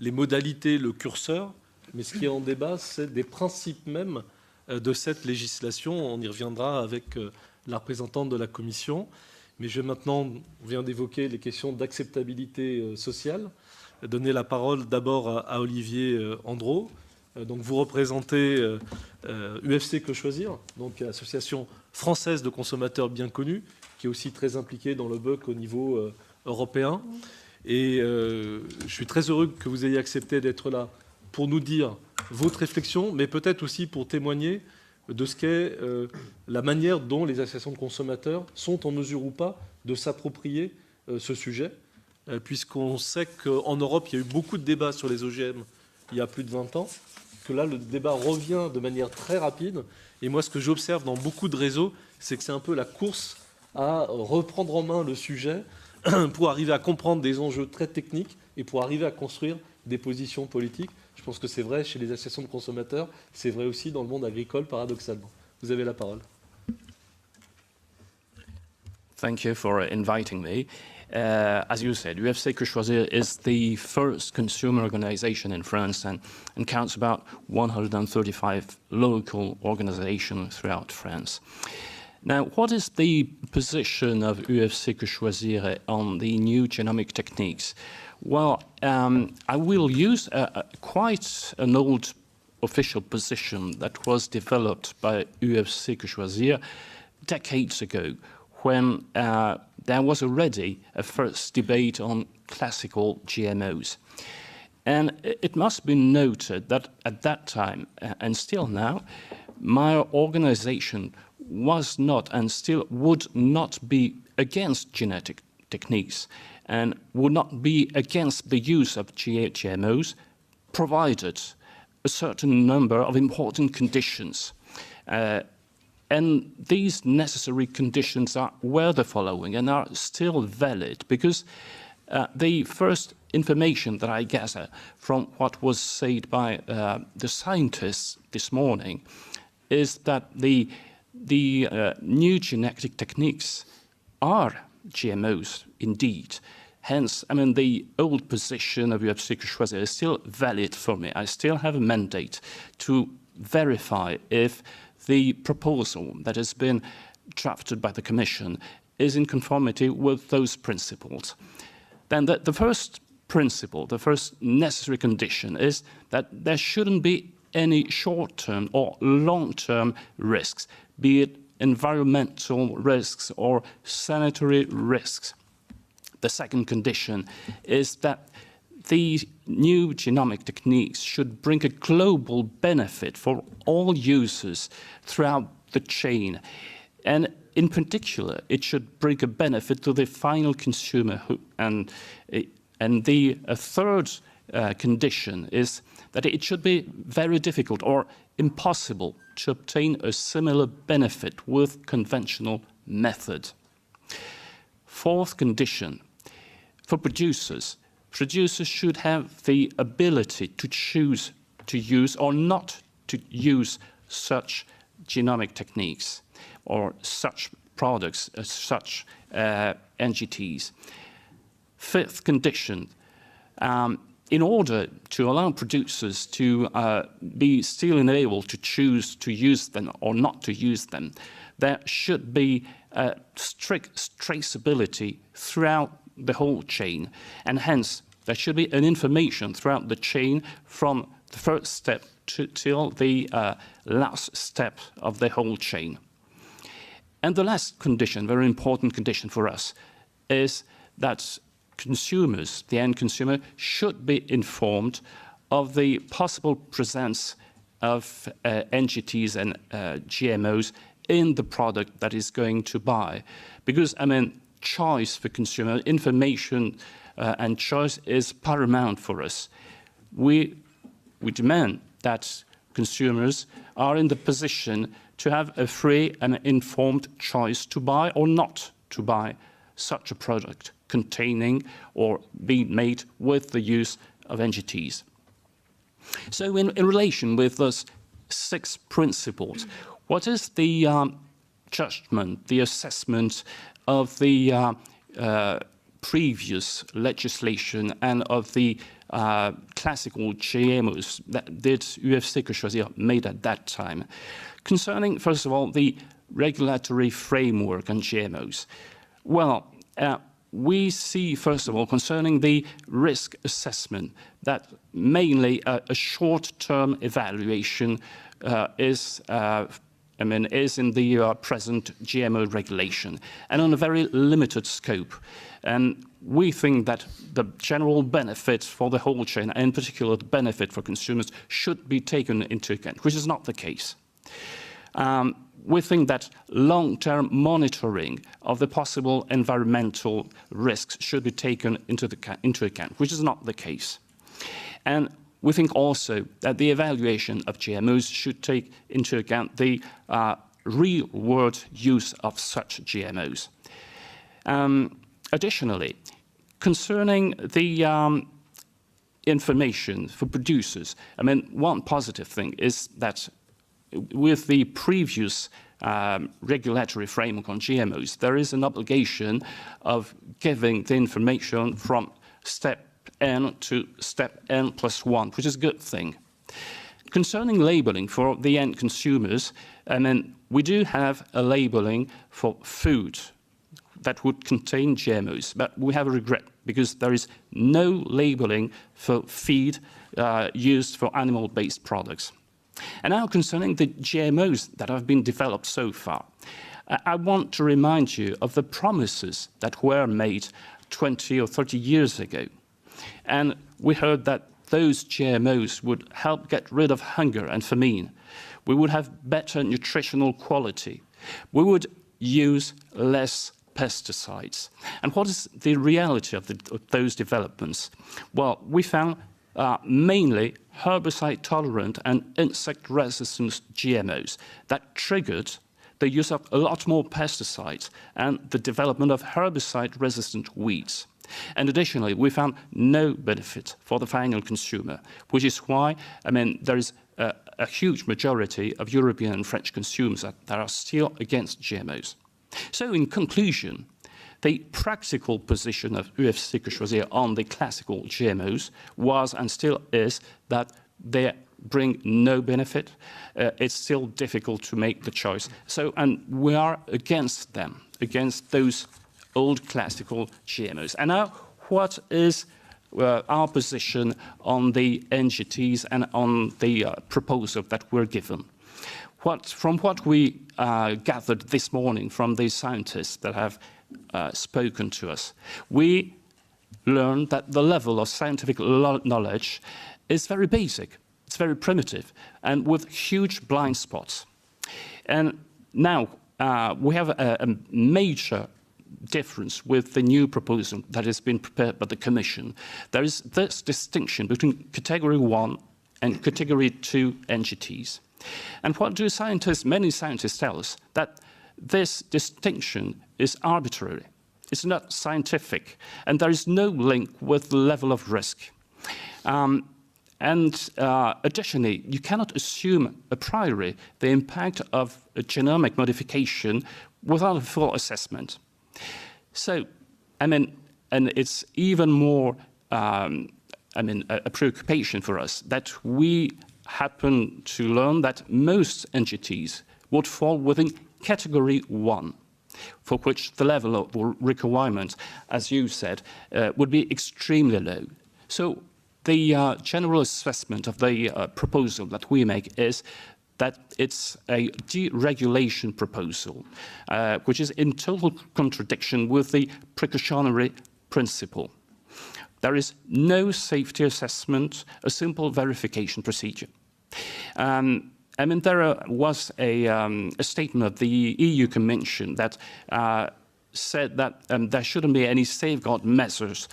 les modalités, le curseur, mais ce qui est en débat, c'est des principes mêmes de cette législation. On y reviendra avec la représentante de la Commission. Mais je vais maintenant, on vient d'évoquer les questions d'acceptabilité sociale. Donner la parole d'abord à Olivier Andro. Donc vous représentez UFC Que Choisir, donc association française de consommateurs bien connue, qui est aussi très impliquée dans le BUC au niveau européen. Et je suis très heureux que vous ayez accepté d'être là pour nous dire votre réflexion, mais peut-être aussi pour témoigner de ce qu'est la manière dont les associations de consommateurs sont en mesure ou pas de s'approprier ce sujet, puisqu'on sait qu'en Europe, il y a eu beaucoup de débats sur les OGM il y a plus de 20 ans, que là, le débat revient de manière très rapide. Et moi, ce que j'observe dans beaucoup de réseaux, c'est que c'est un peu la course à reprendre en main le sujet pour arriver à comprendre des enjeux très techniques et pour arriver à construire des positions politiques. Je pense que c'est vrai chez les associations de consommateurs, c'est vrai aussi dans le monde agricole, paradoxalement. Vous avez la parole. Thank you for inviting me. As you said, UFC Que Choisir is the first consumer organization in France and counts about 135 local organizations throughout France. Now, what is the position of UFC Que Choisir on the new genomic techniques? Well, I will use quite an old official position that was developed by UFC Que Choisir decades ago, when there was already a first debate on classical GMOs. And it must be noted that at that time, and still now, my organization was not and still would not be against genetic techniques and would not be against the use of GMOs, provided a certain number of important conditions. And these necessary conditions were the following and are still valid, because the first information that I gather from what was said by the scientists this morning is that the new genetic techniques are GMOs indeed. Hence, I mean, the old position of UFC Que Choisir is still valid for me. I still have a mandate to verify if the proposal that has been drafted by the Commission is in conformity with those principles. Then the first principle, the first necessary condition is that there shouldn't be any short-term or long-term risks, be it environmental risks or sanitary risks. The second condition is that the new genomic techniques should bring a global benefit for all users throughout the chain. And in particular, it should bring a benefit to the final consumer. And the third condition is that it should be very difficult or impossible to obtain a similar benefit with conventional method. Fourth condition, for producers should have the ability to choose to use or not to use such genomic techniques or such products, such NGTs. Fifth condition, in order to allow producers to be still enabled to choose to use them or not to use them, there should be strict traceability throughout the whole chain, and hence there should be an information throughout the chain from the first step till the last step of the whole chain. And the last condition, very important condition for us, is that consumers, the end consumer, should be informed of the possible presence of NGTs and GMOs in the product that is going to buy. Because, I mean, choice for consumer, information and choice is paramount for us. We demand that consumers are in the position to have a free and informed choice to buy or not to buy such a product containing or being made with the use of NGTs. So in relation with those 6 principles, what is the judgment, the assessment of the previous legislation and of the classical GMOs that did UFC Que Choisir made at that time, concerning, first of all, the regulatory framework on GMOs? Well, we see, first of all, concerning the risk assessment, that mainly a short-term evaluation is in the present GMO regulation, and on a very limited scope. And we think that the general benefit for the whole chain, and in particular the benefit for consumers, should be taken into account, which is not the case. we think that long-term monitoring of the possible environmental risks should be taken into account, which is not the case. And we think also that the evaluation of GMOs should take into account the real-world use of such GMOs. Additionally, concerning the information for producers, I mean, one positive thing is that with the previous regulatory framework on GMOs, there is an obligation of giving the information from step N to step N+1, which is a good thing. Concerning labeling for the end consumers, I mean, we do have a labeling for food that would contain GMOs, but we have a regret because there is no labeling for feed used for animal-based products. And now concerning the GMOs that have been developed so far, I want to remind you of the promises that were made 20 or 30 years ago. And we heard that those GMOs would help get rid of hunger and famine. We would have better nutritional quality. We would use less pesticides. And what is the reality of those developments? Well, we found mainly herbicide-tolerant and insect-resistant GMOs that triggered the use of a lot more pesticides and the development of herbicide-resistant weeds. And additionally, we found no benefit for the final consumer, which is why, I mean, there is a huge majority of European and French consumers that are still against GMOs. So in conclusion, the practical position of UFC Que Choisir on the classical GMOs was and still is that they bring no benefit. It's still difficult to make the choice. So, and we are against them, against those old classical GMOs. And now, what is our position on the NGTs and on the proposal that we're given? From what we gathered this morning from the scientists that have spoken to us, we learned that the level of scientific knowledge is very basic, it's very primitive, and with huge blind spots. And now we have a major difference with the new proposal that has been prepared by the Commission. There is this distinction between Category 1 and Category 2 NGTs. And what do many scientists tell us? That this distinction is arbitrary. It's not scientific, and there is no link with the level of risk. Additionally, you cannot assume a priori the impact of a genomic modification without a full assessment. So, I mean, and it's even more, a preoccupation for us that we happen to learn that most NGTs would fall within Category 1, for which the level of requirement, as you said, would be extremely low. So the general assessment of the proposal that we make is that it's a deregulation proposal, which is in total contradiction with the precautionary principle. There is no safety assessment, a simple verification procedure. There was a statement of the EU Commission that said that there shouldn't be any safeguard measures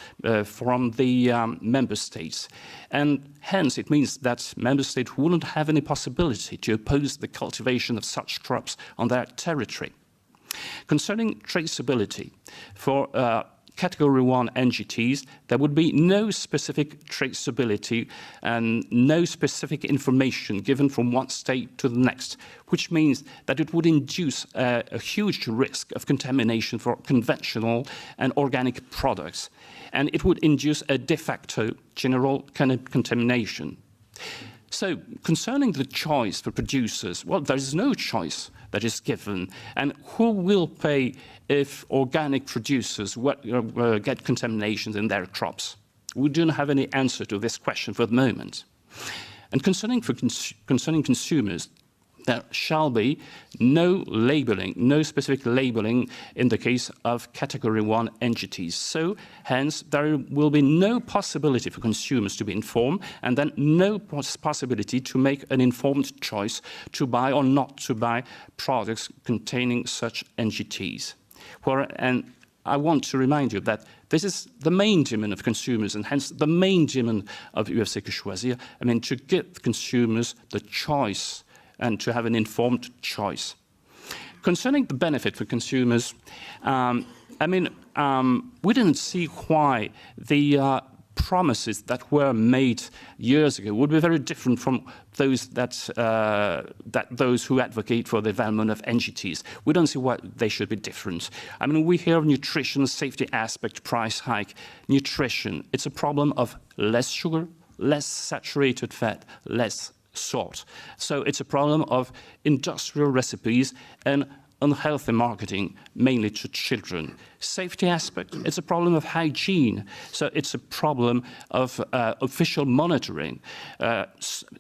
from the member states. And hence, it means that member states wouldn't have any possibility to oppose the cultivation of such crops on their territory. Concerning traceability, for Category 1 NGTs, there would be no specific traceability and no specific information given from one state to the next, which means that it would induce a huge risk of contamination for conventional and organic products, and it would induce a de facto general contamination. So, concerning the choice for producers, well, there is no choice that is given, and who will pay if organic producers get contaminations in their crops? We do not have any answer to this question for the moment. And concerning consumers, there shall be no labeling, no specific labeling in the case of Category 1 entities. So, hence, there will be no possibility for consumers to be informed, and then no possibility to make an informed choice to buy or not to buy products containing such entities. And I want to remind you that this is the main demand of consumers, and hence the main demand of UFC Que Choisir. I mean, to give consumers the choice and to have an informed choice. Concerning the benefit for consumers, we didn't see why the promises that were made years ago would be very different from those those who advocate for the development of NGTs. We don't see why they should be different. I mean, we hear of nutrition, safety aspect, price hike. Nutrition, it's a problem of less sugar, less saturated fat, less salt. So it's a problem of industrial recipes and unhealthy marketing, mainly to children. Safety aspect, it's a problem of hygiene. So it's a problem of official monitoring.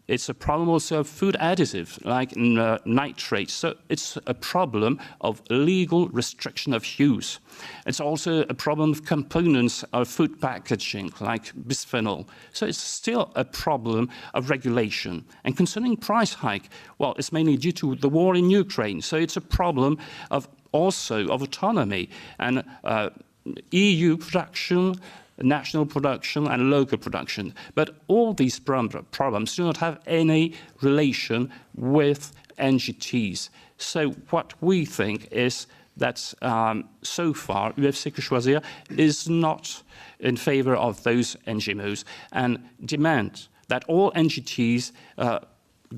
It's a problem also of food additives, like nitrates. So it's a problem of legal restriction of use. It's also a problem of components of food packaging, like bisphenol. So it's still a problem of regulation. And concerning price hike, well, it's mainly due to the war in Ukraine. So it's a problem of also of autonomy and EU production, national production and local production. But all these problems do not have any relation with NGTs. So what we think is that so far UFC Que Choisir is not in favor of those NGMOs and demand that all NGTs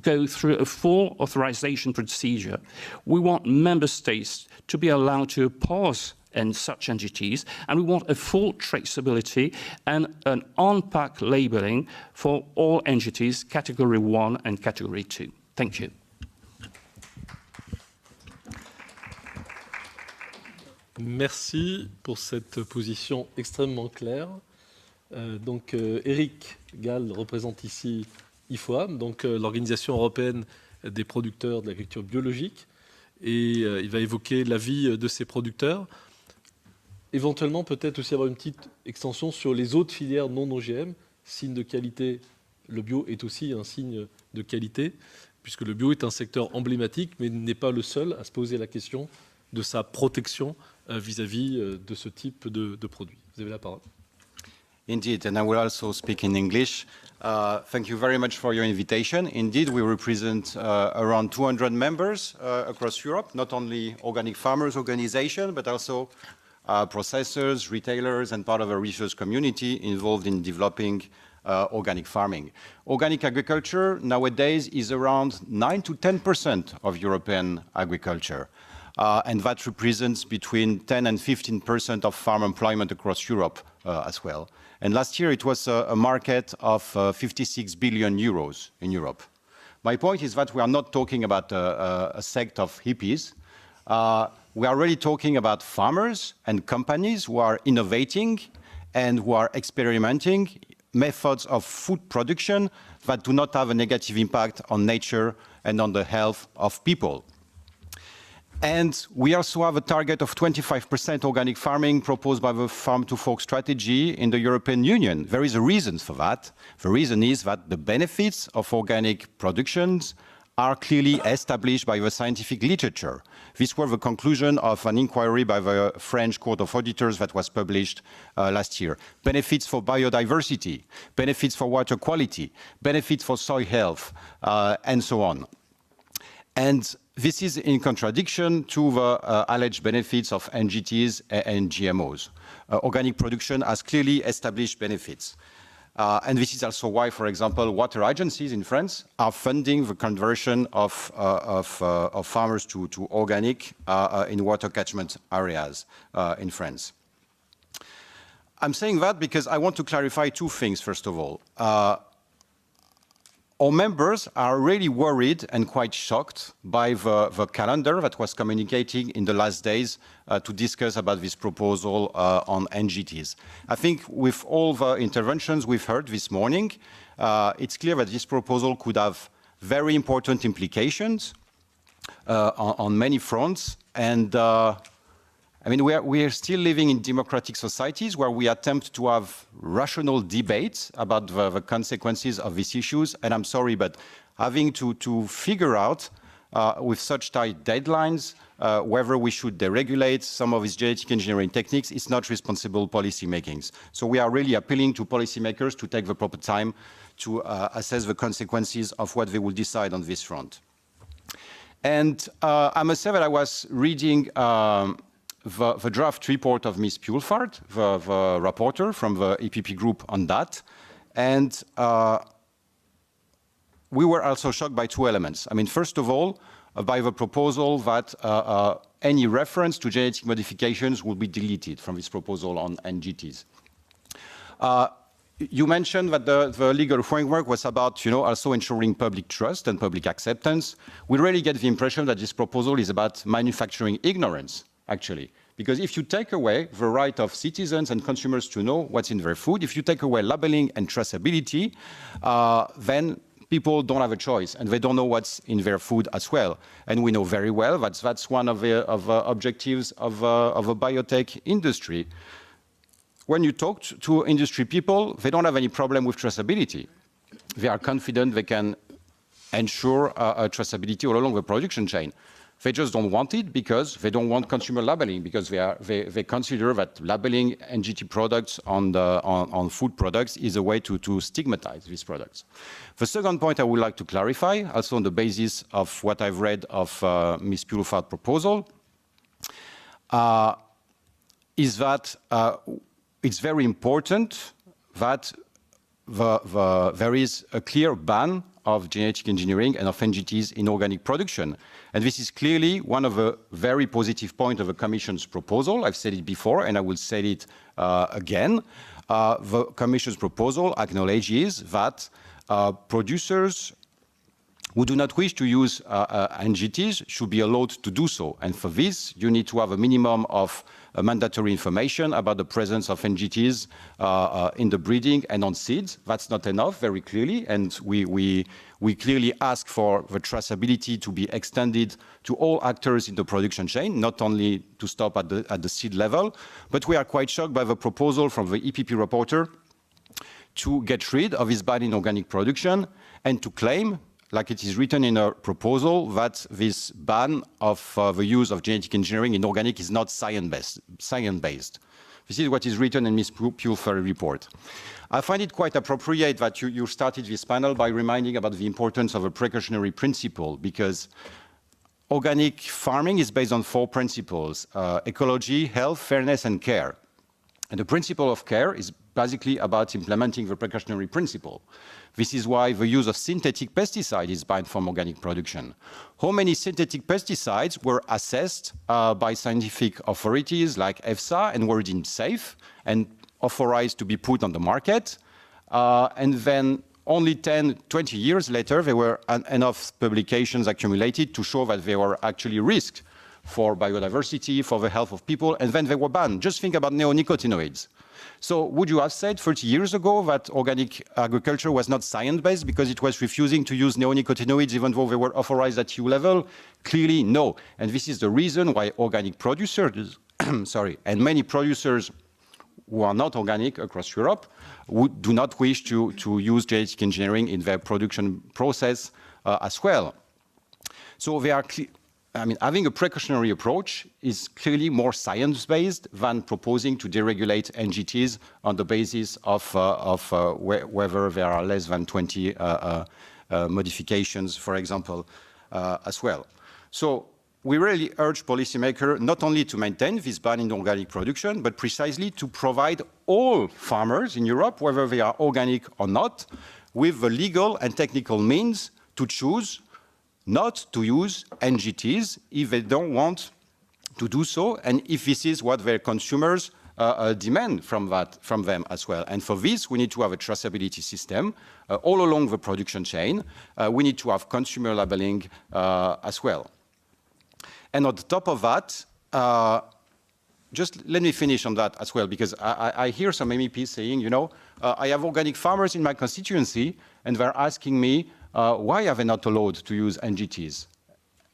go through a full authorization procedure. We want member states to be allowed to pause in such entities, and we want a full traceability and an on-pack labeling for all entities, Category 1 and Category 2. Thank you. Merci pour cette position extrêmement claire. Eric Gall représente ici IFOAM, donc l'Organisation européenne des producteurs de l'agriculture biologique, et il va évoquer l'avis de ces producteurs. Éventuellement, peut-être aussi avoir une petite extension sur les autres filières non OGM, signe de qualité. Le bio est aussi un signe de qualité, puisque le bio est un secteur emblématique, mais n'est pas le seul à se poser la question de sa protection vis-à-vis de ce type de produit. Vous avez la parole. Indeed, and I will also speak in English. Thank you very much for your invitation. Indeed, we represent around 200 members across Europe, not only organic farmers organization, but also processors, retailers, and part of a research community involved in developing organic farming. Organic agriculture nowadays is around 9 to 10% of European agriculture. And that represents between 10 and 15% of farm employment across Europe as well. And last year it was a market of 56 billion euros in Europe. My point is that we are not talking about a sect of hippies. We are really talking about farmers and companies who are innovating and who are experimenting methods of food production that do not have a negative impact on nature and on the health of people. And we also have a target of 25% organic farming proposed by the Farm to Fork strategy in the European Union. There is a reason for that. The reason is that the benefits of organic productions are clearly established by the scientific literature. These were the conclusion of an inquiry by the French Court of Auditors that was published last year. Benefits for biodiversity, benefits for water quality, benefits for soil health, and so on. And this is in contradiction to the alleged benefits of NGTs and GMOs. Organic production has clearly established benefits. And this is also why, for example, water agencies in France are funding the conversion of farmers to organic in water catchment areas in France. I'm saying that because I want to clarify two things, first of all. Our members are really worried and quite shocked by the calendar that was communicating in the last days to discuss about this proposal on NGTs. I think with all the interventions we've heard this morning, it's clear that this proposal could have very important implications on many fronts. And I mean, we are still living in democratic societies where we attempt to have rational debates about the consequences of these issues. And I'm sorry, but having to figure out with such tight deadlines whether we should deregulate some of these genetic engineering techniques is not responsible policy making. So we are really appealing to policymakers to take the proper time to assess the consequences of what they will decide on this front. And I must say that I was reading the draft report of Ms. Pulford, the rapporteur from the EPP group on that. And we were also shocked by two elements. I mean, first of all, by the proposal that any reference to genetic modifications will be deleted from this proposal on NGTs. You mentioned that the legal framework was about, also ensuring public trust and public acceptance. We really get the impression that this proposal is about manufacturing ignorance, actually. Because if you take away the right of citizens and consumers to know what's in their food, if you take away labeling and traceability, then people don't have a choice, and they don't know what's in their food as well. And we know very well that that's one of the objectives of a biotech industry. When you talk to industry people, they don't have any problem with traceability. They are confident they can ensure traceability all along the production chain. They just don't want it because they don't want consumer labeling, because they consider that labeling NGT products on food products is a way to stigmatize these products. The second point I would like to clarify, also on the basis of what I've read of Ms. Pulford's proposal, is that it's very important that there is a clear ban of genetic engineering and of NGTs in organic production. And this is clearly one of the very positive points of the Commission's proposal. I've said it before, and I will say it again. The Commission's proposal acknowledges that producers who do not wish to use NGTs should be allowed to do so. And for this, you need to have a minimum of mandatory information about the presence of NGTs in the breeding and on seeds. That's not enough, very clearly, and we clearly ask for the traceability to be extended to all actors in the production chain, not only to stop at the seed level. But we are quite shocked by the proposal from the EPP rapporteur to get rid of this ban in organic production and to claim, like it is written in a proposal, that this ban of the use of genetic engineering in organic is not science-based. This is what is written in Ms. Pulford's report. I find it quite appropriate that you started this panel by reminding about the importance of a precautionary principle, because organic farming is based on 4 principles: ecology, health, fairness, and care. And the principle of care is basically about implementing the precautionary principle. This is why the use of synthetic pesticides is banned from organic production. How many synthetic pesticides were assessed by scientific authorities like EFSA and were deemed safe and authorized to be put on the market? And then only 10, 20 years later, there were enough publications accumulated to show that they were actually risks for biodiversity, for the health of people, and then they were banned. Just think about neonicotinoids. So would you have said 30 years ago that organic agriculture was not science-based because it was refusing to use neonicotinoids even though they were authorized at EU level? Clearly, no. And this is the reason why organic producers, and many producers who are not organic across Europe do not wish to use genetic engineering in their production process as well. So they are having a precautionary approach is clearly more science-based than proposing to deregulate NGTs on the basis of whether there are less than 20 modifications, for example, as well. So we really urge policymakers not only to maintain this ban in organic production, but precisely to provide all farmers in Europe, whether they are organic or not, with the legal and technical means to choose not to use NGTs if they don't want to do so, and if this is what their consumers demand from them as well. And for this, we need to have a traceability system all along the production chain. We need to have consumer labeling as well. And on top of that, just let me finish on that as well, because I hear some MEPs saying, I have organic farmers in my constituency, and they're asking me, why are they not allowed to use NGTs?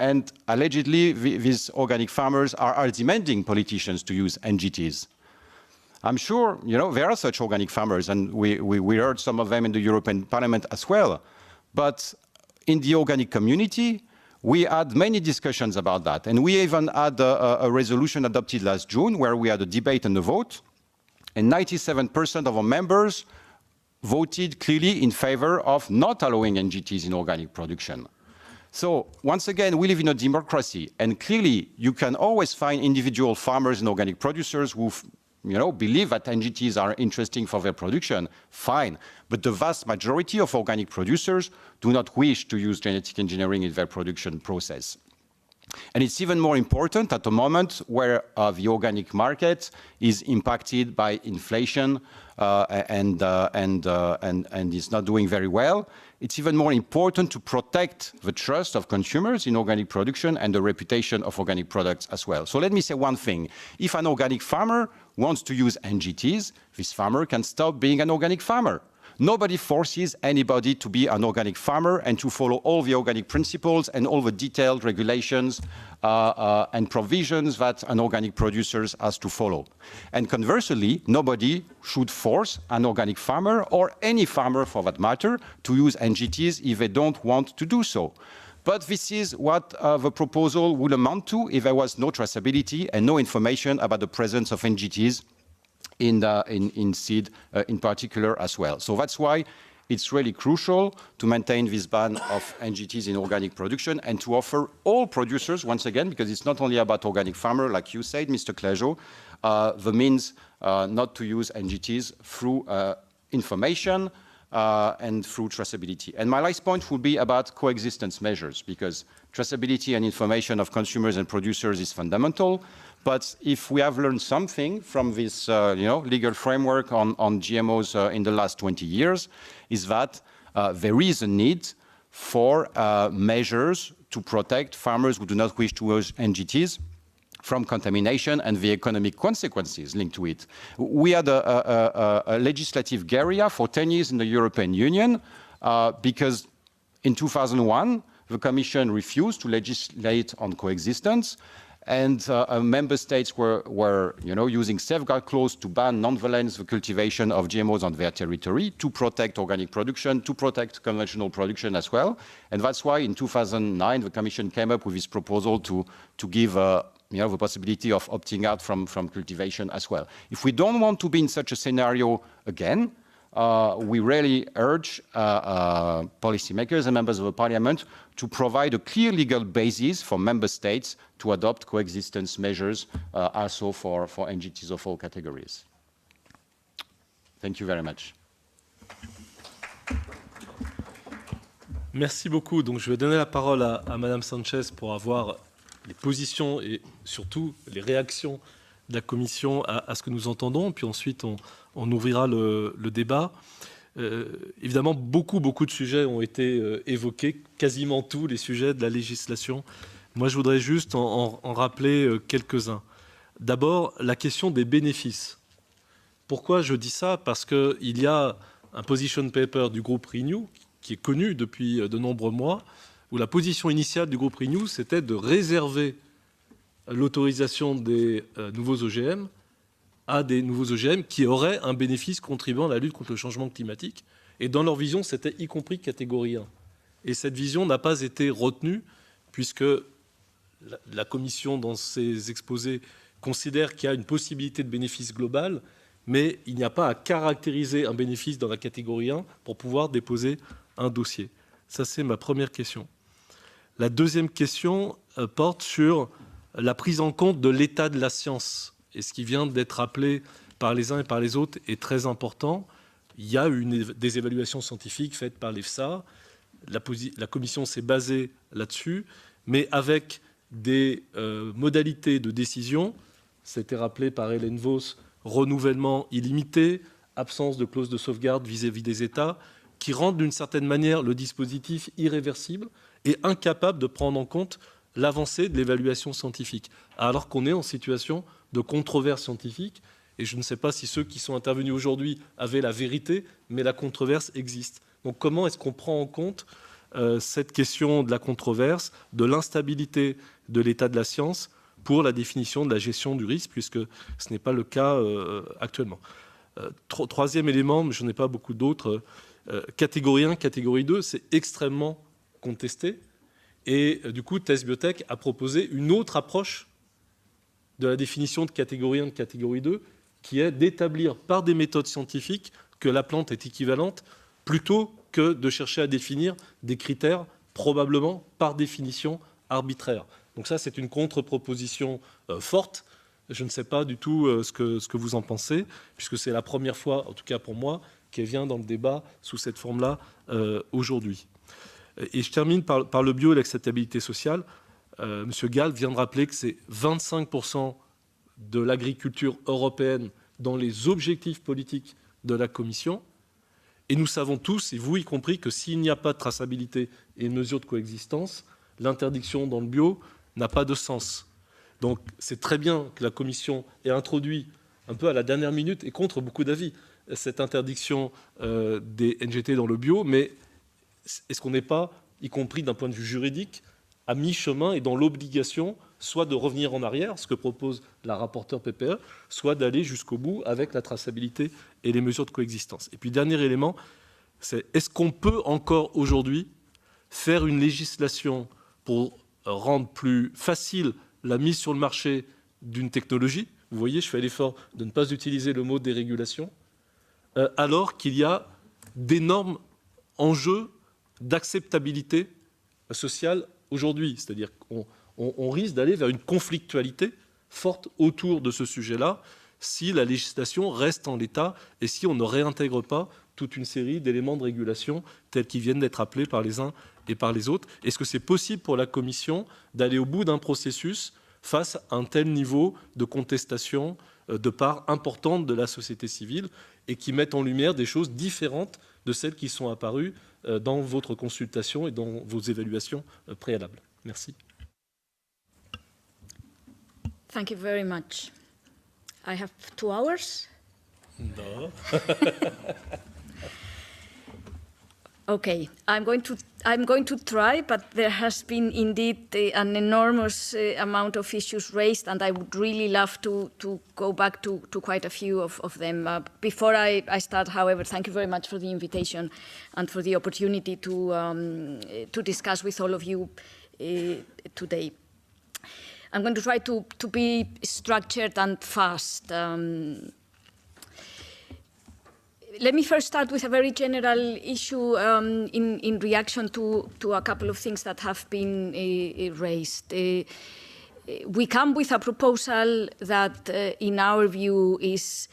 and allegedly these organic farmers are demanding politicians to use NGTs. I'm sure, there are such organic farmers, and we heard some of them in the European Parliament as well. But in the organic community, we had many discussions about that. And we even had a resolution adopted last June where we had a debate and a vote. And 97% of our members voted clearly in favor of not allowing NGTs in organic production. So once again, we live in a democracy. And clearly, you can always find individual farmers and organic producers who believe that NGTs are interesting for their production, fine. But the vast majority of organic producers do not wish to use genetic engineering in their production process. And it's even more important at the moment where the organic market is impacted by inflation and is not doing very well. It's even more important to protect the trust of consumers in organic production and the reputation of organic products as well. So let me say one thing. If an organic farmer wants to use NGTs, this farmer can stop being an organic farmer. Nobody forces anybody to be an organic farmer and to follow all the organic principles and all the detailed regulations and provisions that an organic producer has to follow. And conversely, nobody should force an organic farmer or any farmer for that matter to use NGTs if they don't want to do so. But this is what the proposal would amount to if there was no traceability and no information about the presence of NGTs in seed in particular as well. So that's why it's really crucial to maintain this ban of NGTs in organic production and to offer all producers, once again, because it's not only about organic farmer, like you said, Mr. Clégeot, the means not to use NGTs through information and through traceability. And my last point would be about coexistence measures, because traceability and information of consumers and producers is fundamental. But if we have learned something from this legal framework on GMOs in the last 20 years, is that there is a need for measures to protect farmers who do not wish to use NGTs from contamination and the economic consequences linked to it. We had a legislative guerrilla for 10 years in the European Union because in 2001, the Commission refused to legislate on coexistence. And member states were using safeguard clause to ban nonetheless the cultivation of GMOs on their territory to protect organic production, to protect conventional production as well. And that's why in 2009, the Commission came up with this proposal to give the possibility of opting out from cultivation as well. If we don't want to be in such a scenario again, we really urge policymakers and members of the parliament to provide a clear legal basis for member states to adopt coexistence measures also for NGTs of all categories. Thank you very much. Merci beaucoup. Donc, je vais donner la parole à Madame Sanchez pour avoir les positions et surtout les réactions de la Commission à ce que nous entendons. Puis ensuite, on ouvrira le débat. Évidemment, beaucoup de sujets ont été évoqués, quasiment tous les sujets de la législation. Moi, je voudrais juste en rappeler quelques-uns. D'abord, la question des bénéfices. Pourquoi je dis ça? Parce qu'il y a un position paper du groupe Renew, qui est connu depuis de nombreux mois, où la position initiale du groupe Renew, c'était de réserver l'autorisation des nouveaux OGM à des nouveaux OGM qui auraient un bénéfice contribuant à la lutte contre le changement climatique. Et dans leur vision, c'était y compris catégorie 1. Et cette vision n'a pas été retenue, puisque la Commission, dans ses exposés, considère qu'il y a une possibilité de bénéfice global, mais il n'y a pas à caractériser un bénéfice dans la catégorie 1 pour pouvoir déposer un dossier. Ça, c'est ma première question. La deuxième question porte sur la prise en compte de l'état de la science. Et ce qui vient d'être rappelé par les uns et par les autres est très important. Il y a des évaluations scientifiques faites par l'EFSA. La Commission s'est basée là-dessus, mais avec des modalités de décision, c'était rappelé par Hélène Vos, renouvellement illimité, absence de clause de sauvegarde vis-à-vis des États, qui rendent d'une certaine manière le dispositif irréversible et incapable de prendre en compte l'avancée de l'évaluation scientifique, alors qu'on est en situation de controverse scientifique. Et je ne sais pas si ceux qui sont intervenus aujourd'hui avaient la vérité, mais la controverse existe. Donc comment est-ce qu'on prend en compte cette question de la controverse, de l'instabilité de l'état de la science pour la définition de la gestion du risque, puisque ce n'est pas le cas actuellement. Troisième élément, mais je n'en ai pas beaucoup d'autres, catégorie 1, catégorie 2, c'est extrêmement contesté. Et du coup, Thèse Biotech a proposé une autre approche de la définition de catégorie 1, de catégorie 2, qui est d'établir par des méthodes scientifiques que la plante est équivalente, plutôt que de chercher à définir des critères probablement par définition arbitraires. Donc ça, c'est une contre-proposition forte. Je ne sais pas du tout ce que vous en pensez, puisque c'est la première fois, en tout cas pour moi, qu'elle vient dans le débat sous cette forme-là aujourd'hui. Et je termine par le bio et l'acceptabilité sociale. Monsieur Gall vient de rappeler que c'est 25% de l'agriculture européenne dans les objectifs politiques de la Commission. Et nous savons tous, et vous y compris, que s'il n'y a pas de traçabilité et une mesure de coexistence, l'interdiction dans le bio n'a pas de sens. Donc c'est très bien que la Commission ait introduit, un peu à la dernière minute et contre beaucoup d'avis, cette interdiction des NGT dans le bio, mais est-ce qu'on n'est pas, y compris d'un point de vue juridique, à mi-chemin et dans l'obligation soit de revenir en arrière, ce que propose la rapporteure PPE, soit d'aller jusqu'au bout avec la traçabilité et les mesures de coexistence. Et puis dernier élément, c'est est-ce qu'on peut encore aujourd'hui faire une législation pour rendre plus facile la mise sur le marché d'une technologie? Vous voyez, je fais l'effort de ne pas utiliser le mot dérégulation, alors qu'il y a d'énormes enjeux d'acceptabilité sociale aujourd'hui. C'est-à-dire qu'on risque d'aller vers une conflictualité forte autour de ce sujet-là si la législation reste en l'état et si on ne réintègre pas toute une série d'éléments de régulation tels qu'ils viennent d'être appelés par les uns et par les autres. Est-ce que c'est possible pour la Commission d'aller au bout d'un processus face à un tel niveau de contestation de part importante de la société civile et qui mettent en lumière des choses différentes de celles qui sont apparues dans votre consultation et dans vos évaluations préalables? Merci. Thank you very much. I have 2 hours. No. Okay, I'm going to try, but there has been indeed an enormous amount of issues raised, and I would really love to go back to quite a few of them. Before I start, however, thank you very much for the invitation and for the opportunity to discuss with all of you today. I'm going to try to be structured and fast. Let me first start with a very general issue in reaction to a couple of things that have been raised. We come with a proposal that, in our view, is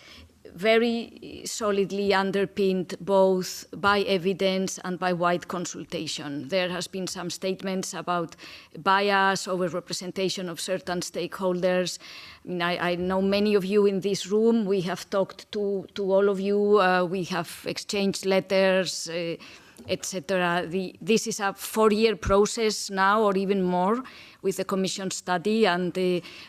very solidly underpinned both by evidence and by wide consultation. There has been some statements about bias, over-representation of certain stakeholders. I mean, I know many of you in this room. We have talked to all of you. We have exchanged letters, etc. This is a 4-year process now, or even more, with the Commission study, and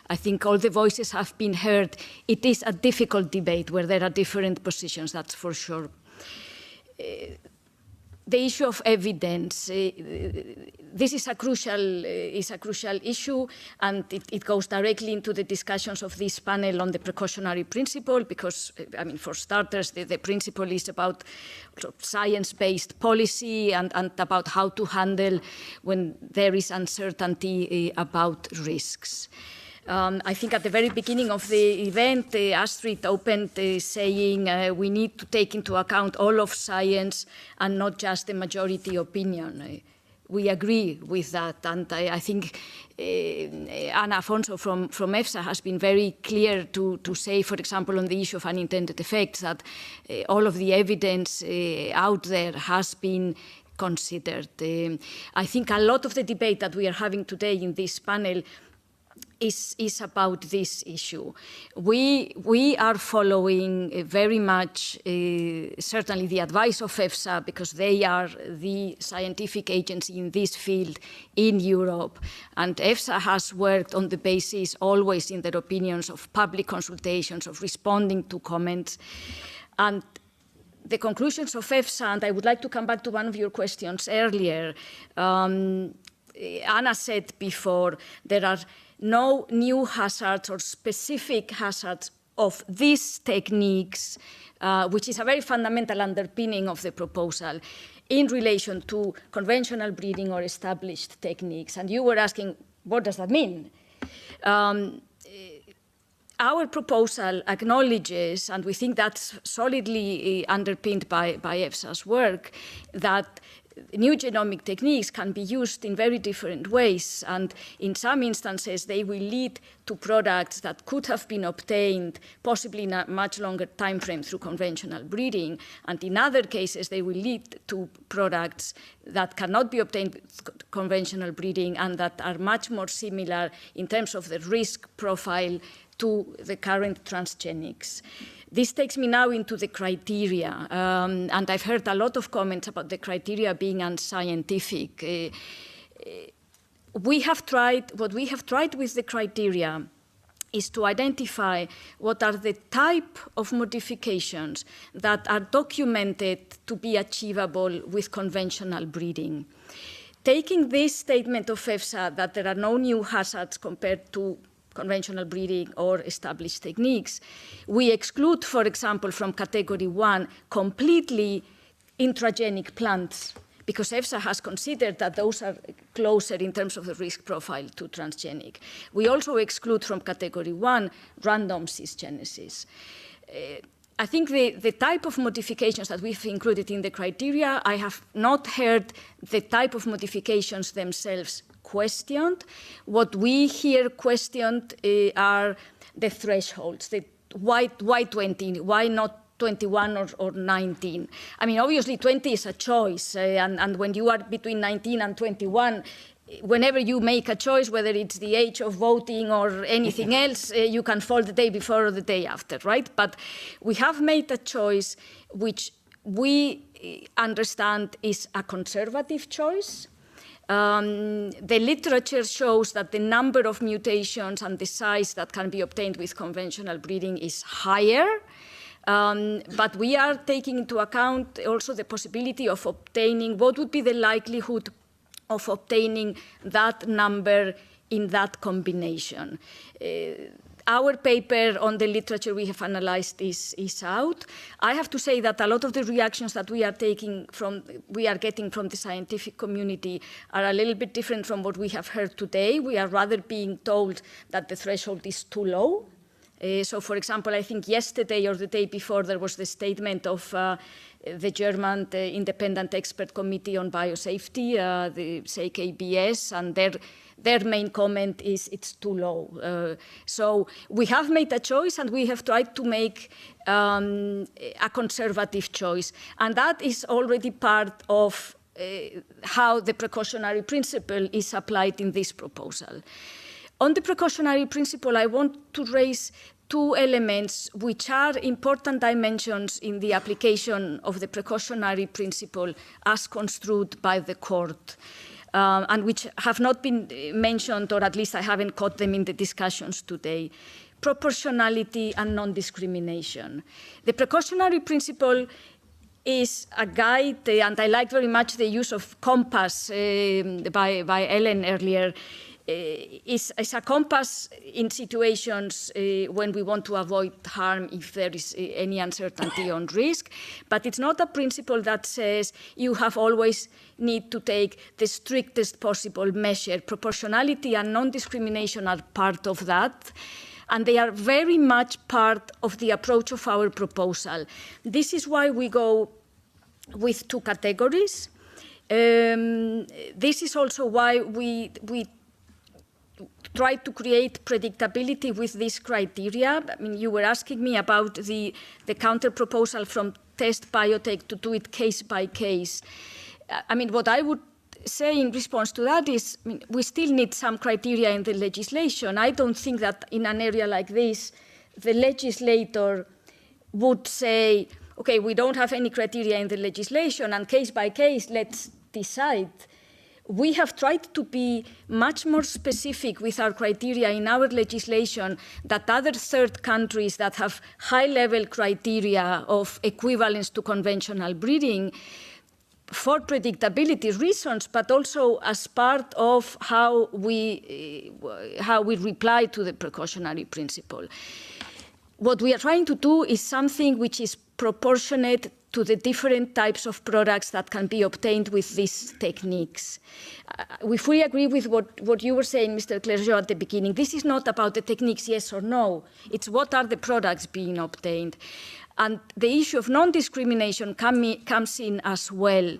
I think all the voices have been heard. It is a difficult debate where there are different positions, that's for sure. The issue of evidence, this is a crucial issue, and it goes directly into the discussions of this panel on the precautionary principle, because, I mean, for starters, the principle is about science-based policy and about how to handle when there is uncertainty about risks. I think at the very beginning of the event, Astrid opened saying we need to take into account all of science and not just the majority opinion. We agree with that, and I think Ana Afonso from EFSA has been very clear to say, for example, on the issue of unintended effects, that all of the evidence out there has been considered. I think a lot of the debate that we are having today in this panel is about this issue. We are following very much, certainly the advice of EFSA, because they are the scientific agency in this field in Europe. And EFSA has worked on the basis, always in their opinions, of public consultations, of responding to comments. And the conclusions of EFSA, and I would like to come back to one of your questions earlier. Anna said before, there are no new hazards or specific hazards of these techniques, which is a very fundamental underpinning of the proposal, in relation to conventional breeding or established techniques. And you were asking, what does that mean? Our proposal acknowledges, and we think that's solidly underpinned by EFSA's work, that new genomic techniques can be used in very different ways, and in some instances they will lead to products that could have been obtained possibly in a much longer time frame through conventional breeding, and in other cases they will lead to products that cannot be obtained with conventional breeding and that are much more similar in terms of the risk profile to the current transgenics. This takes me now into the criteria, and I've heard a lot of comments about the criteria being unscientific. What we have tried with the criteria is to identify what are the type of modifications that are documented to be achievable with conventional breeding. Taking this statement of EFSA that there are no new hazards compared to conventional breeding or established techniques, we exclude, for example, from category 1 completely intragenic plants, because EFSA has considered that those are closer in terms of the risk profile to transgenic. We also exclude from category 1 random cisgenesis. I think the type of modifications that we've included in the criteria, I have not heard the type of modifications themselves questioned. What we hear questioned are the thresholds, why 20, why not 21 or 19? I mean, obviously 20 is a choice, and when you are between 19 and 21, whenever you make a choice, whether it's the age of voting or anything else, you can fall the day before or the day after, right? But we have made a choice which we understand is a conservative choice. The literature shows that the number of mutations and the size that can be obtained with conventional breeding is higher. But we are taking into account also the possibility of obtaining, what would be the likelihood of obtaining that number in that combination. Our paper on the literature we have analyzed is out. I have to say that a lot of the reactions that we are getting from the scientific community are a little bit different from what we have heard today. We are rather being told that the threshold is too low. So, for example, I think yesterday or the day before there was the statement of the German Independent Expert Committee on Biosafety, the SAKBS, and their main comment is it's too low. So we have made a choice, and we have tried to make a conservative choice. And that is already part of how the precautionary principle is applied in this proposal. On the precautionary principle, I want to raise two elements which are important dimensions in the application of the precautionary principle as construed by the court, and which have not been mentioned, or at least I haven't caught them in the discussions today. Proportionality and non-discrimination. The precautionary principle is a guide, and I like very much the use of compass by Ellen earlier. Is a compass in situations when we want to avoid harm if there is any uncertainty on risk. But it's not a principle that says you have always need to take the strictest possible measure. Proportionality and non-discrimination are part of that. And they are very much part of the approach of our proposal. This is why we go with two categories. This is also why we try to create predictability with this criteria. I mean, you were asking me about the counter-proposal from test biotech to do it case by case. I mean, what I would say in response to that is, I mean, we still need some criteria in the legislation. I don't think that in an area like this, the legislator would say, okay, we don't have any criteria in the legislation, and case by case, let's decide. we have tried to be much more specific with our criteria in our legislation than other third countries that have high-level criteria of equivalence to conventional breeding for predictability reasons, but also as part of how we reply to the precautionary principle. What we are trying to do is something which is proportionate to the different types of products that can be obtained with these techniques. We fully agree with what you were saying, Mr. Clergeau, at the beginning. This is not about the techniques, yes or no. It's what are the products being obtained. And the issue of non-discrimination comes in as well.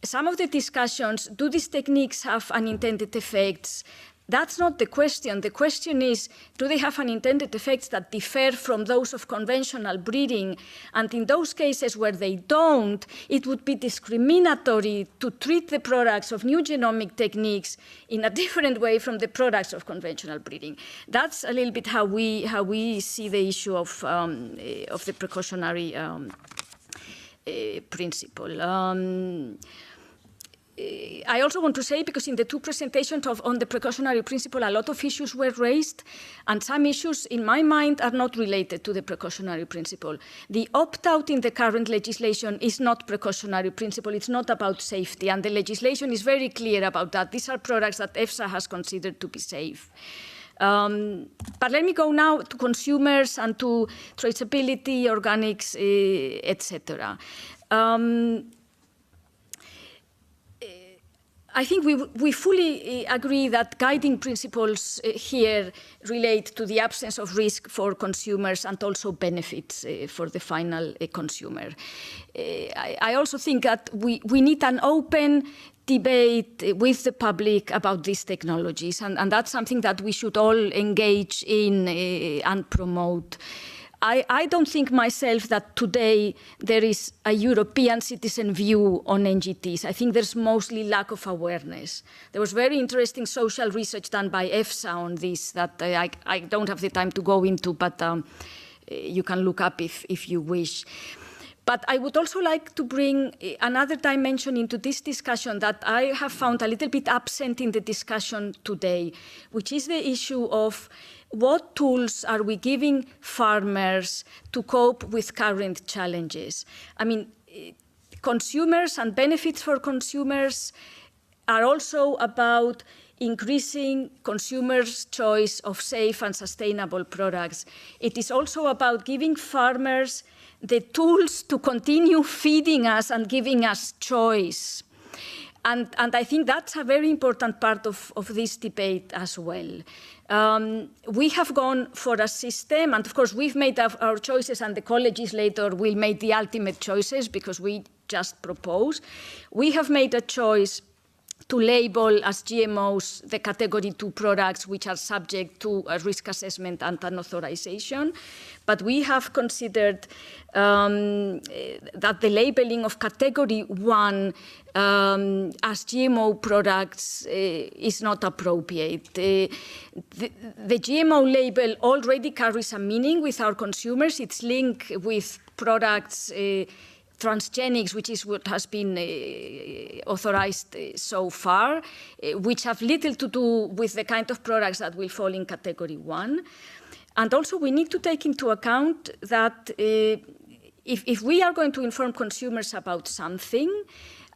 Some of the discussions, do these techniques have unintended effects? That's not the question. The question is, do they have unintended effects that differ from those of conventional breeding? And in those cases where they don't, it would be discriminatory to treat the products of new genomic techniques in a different way from the products of conventional breeding. That's a little bit how we see the issue of the precautionary principle. I also want to say, because in the two presentations on the precautionary principle, a lot of issues were raised, and some issues, in my mind, are not related to the precautionary principle. The opt-out in the current legislation is not precautionary principle. It's not about safety, and the legislation is very clear about that. These are products that EFSA has considered to be safe. But let me go now to consumers and to traceability, organics, etc. I think we fully agree that guiding principles here relate to the absence of risk for consumers and also benefits for the final consumer. I also think that we need an open debate with the public about these technologies, and that's something that we should all engage in and promote. I don't think myself that today there is a European citizen view on NGTs. I think there's mostly lack of awareness. There was very interesting social research done by EFSA on this that I don't have the time to go into, but you can look up if you wish. But I would also like to bring another dimension into this discussion that I have found a little bit absent in the discussion today, which is the issue of what tools are we giving farmers to cope with current challenges? I mean, consumers and benefits for consumers are also about increasing consumers' choice of safe and sustainable products. It is also about giving farmers the tools to continue feeding us and giving us choice. And I think that's a very important part of this debate as well. We have gone for a system, and of course we've made our choices, and the co-legislator will make the ultimate choices because we just propose. We have made a choice to label as GMOs the category 2 products which are subject to a risk assessment and an authorization. But we have considered that the labeling of category 1 as GMO products is not appropriate. The GMO label already carries a meaning with our consumers. It's linked with products transgenics, which is what has been authorized so far, which have little to do with the kind of products that will fall in category 1. And also we need to take into account that if we are going to inform consumers about something,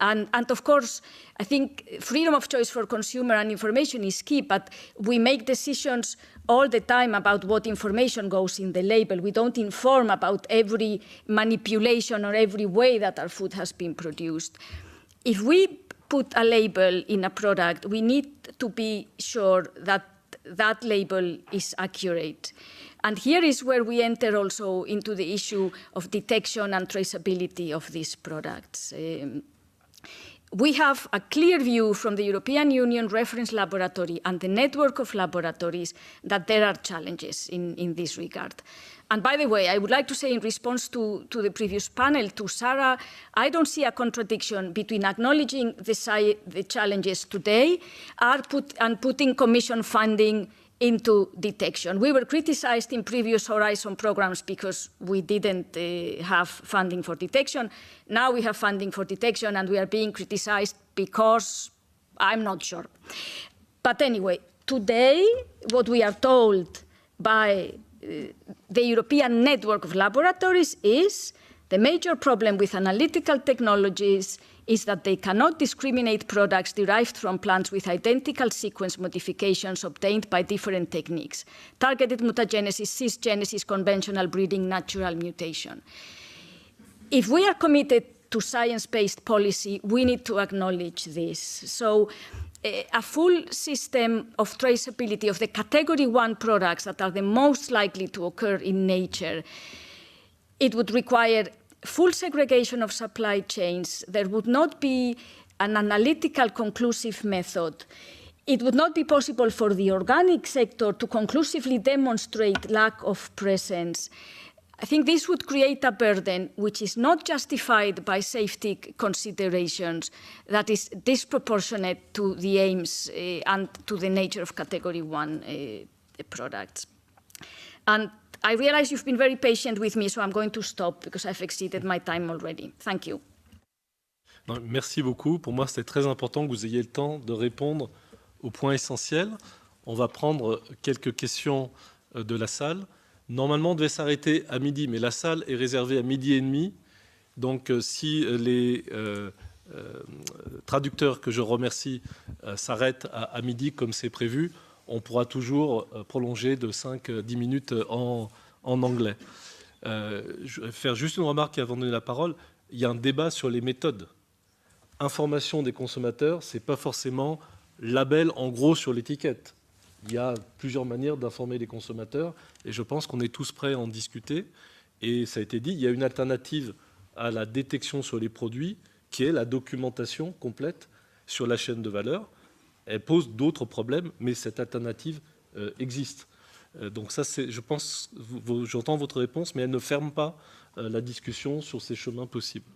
and of course, I think freedom of choice for consumer and information is key, but we make decisions all the time about what information goes in the label. We don't inform about every manipulation or every way that our food has been produced. If we put a label in a product, we need to be sure that that label is accurate. And here is where we enter also into the issue of detection and traceability of these products. We have a clear view from the European Union Reference Laboratory and the network of laboratories that there are challenges in this regard. And by the way, I would like to say in response to the previous panel, to Sarah, I don't see a contradiction between acknowledging the challenges today and putting Commission funding into detection. We were criticized in previous Horizon programs because we didn't have funding for detection. Now we have funding for detection, and we are being criticized because I'm not sure. But anyway, today, what we are told by the European network of laboratories is the major problem with analytical technologies is that they cannot discriminate products derived from plants with identical sequence modifications obtained by different techniques: targeted mutagenesis, cisgenesis, conventional breeding, natural mutation. If we are committed to science-based policy, we need to acknowledge this. So a full system of traceability of the category 1 products that are the most likely to occur in nature, it would require full segregation of supply chains. There would not be an analytical conclusive method. It would not be possible for the organic sector to conclusively demonstrate lack of presence. I think this would create a burden which is not justified by safety considerations, that is disproportionate to the aims and to the nature of category 1 products. And I realize you've been very patient with me, so I'm going to stop because I've exceeded my time already. Thank you. Non, merci beaucoup. Pour moi, c'était très important que vous ayez le temps de répondre aux points essentiels. On va prendre quelques questions de la salle. Normalement, on devait s'arrêter à midi, mais la salle est réservée à 12h30. Donc, si les traducteurs, que je remercie, s'arrêtent à midi comme c'est prévu, on pourra toujours prolonger de 5-10 minutes en anglais. Je vais faire juste une remarque avant de donner la parole. Il y a un débat sur les méthodes. Information des consommateurs, ce n'est pas forcément label en gros sur l'étiquette. Il y a plusieurs manières d'informer les consommateurs et je pense qu'on est tous prêts à en discuter. Et ça a été dit, il y a une alternative à la détection sur les produits qui est la documentation complète sur la chaîne de valeur. Elle pose d'autres problèmes, mais cette alternative existe. Donc ça, je pense, j'entends votre réponse, mais elle ne ferme pas la discussion sur ces chemins possibles.